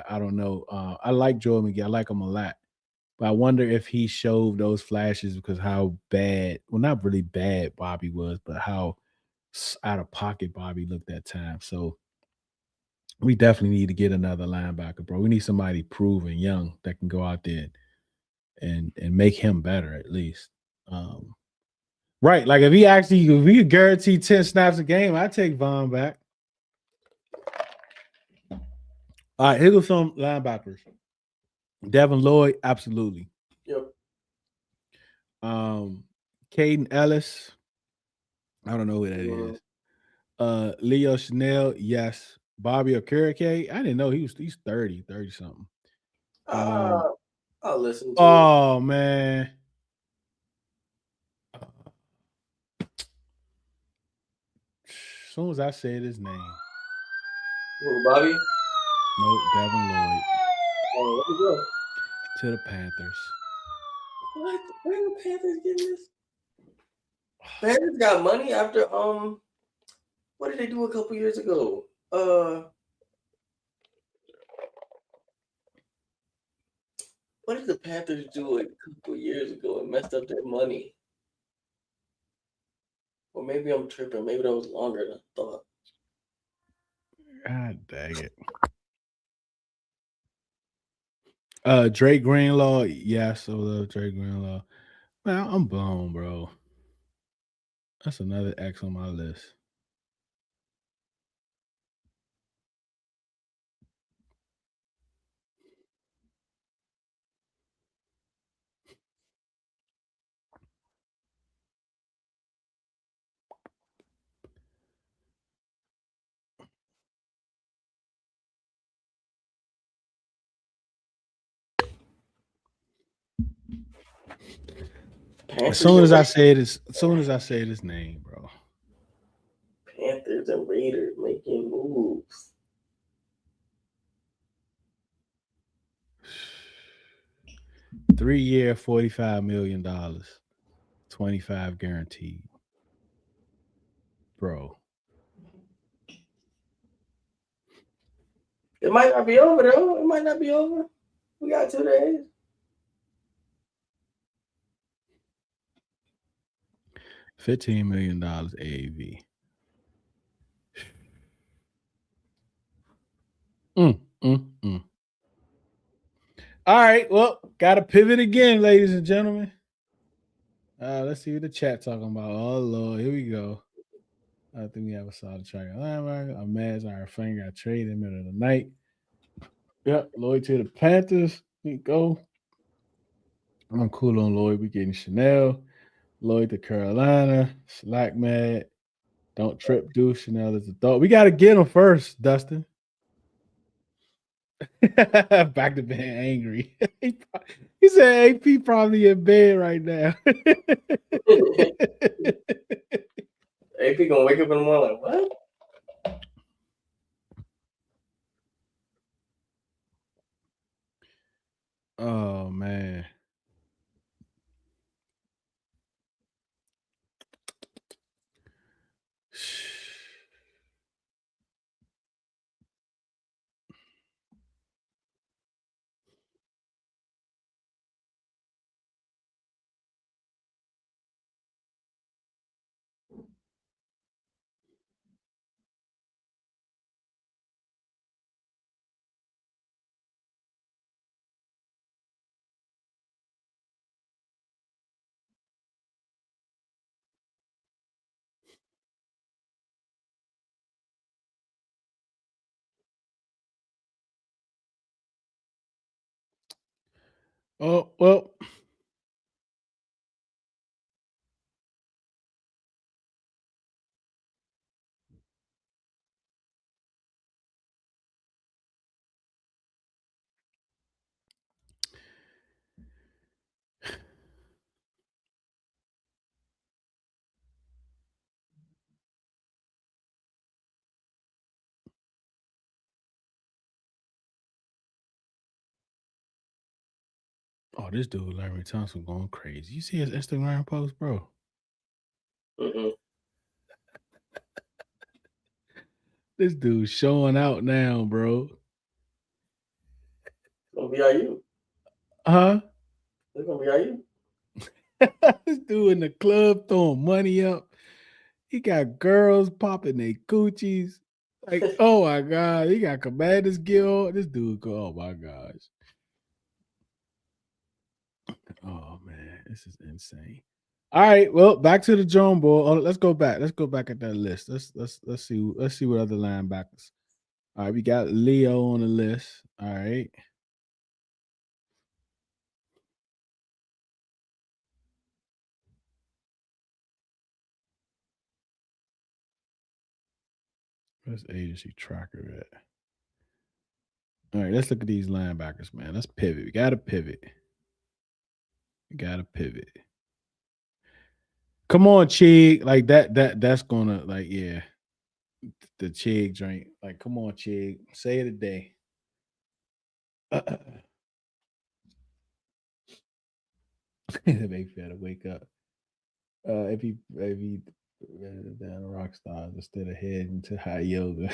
A: I don't know. I like Jordan McGee. I like him a lot. But I wonder if he showed those flashes because how bad, well, not really bad Bobby was, but how out of pocket Bobby looked that time. So we definitely need to get another linebacker, bro. We need somebody proven young that can go out there and make him better at least. Right. Like if we could guarantee 10 snaps a game, I'd take Vaughn back. All right, here goes some linebackers. Devin Lloyd, absolutely.
B: Yep.
A: Caden Ellis. I don't know who that is. Leo Chanel, yes. Bobby Okereke, I didn't know he's 30 something.
B: I'll listen to it.
A: Oh man. As soon as I said his name.
B: Who, Bobby?
A: Nope, Devin Lloyd.
B: Oh, where you go?
A: To the Panthers.
B: What? Where the Panthers getting this? Panthers got money after what did they do a couple years ago? What did the Panthers do a couple years ago and messed up their money? Or maybe I'm tripping. Maybe that was longer than I thought.
A: God dang it. Drake Greenlaw, yes, I love Drake Greenlaw. Man, I'm blown, bro. That's another X on my list. As soon as I say his name, bro.
B: Panthers and Raiders making moves.
A: $3-year, $45 million, 25 guaranteed, bro.
B: It might not be over though. It might not be over. We got 2 days.
A: $15 million AAV. All right, well, gotta pivot again, ladies and gentlemen. Let's see what the chat talking about. Oh Lord, here we go. I think we have a solid track. A match, our finger got traded in the middle of the night. Yep, Lloyd to the Panthers. We go. I'm cool on Lloyd. We getting Chanel. Lloyd to Carolina. Slack mad. Don't trip Deuce. Chanel is a thought. We got to get him first, Dustin. Back to being angry. He said AP probably in bed right now.
B: AP gonna wake up in the morning like, what?
A: Oh man. Oh well. Oh, this dude Larry Thompson going crazy. You see his Instagram post, bro?
B: Mm-mm.
A: This dude showing out now, bro.
B: It's gonna be IU.
A: Huh?
B: It's gonna be IU.
A: This dude in the club throwing money up. He got girls popping their coochies. Like, oh my god, he got Commanders Guild. This dude go, oh my gosh. Oh man, this is insane. All right, well, back to the Joan Bowl. Oh, let's go back. Let's go back at that list. Let's see what other linebackers. All right, we got Leo on the list. All right. Where's agency tracker at? All right, let's look at these linebackers, man. Let's pivot. We gotta pivot. We gotta pivot. Come on, Chig. Like that's gonna like, yeah. The Chig drink. Like, come on, Chig. Say it a day. The big fella wake up. If he down rock stars instead of heading to high yoga.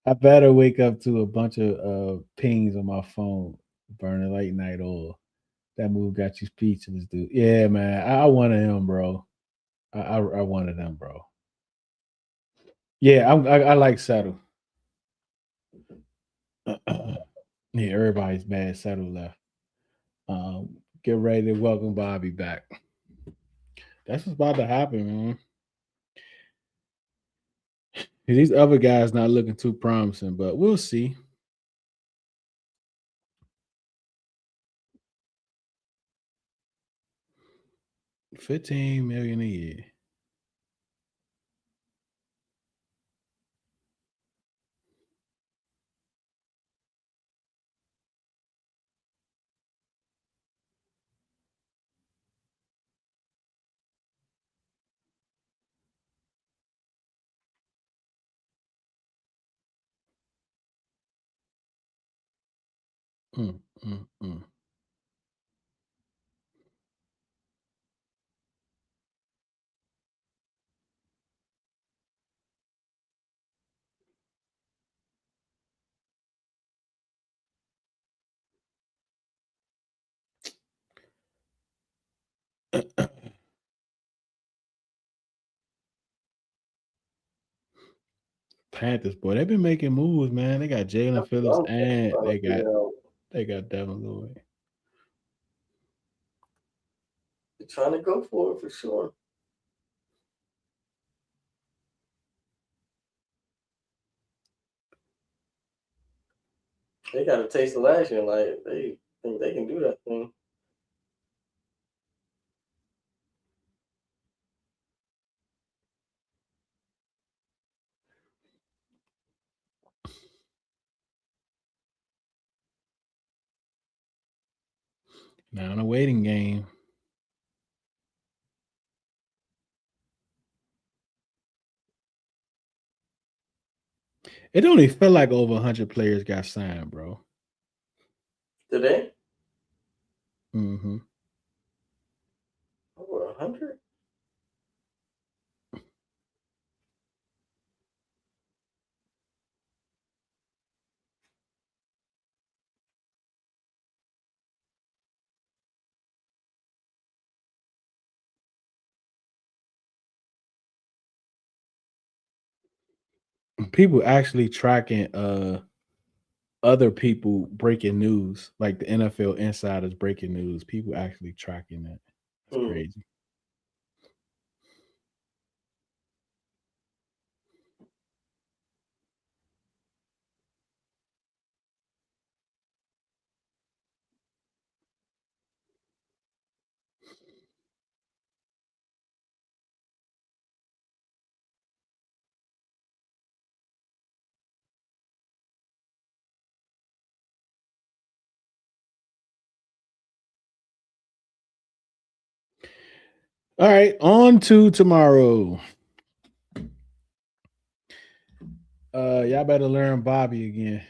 A: I better wake up to a bunch of pings on my phone, burning late night oil. That move got you speechless, dude. Yeah, man. I wanted him, bro. I wanted him, bro. Yeah, I like Settle. Yeah, everybody's mad Settle left. Get ready to welcome Bobby back. That's what's about to happen, man. These other guys not looking too promising, but we'll see. 15 million a year. Mm, mm, mm. Panthers, boy, they've been making moves, man. They got Jalen
B: That's
A: Phillips
B: what I'm
A: and
B: trying to figure out.
A: they got Devin Lloyd.
B: They're trying to go for it for sure. They got a taste of last year. Like they think they can do that thing.
A: Now in a waiting game. It don't even feel like over 100 players got signed, bro.
B: Today
A: Mm-hmm.
B: over 100.
A: People actually tracking other people breaking news, like the NFL insiders breaking news. People actually tracking that. That's
B: Hmm.
A: crazy. All right, on to tomorrow. Y'all better learn Bobby again.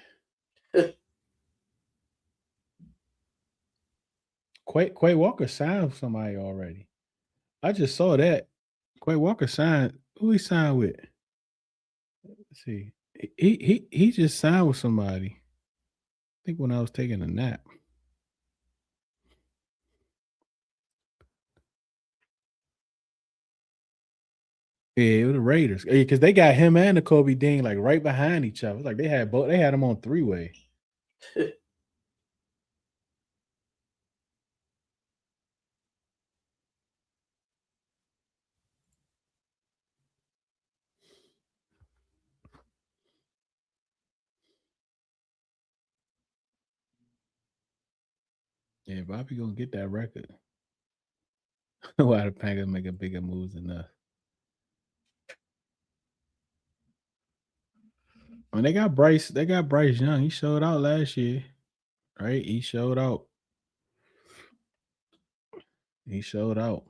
A: Quay Walker signed somebody already. I just saw that. Quay Walker signed. Who he signed with? Let's see. He just signed with somebody. I think when I was taking a nap. Yeah, it was the Raiders. Because they got him and the Kobe Dean like right behind each other. It's like they had both. They had them on three way. Yeah, Bobby gonna get that record. Why the Panthers making bigger moves than us? When they got Bryce, they got Bryce Young. He showed out last year, right? He showed out. He showed out.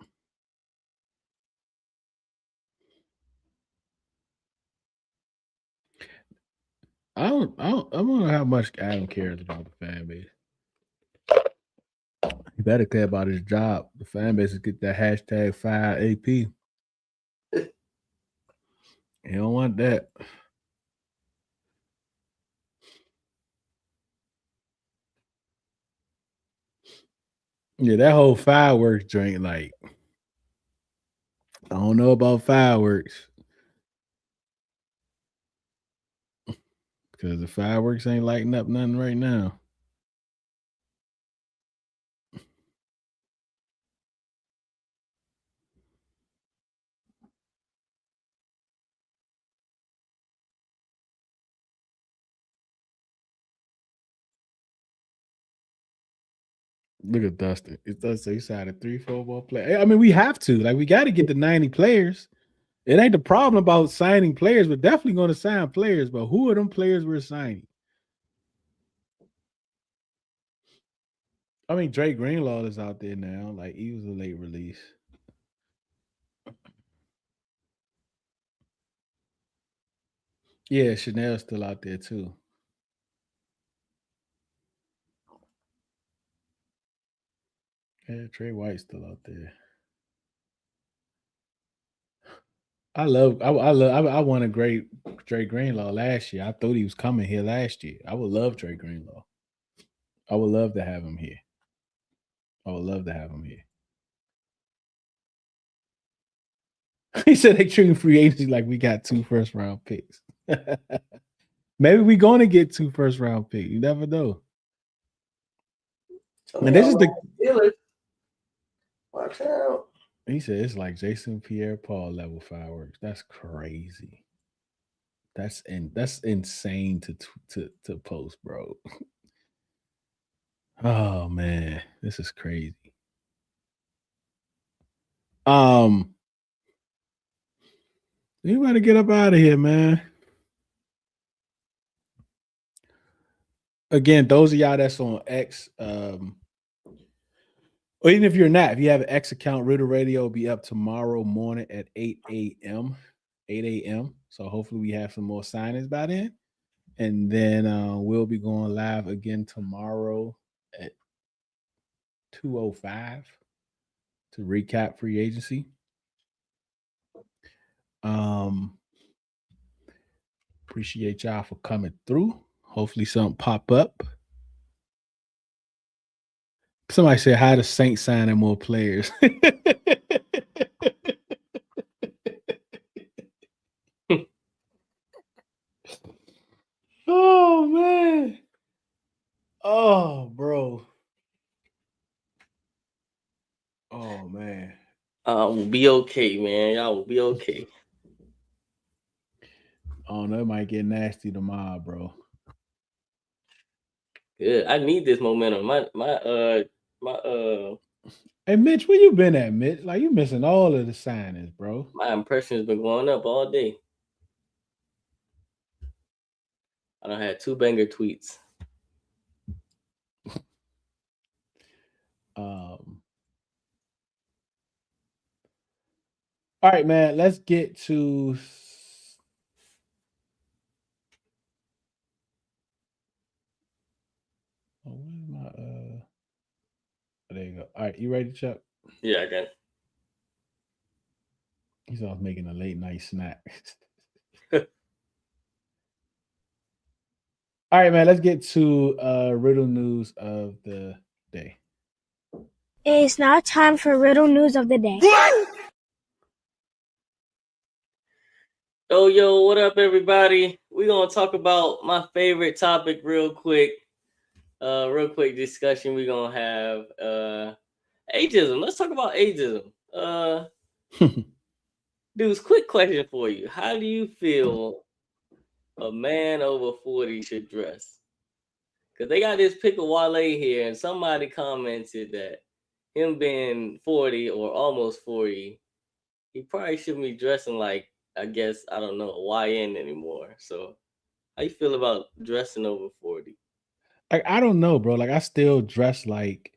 A: I don't know how much Adam cares about the fan base. He better care about his job. The fan base is get that hashtag fire AP. He don't want that. Yeah, that whole fireworks drink, like, I don't know about fireworks. Because the fireworks ain't lighting up nothing right now. Look at Dustin. It does say he signed a 3 4 ball player. I mean, we have to. Like, we got to get the 90 players. It ain't the problem about signing players. We're definitely going to sign players, but who are them players we're signing? I mean, Drake Greenlaw is out there now. Like, he was a late release. Yeah, Chanel's still out there too. Yeah, Trey White's still out there. I won a great Trey Greenlaw last year. I thought he was coming here last year. I would love Trey Greenlaw. I would love to have him here. I would love to have him here. He said they treat free agency like we got 2 first-round picks. Maybe we're going to get 2 first-round picks. You never know. And this is the
B: Steelers. Watch out.
A: he said it's like Jason Pierre Paul level fireworks. That's crazy. That's insane to post, bro. Oh man, this is crazy. Um, you better get up out of here, man. Again, those of y'all that's on X, or even if you're not, if you have an X account, Riddle Radio will be up tomorrow morning at 8 a.m. 8 a.m. So hopefully we have some more signings by then. And then we'll be going live again tomorrow at 2:05 to recap free agency. Um, appreciate y'all for coming through. Hopefully something pop up. Somebody said how the Saints signing more players. Oh man. Oh bro. Oh man.
B: We'll be okay, man. Y'all will be okay.
A: Oh no, it might get nasty tomorrow, bro.
B: Good. I need this momentum. My
A: Hey Mitch, where you been at, Mitch? Like you missing all of the signings, bro.
B: my impression has been going up all day. I don't had 2 banger tweets.
A: Um All right, man. Let's get to. Oh, where's my there you go. All right, you ready, Chuck?
B: Yeah, I got
A: He's off making a late night snack.
B: it.
A: All right, man. Let's get to riddle news of the day.
C: It is now time for riddle news of the day.
B: Yo, what up, everybody? We're gonna talk about my favorite topic real quick. Real quick discussion we're gonna have. Ageism. Let's talk about ageism. Deuce, quick question for you. How do you feel a man over 40 should dress? Because they got this pick of Wale here, and somebody commented that him being 40 or almost 40, he probably shouldn't be dressing like, I guess, I don't know, a YN anymore. So, how you feel about dressing over 40?
A: Like I don't know, bro. Like I still dress like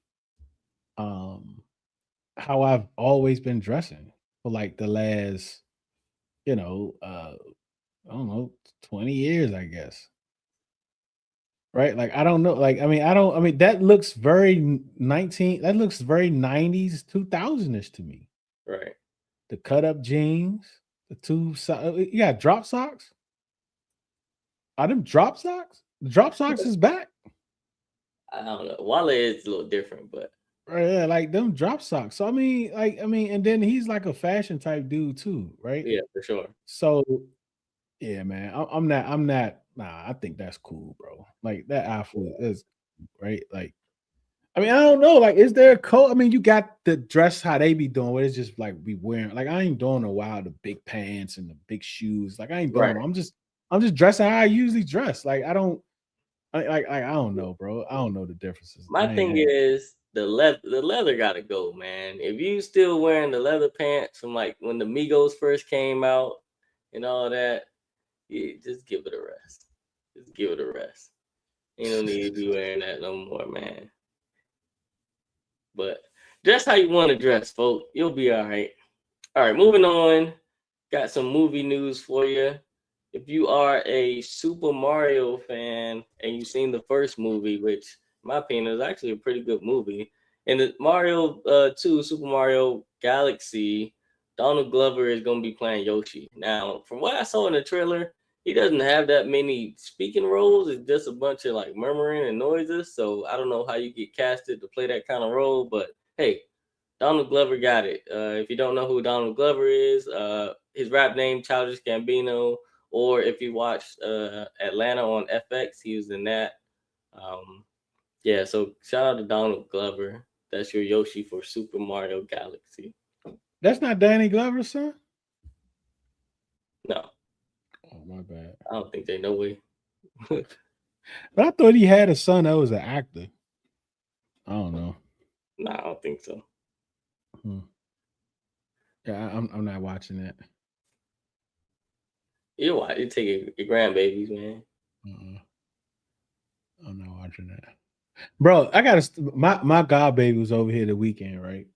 A: um how I've always been dressing for like the last, you know, I don't know, 20 years, I guess. Right? Like I don't know. Like I mean that looks very 19 that looks very 90s 2000ish to me.
B: Right.
A: The cut up jeans, the you got drop socks? Are them drop socks? The drop socks is back.
B: I don't know. Wale is a little different, but
A: Right, yeah, like them drop socks. So and then he's like a fashion type dude too, right?
B: yeah, for sure.
A: So yeah, man, I'm not. Nah, I think that's cool, bro. Like that athlete is right. Like, I mean, I don't know. Like, is there a code? I mean, you got the dress how they be doing, where it's just like be wearing. Like, I ain't doing a while the big pants and the big shoes. Like, I ain't doing
B: Right.
A: them. I'm just dressing how I usually dress. Like, I don't. I don't know, bro. I don't know the differences.
B: My thing is the leather gotta go, man. If you still wearing the leather pants from like when the Migos first came out and all that, yeah, just give it a rest. Just give it a rest. Ain't no need to be wearing that no more, man. But dress how you want to dress, folks. You'll be all right. All right, moving on. Got some movie news for you. If you are a Super Mario fan and you've seen the first movie, which in my opinion is actually a pretty good movie, in the Mario 2 Super Mario Galaxy, Donald Glover is going to be playing Yoshi. Now, from what I saw in the trailer, he doesn't have that many speaking roles. It's just a bunch of like murmuring and noises. So I don't know how you get casted to play that kind of role, but hey, Donald Glover got it. If you don't know who Donald Glover is, his rap name Childish Gambino, or if you watched Atlanta on FX, he was in that. Um, yeah, so shout out to Donald Glover. That's your Yoshi for Super Mario Galaxy.
A: That's not Danny Glover's son.
B: No,
A: Oh my bad.
B: I don't think they know way.
A: But I thought he had a son that was an actor. I don't know.
B: Nah, I don't think so.
A: Hmm. Yeah, I'm not watching that.
B: You watch, you take your grandbabies, man.
A: Uh-uh. I'm not watching that, bro. I got my god baby was over here the weekend, right?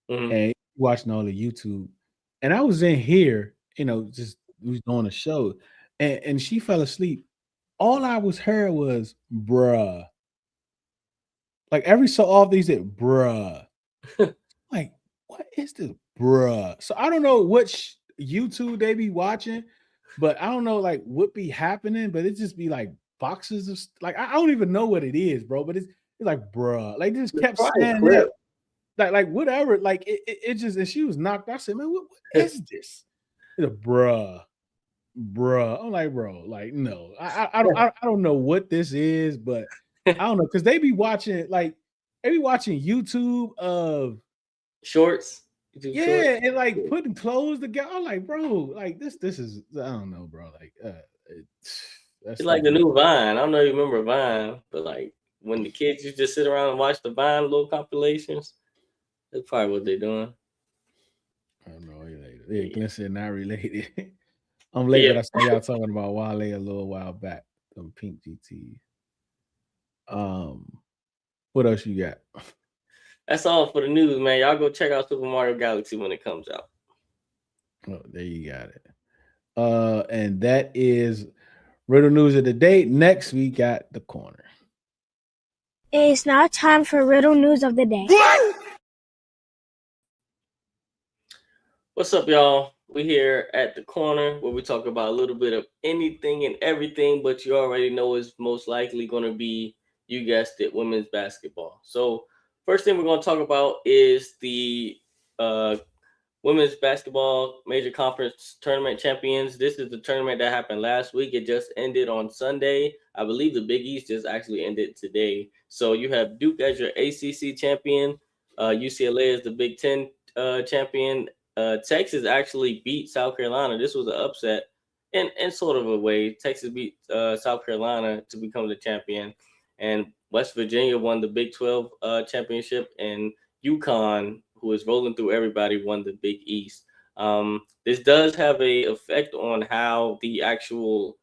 B: Mm-hmm.
A: And watching all the YouTube, and I was in here, just we was doing a show, and she fell asleep. All I was heard was bruh. Like every so often he said bruh. Like, what is this, bruh? So I don't know which YouTube they be watching, but I don't know like what be happening, but it just be like boxes of like I don't even know what it is, bro. But it's like, bruh. Like they just
B: It's
A: kept
B: probably a
A: saying
B: clip.
A: that, like whatever. Like it just and she was knocked out. I said, man, what is this? It's a bruh. Bruh. I'm like, bro, like, no, I don't know what this is, but I don't know because they be watching like they be watching YouTube of
B: Shorts. You do shorts.
A: yeah, and like putting clothes together. I'm like, bro, like this is I don't know, bro. Like that
B: It's like
A: stuff
B: the
A: is
B: new Vine. I don't know if you remember Vine, but like when the kids used to sit around and watch the Vine little compilations, that's probably what they're doing.
A: I don't know. Yeah,
B: Yeah.
A: Glenn said not related. I'm late,
B: Yeah,
A: but I saw y'all talking about Wale a little while back. Some pink GT. What else you got?
B: that's all for the news, man. Y'all go check out Super Mario Galaxy when it comes out.
A: Oh, there you got it. And that is Riddle News of the Day. Next, we got the corner.
C: It is now time for Riddle News of the Day.
B: What's up, y'all? We here at the corner where we talk about a little bit of anything and everything, but you already know is most likely going to be, you guessed it, women's basketball. So first thing we're going to talk about is the uh, women's basketball major conference tournament champions. This is the tournament that happened last week. It just ended on Sunday. I believe the Big East just actually ended today. So you have Duke as your ACC champion. UCLA is the Big Ten champion. Texas actually beat South Carolina. This was an upset in sort of a way. Texas beat South Carolina to become the champion. And West Virginia won the Big 12 championship. And UConn, who is rolling through everybody, won the Big East. This does have a effect on how the actual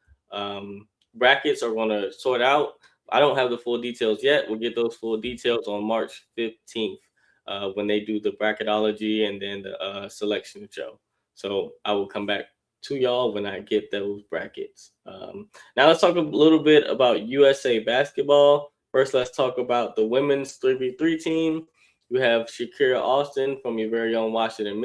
B: brackets are going to sort out. I don't have the full details yet. We'll get those full details on March 15th when they do the bracketology and then the selection show. So I will come back to y'all when I get those brackets. Now let's talk a little bit about USA basketball. First, let's talk about the women's 3v3 team. You have Shakira Austin from your very own Washington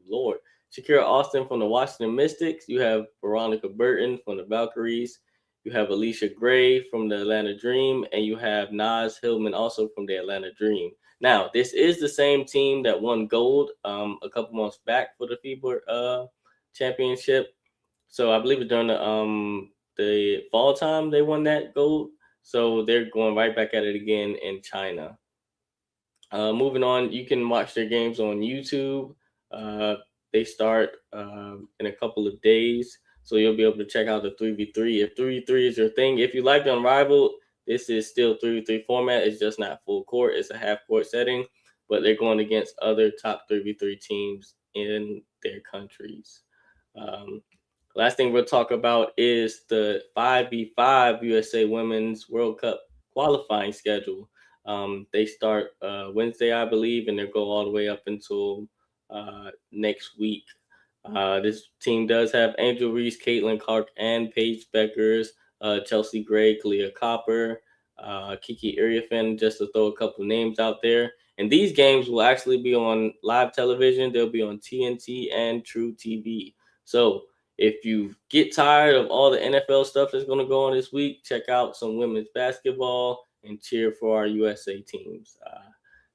B: Lord. Shakira Austin from the Washington Mystics. You have Veronica Burton from the Valkyries. You have Alicia Gray from the Atlanta Dream. And you have Naz Hillman also from the Atlanta Dream. Now, this is the same team that won gold a couple months back for the FIBA championship. So I believe it during the fall time they won that gold. So they're going right back at it again in China. Moving on, you can watch their games on YouTube. Uh, they start in a couple of days, so you'll be able to check out the 3v3. If 3v3 is your thing, if you like Unrivaled, this is still 3v3 format. It's just not full court, it's a half court setting, but they're going against other top 3v3 teams in their countries. Um, Last thing we'll talk about is the 5v5 USA Women's World Cup qualifying schedule. They start Wednesday, I believe, and they go all the way up until next week. This team does have Angel Reese, Caitlin Clark, and Paige Beckers, Chelsea Gray, Kalia Copper, Kiki Iriafin, just to throw a couple names out there. And these games will actually be on live television. They'll be on TNT and True TV. So if you get tired of all the NFL stuff that's going to go on this week, check out some women's basketball and cheer for our USA teams.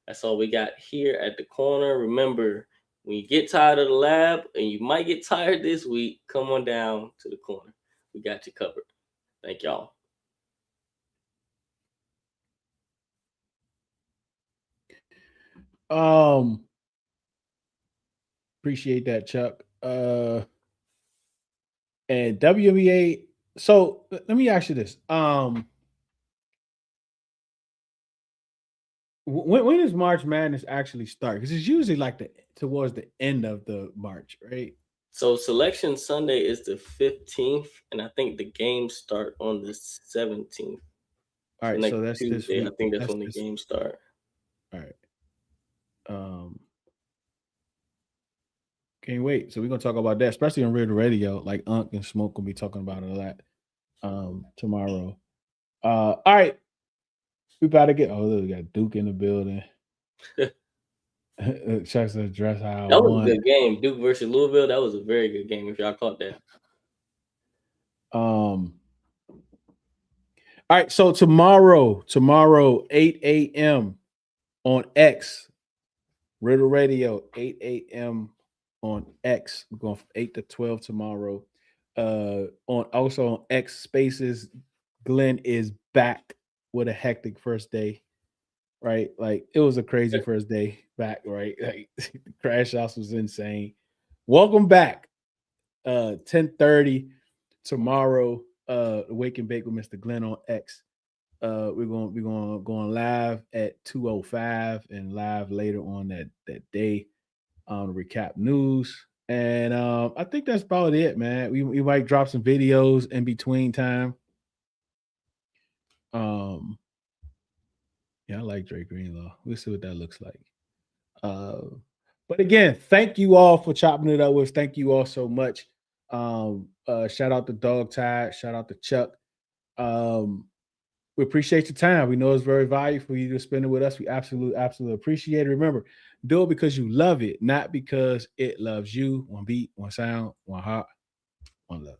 B: That's all we got here at the corner. Remember, when you get tired of the lab, and you might get tired this week, come on down to the corner. We got you covered. Thank y'all.
A: Appreciate that, Chuck. And WNBA. So let me ask you this. When does March Madness actually start? Because it's usually like towards the end of the March, right?
B: So Selection Sunday is the 15th, and I think the games start on the 17th.
A: All right,
B: next
A: so that's
B: Tuesday,
A: this week.
B: I think that's when the games start.
A: All right. Can't wait. So we're gonna talk about that, especially on Real Radio. Like Unc and Smoke will be talking about it a lot tomorrow. All right. We about to get look, we got Duke in the building. Chuck's address how
B: that was a good game. Duke versus Louisville. That was a very good game if y'all caught that.
A: All right, so tomorrow, 8 a.m. on X, Riddle Radio, 8 a.m. on X. We're going from 8 to 12 tomorrow. On X Spaces, Glenn is back with a hectic first day. Right? Like it was a crazy first day back, right? Like the crash house was insane. Welcome back. 10:30 tomorrow. Wake and Bake with Mr. Glenn on X. We're going live at 2:05 and live later on that day to recap news. And I think that's about it, man. We might drop some videos in between time. Yeah, I like Drake Greenlaw. We'll see what that looks like. But again, thank you all for chopping it up with us. Thank you all so much. Shout out to Dog Tide. Shout out to Chuck. We appreciate your time. We know it's very valuable for you to spend it with us. We absolutely appreciate it. Remember, do it because you love it, not because it loves you. One beat, one sound, one heart, one love.